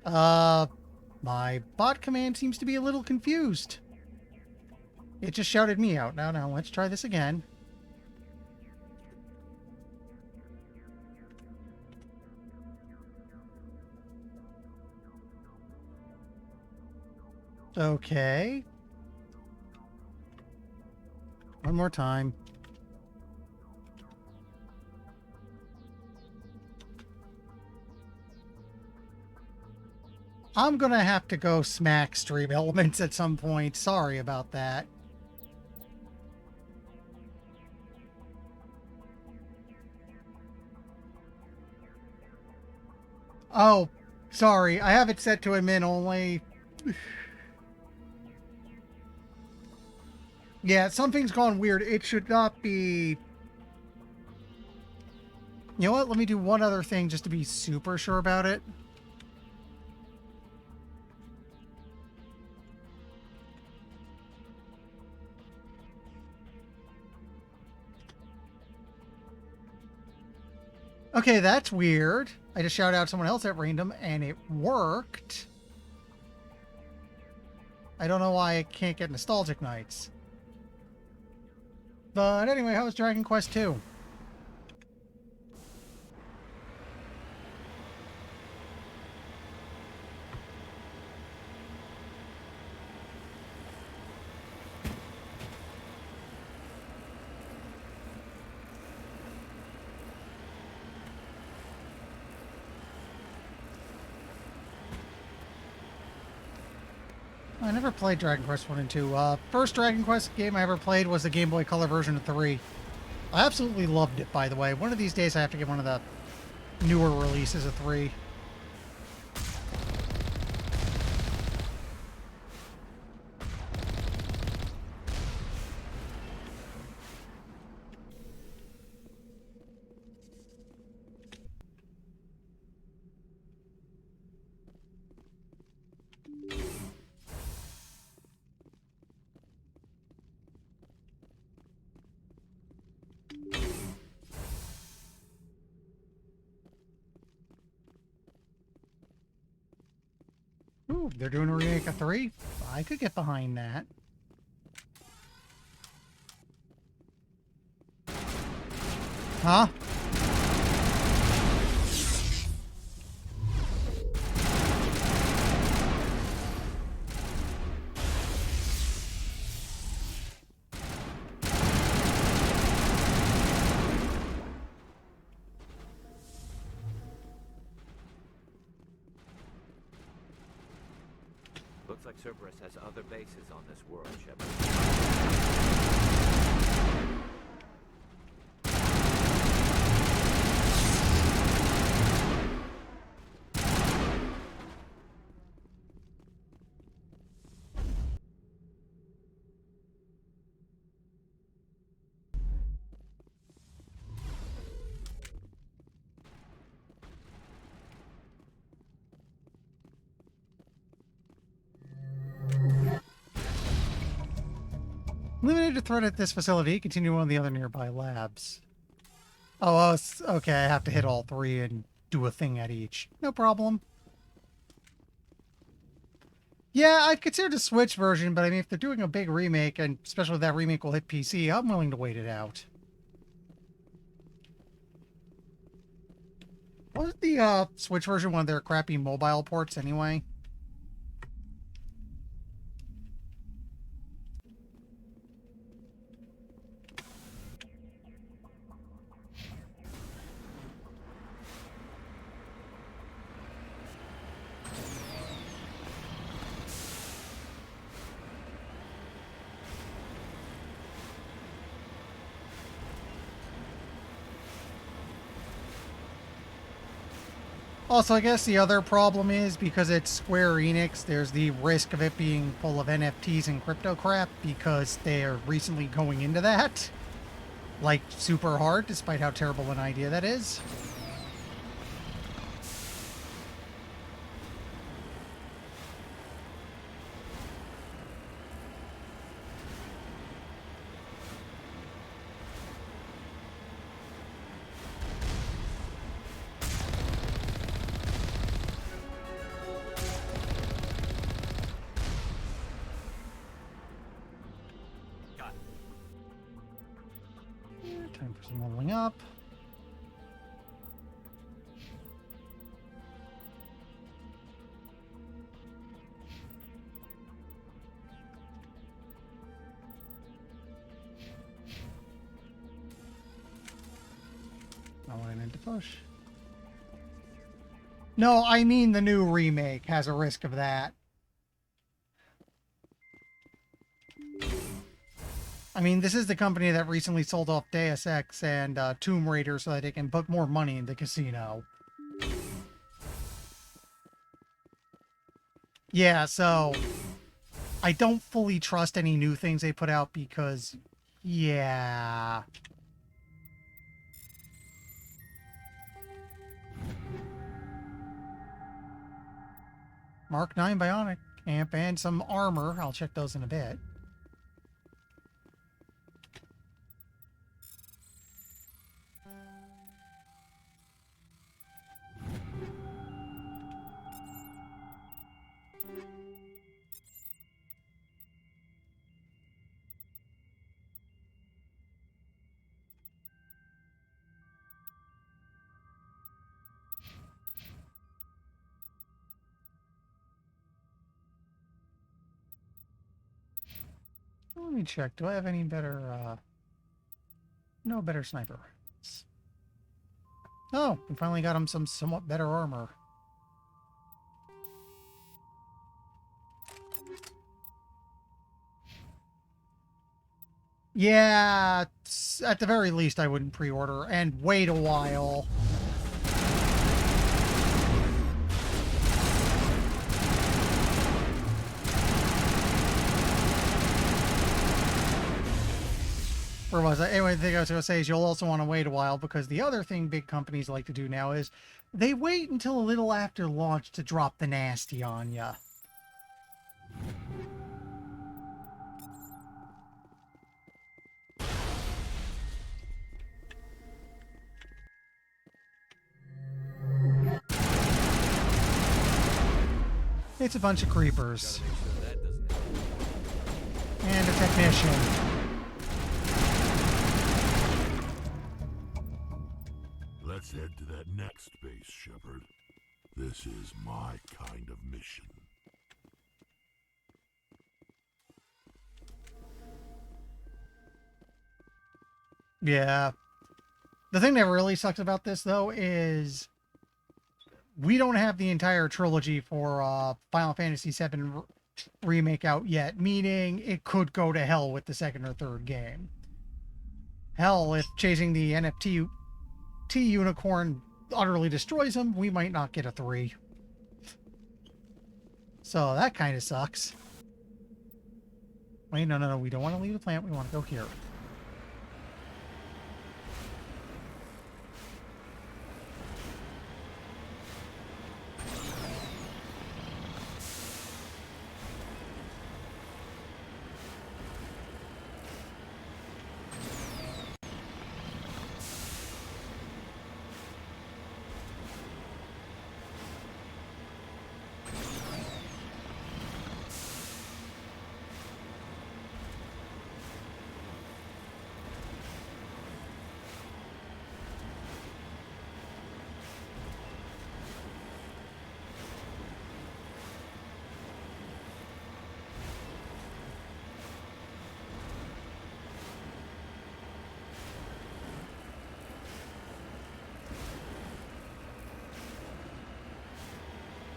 My bot command seems to be a little confused. It just shouted me out. Now, let's try this again. Okay. One more time. I'm gonna have to go smack Stream Elements at some point. Sorry about that. Oh, sorry. I have it set to admin only. Yeah, something's gone weird. It should not be... You know what? Let me do one other thing just to be super sure about it. Okay, that's weird. I just shouted out someone else at random, and it worked. I don't know why I can't get Nostalgic Nights. But anyway, how was Dragon Quest II? I never played Dragon Quest 1 and 2. First Dragon Quest game I ever played was the Game Boy Color version of 3. I absolutely loved it, by the way. One of these days I have to get one of the newer releases of 3. Ooh, they're doing a remake of 3? I could get behind that. Huh? Looks like Cerberus has other bases on this world, Shepard. Limited threat at this facility. Continue on the other nearby labs. Oh, okay. I have to hit all 3 and do a thing at each. No problem. Yeah, I've considered a Switch version, but I mean, if they're doing a big remake, and especially if that remake will hit PC, I'm willing to wait it out. Wasn't the Switch version one of their crappy mobile ports anyway? Also, I guess the other problem is because it's Square Enix, there's the risk of it being full of NFTs and crypto crap because they're recently going into that. Like, super hard, despite how terrible an idea that is. Keep leveling up. Not what I meant to push. No, I mean the new remake has a risk of that. I mean, this is the company that recently sold off Deus Ex and Tomb Raider so that they can put more money in the casino. Yeah, so I don't fully trust any new things they put out because, yeah. Mark 9 Bionic Amp and some armor. I'll check those in a bit. Let me check. Do I have any better, no better sniper rounds? Oh, we finally got him some somewhat better armor. Yeah, at the very least I wouldn't pre-order and wait a while. Where was I? Anyway, the thing I was going to say is you'll also want to wait a while because the other thing big companies like to do now is they wait until a little after launch to drop the nasty on ya. It's a bunch of creepers. And a technician. Let's head to that next base, Shepard. This is my kind of mission. Yeah. The thing that really sucks about this, though, is we don't have the entire trilogy for Final Fantasy VII Remake out yet, meaning it could go to hell with the second or third game. Hell, if chasing the NFT unicorn utterly destroys him, we might not get a 3. So that kind of sucks. Wait, no, we don't want to leave the plant, we want to go here.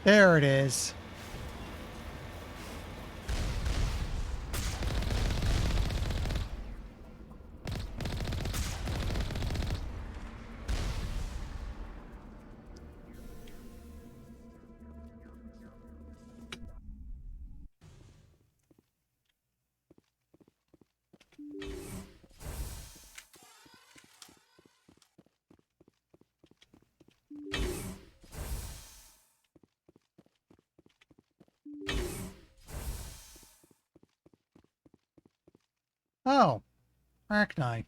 There it is. Oh, Arachnite.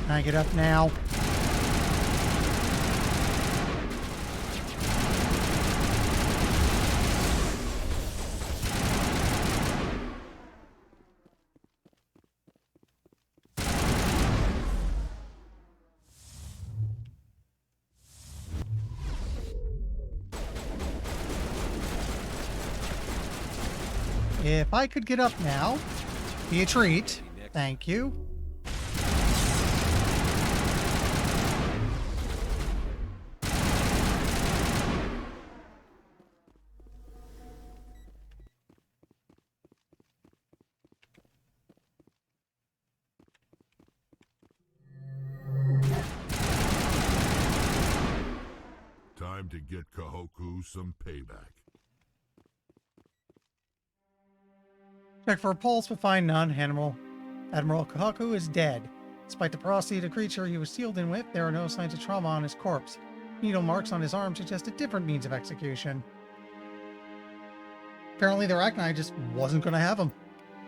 Can I get up now? If I could get up now, be a treat. Thank you. Time to get Kahoku some payback. Check for a pulse, but find none. Admiral Kahoku is dead. Despite the ferocity of the creature he was sealed in with, there are no signs of trauma on his corpse. Needle marks on his arm suggest a different means of execution. Apparently the Arachnid just wasn't going to have him.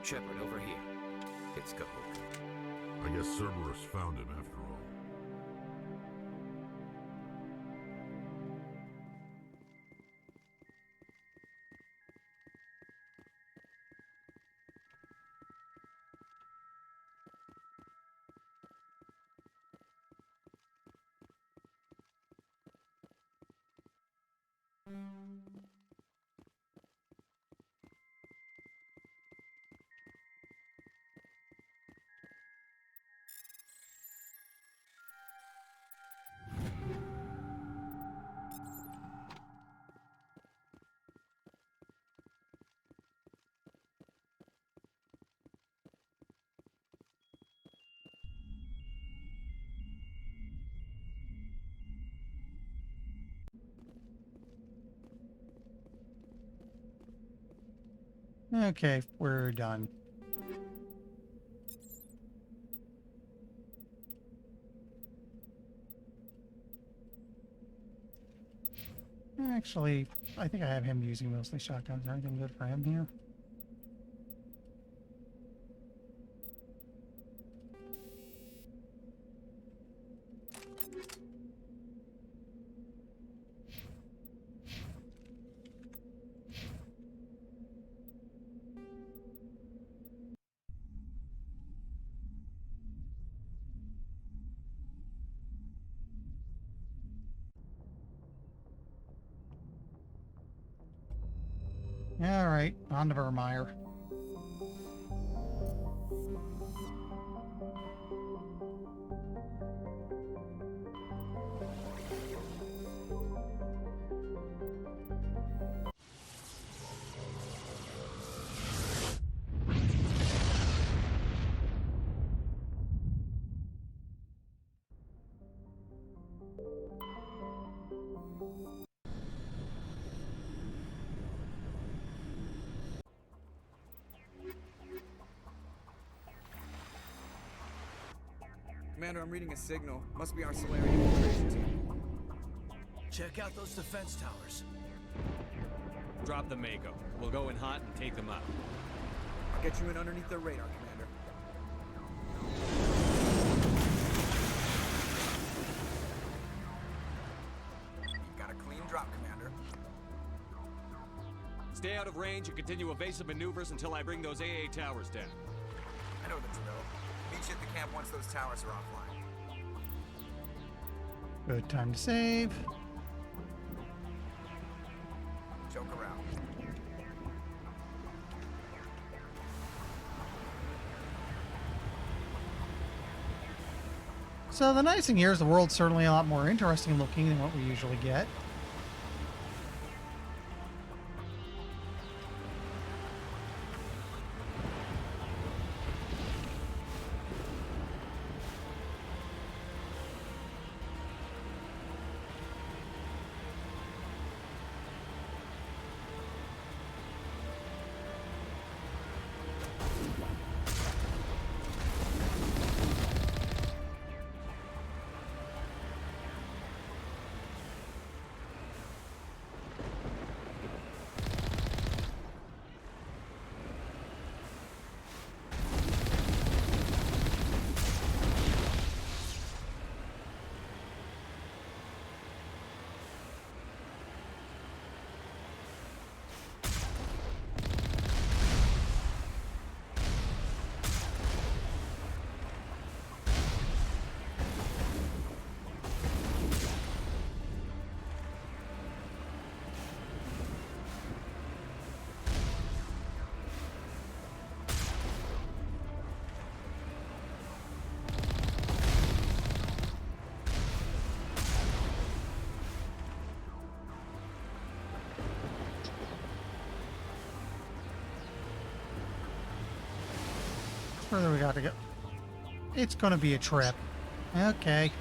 Shepard, over here. It's Kahoku. I guess Cerberus found him after all. Okay, we're done. Actually, I think I have him using mostly shotguns. Is there anything good for him here? All right, on to Vermeer. Commander, I'm reading a signal. Must be our Solarian infiltration team. Check out those defense towers. Drop the Mako. We'll go in hot and take them out. I'll get you in underneath their radar, Commander. You've got a clean drop, Commander. Stay out of range and continue evasive maneuvers until I bring those AA towers down. I know the drill. Meet you at the camp once those towers are offline. Good time to save. Joke around. So the nice thing here is the world's certainly a lot more interesting looking than what we usually get. further we got to go? It's gonna be a trip. Okay.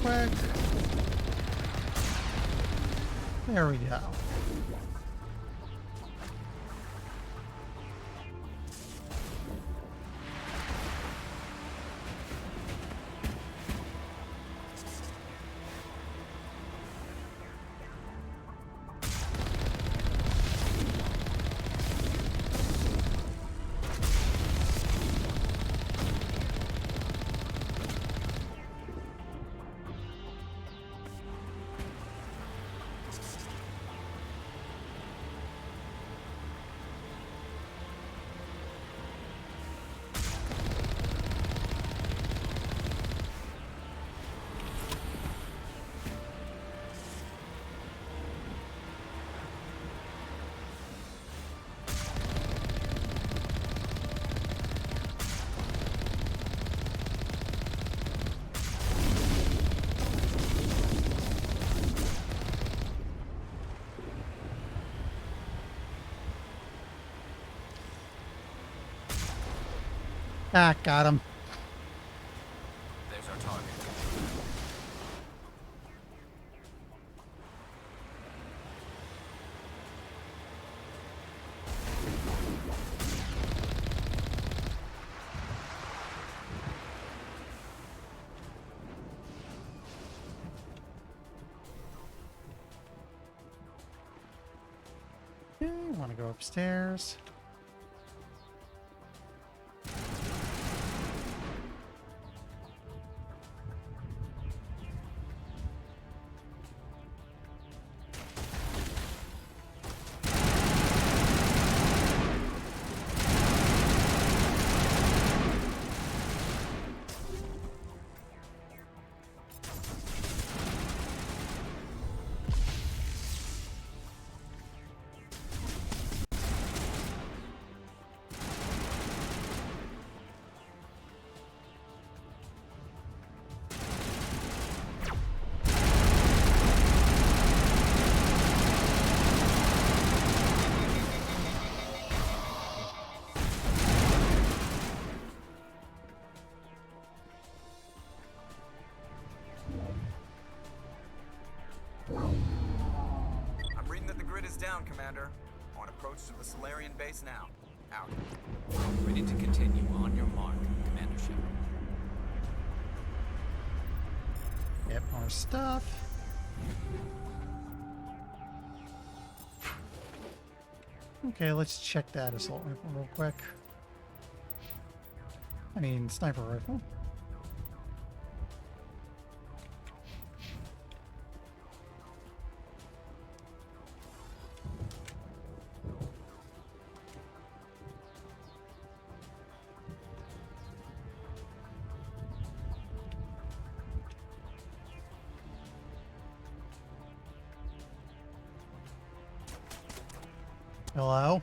Quick. There we go. Ah, got him. There's our target. Okay, want to go upstairs. I'm reading that the grid is down, Commander. On approach to the Solarian base now. Out. Ready to continue. On your mark, Commander Shepard. Get more stuff. Okay, let's check that assault rifle real quick. I mean, sniper rifle. Hello?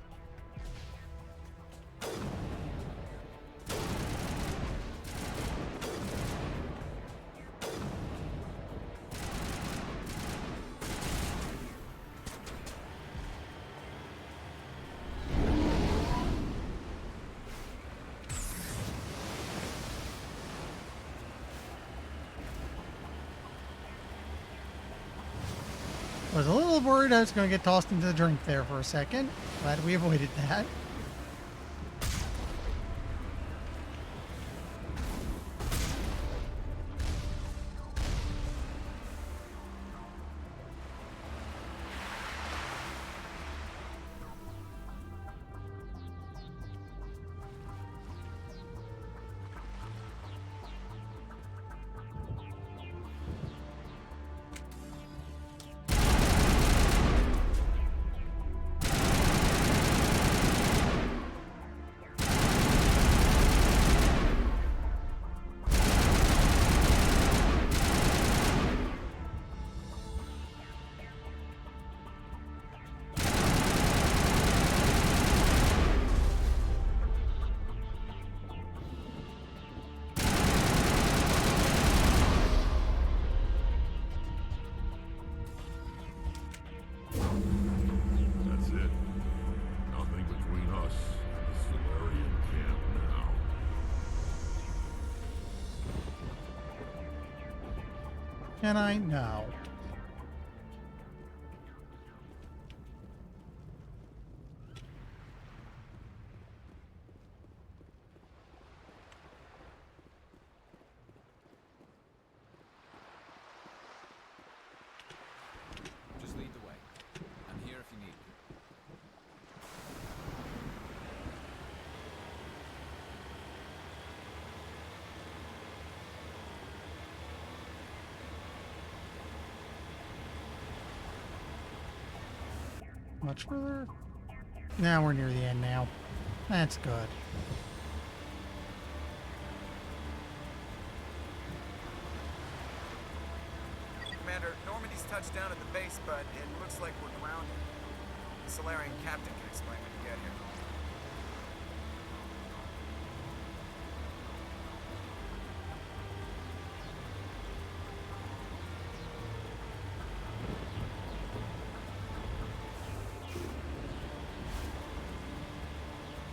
Was a little worried I was going to get tossed into the drink there for a second. Glad we avoided that. That's it. Nothing between us and the Solarian camp now. Can I? No. Just lead the way. I'm here if you need me. Much further? Now we're near the end now. That's good. Commander, Normandy's touched down at the base, but it looks like we're grounded. The Solarian captain can explain when you get here.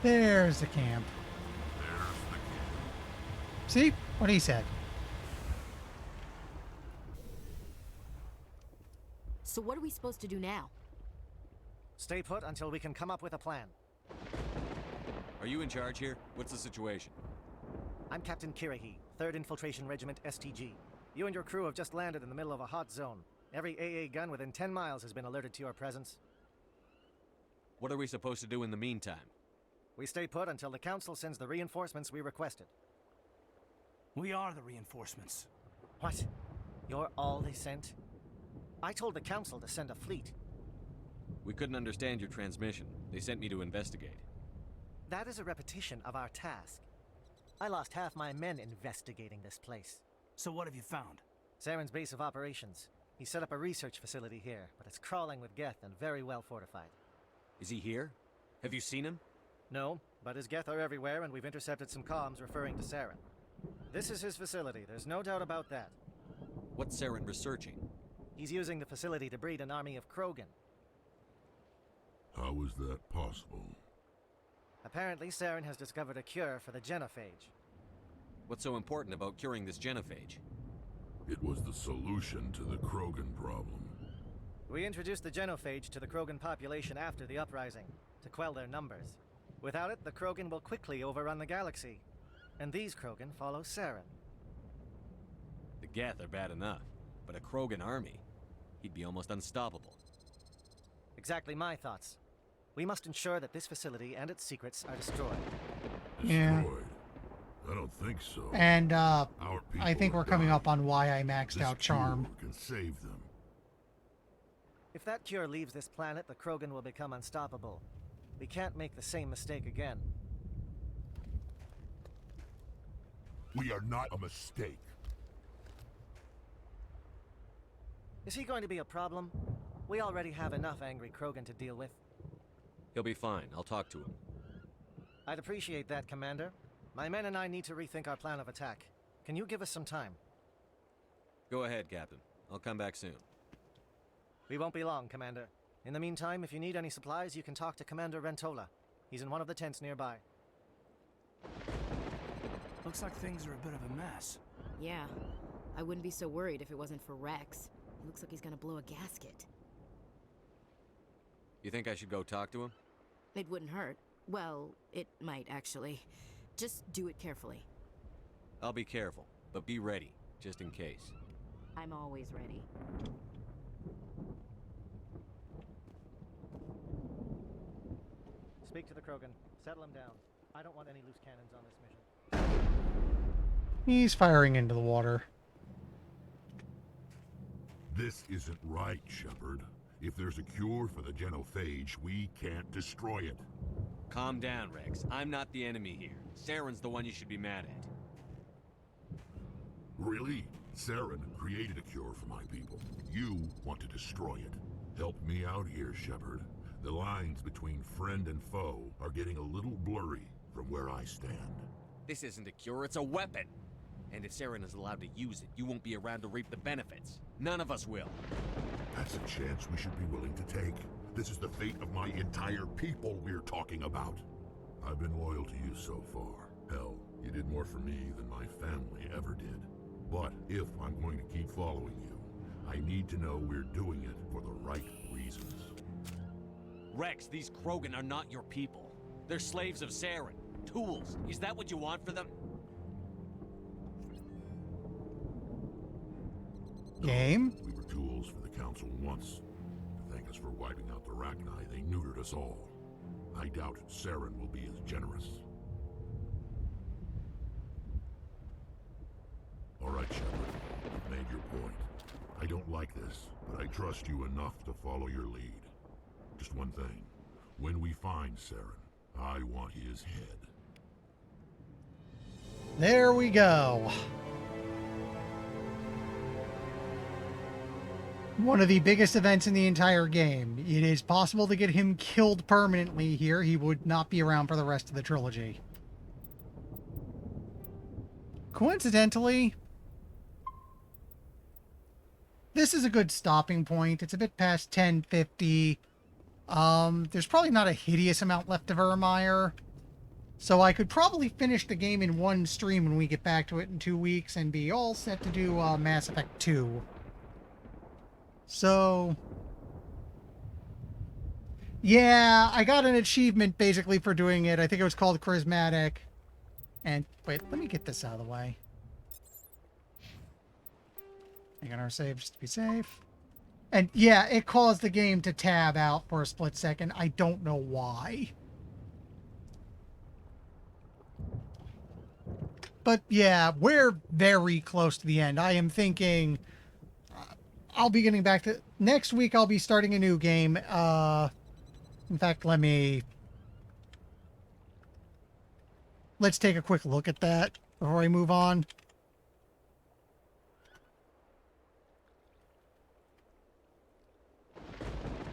There's the camp. See? What he said. So what are we supposed to do now? Stay put until we can come up with a plan. Are you in charge here? What's the situation? I'm Captain Kirahi, 3rd Infiltration Regiment STG. You and your crew have just landed in the middle of a hot zone. Every AA gun within 10 miles has been alerted to your presence. What are we supposed to do in the meantime? We stay put until the Council sends the reinforcements we requested. We are the reinforcements. What? You're all they sent? I told the Council to send a fleet. We couldn't understand your transmission. They sent me to investigate. That is a repetition of our task. I lost half my men investigating this place. So what have you found? Saren's base of operations. He set up a research facility here, but it's crawling with Geth and very well fortified. Is he here? Have you seen him? No, but his Geth are everywhere, and we've intercepted some comms referring to Saren. This is his facility, there's no doubt about that. What's Saren researching? He's using the facility to breed an army of Krogan. How is that possible? Apparently, Saren has discovered a cure for the genophage. What's so important about curing this genophage? It was the solution to the Krogan problem. We introduced the genophage to the Krogan population after the uprising, to quell their numbers. Without it, the Krogan will quickly overrun the galaxy. And these Krogan follow Saren. The Geth are bad enough, but a Krogan army? He'd be almost unstoppable. Exactly my thoughts. We must ensure that this facility and its secrets are destroyed. Yeah. Destroyed? I don't think so. And Our I think people we're are coming dying. up on why I maxed This out Charm. cure can save them. If that cure leaves this planet, the Krogan will become unstoppable. We can't make the same mistake again. We are not a mistake. Is he going to be a problem? We already have enough angry Krogan to deal with. He'll be fine. I'll talk to him. I'd appreciate that, Commander. My men and I need to rethink our plan of attack. Can you give us some time? Go ahead, Captain. I'll come back soon. We won't be long, Commander. In the meantime, if you need any supplies, you can talk to Commander Rentola. He's in one of the tents nearby. Looks like things are a bit of a mess. Yeah. I wouldn't be so worried if it wasn't for Rex. He looks like he's gonna blow a gasket. You think I should go talk to him? It wouldn't hurt. Well, it might actually. Just do it carefully. I'll be careful, but be ready, just in case. I'm always ready. Speak to the Krogan. Settle him down. I don't want any loose cannons on this mission. He's firing into the water. This isn't right, Shepard. If there's a cure for the genophage, we can't destroy it. Calm down, Rex. I'm not the enemy here. Saren's the one you should be mad at. Really? Saren created a cure for my people. You want to destroy it. Help me out here, Shepard. The lines between friend and foe are getting a little blurry from where I stand. This isn't a cure, it's a weapon! And if Saren is allowed to use it, you won't be around to reap the benefits. None of us will. That's a chance we should be willing to take. This is the fate of my entire people we're talking about. I've been loyal to you so far. Hell, you did more for me than my family ever did. But if I'm going to keep following you, I need to know we're doing it for the right reasons. Rex, these Krogan are not your people. They're slaves of Saren. Tools. Is that what you want for them? Game? We were tools for the Council once. To thank us for wiping out the Rachni, they neutered us all. I doubt Saren will be as generous. All right, Shepard. You've made your point. I don't like this, but I trust you enough to follow your lead. Just one thing. When we find Saren, I want his head. There we go. One of the biggest events in the entire game. It is possible to get him killed permanently here. He would not be around for the rest of the trilogy. Coincidentally, this is a good stopping point. It's a bit past 10:50. There's probably not a hideous amount left of Ermire. So I could probably finish the game in one stream when we get back to it in 2 weeks and be all set to do Mass Effect 2. So, yeah, I got an achievement basically for doing it. I think it was called Charismatic. And, wait, let me get this out of the way. Hang on our save just to be safe. And, yeah, it caused the game to tab out for a split second. I don't know why. But, yeah, we're very close to the end. I am thinking I'll be getting back to... Next week, I'll be starting a new game. In fact, let's take a quick look at that before I move on.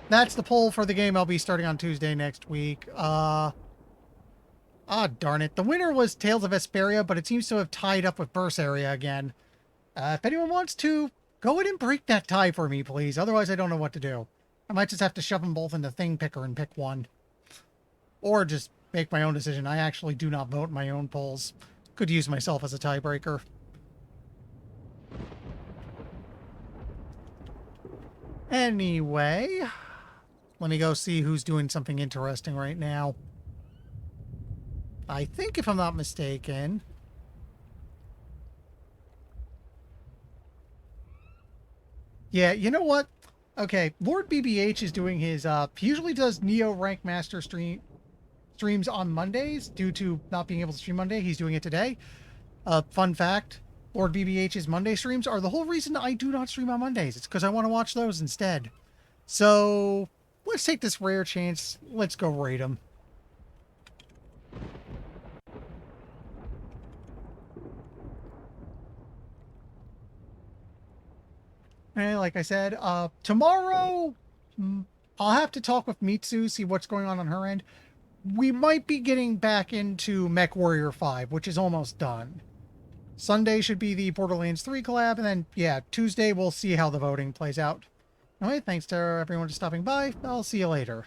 That's the poll for the game I'll be starting on Tuesday next week. Darn it. The winner was Tales of Vesperia, but it seems to have tied up with Berseria again. If anyone wants to, go ahead and break that tie for me, please. Otherwise, I don't know what to do. I might just have to shove them both in the thing picker and pick one. Or just make my own decision. I actually do not vote in my own polls. Could use myself as a tiebreaker. Anyway, let me go see who's doing something interesting right now. I think, if I'm not mistaken, yeah, you know what? Okay, Lord BBH is doing his, he usually does Neo Rank Master streams on Mondays due to not being able to stream Monday. He's doing it today. Fun fact, Lord BBH's Monday streams are the whole reason I do not stream on Mondays. It's because I want to watch those instead. So, let's take this rare chance. Let's go raid him. And like I said, tomorrow I'll have to talk with Mitsu, see what's going on her end. We might be getting back into MechWarrior 5, which is almost done. Sunday should be the Borderlands 3 collab, and then, yeah, Tuesday we'll see how the voting plays out. Anyway, thanks to everyone for stopping by. I'll see you later.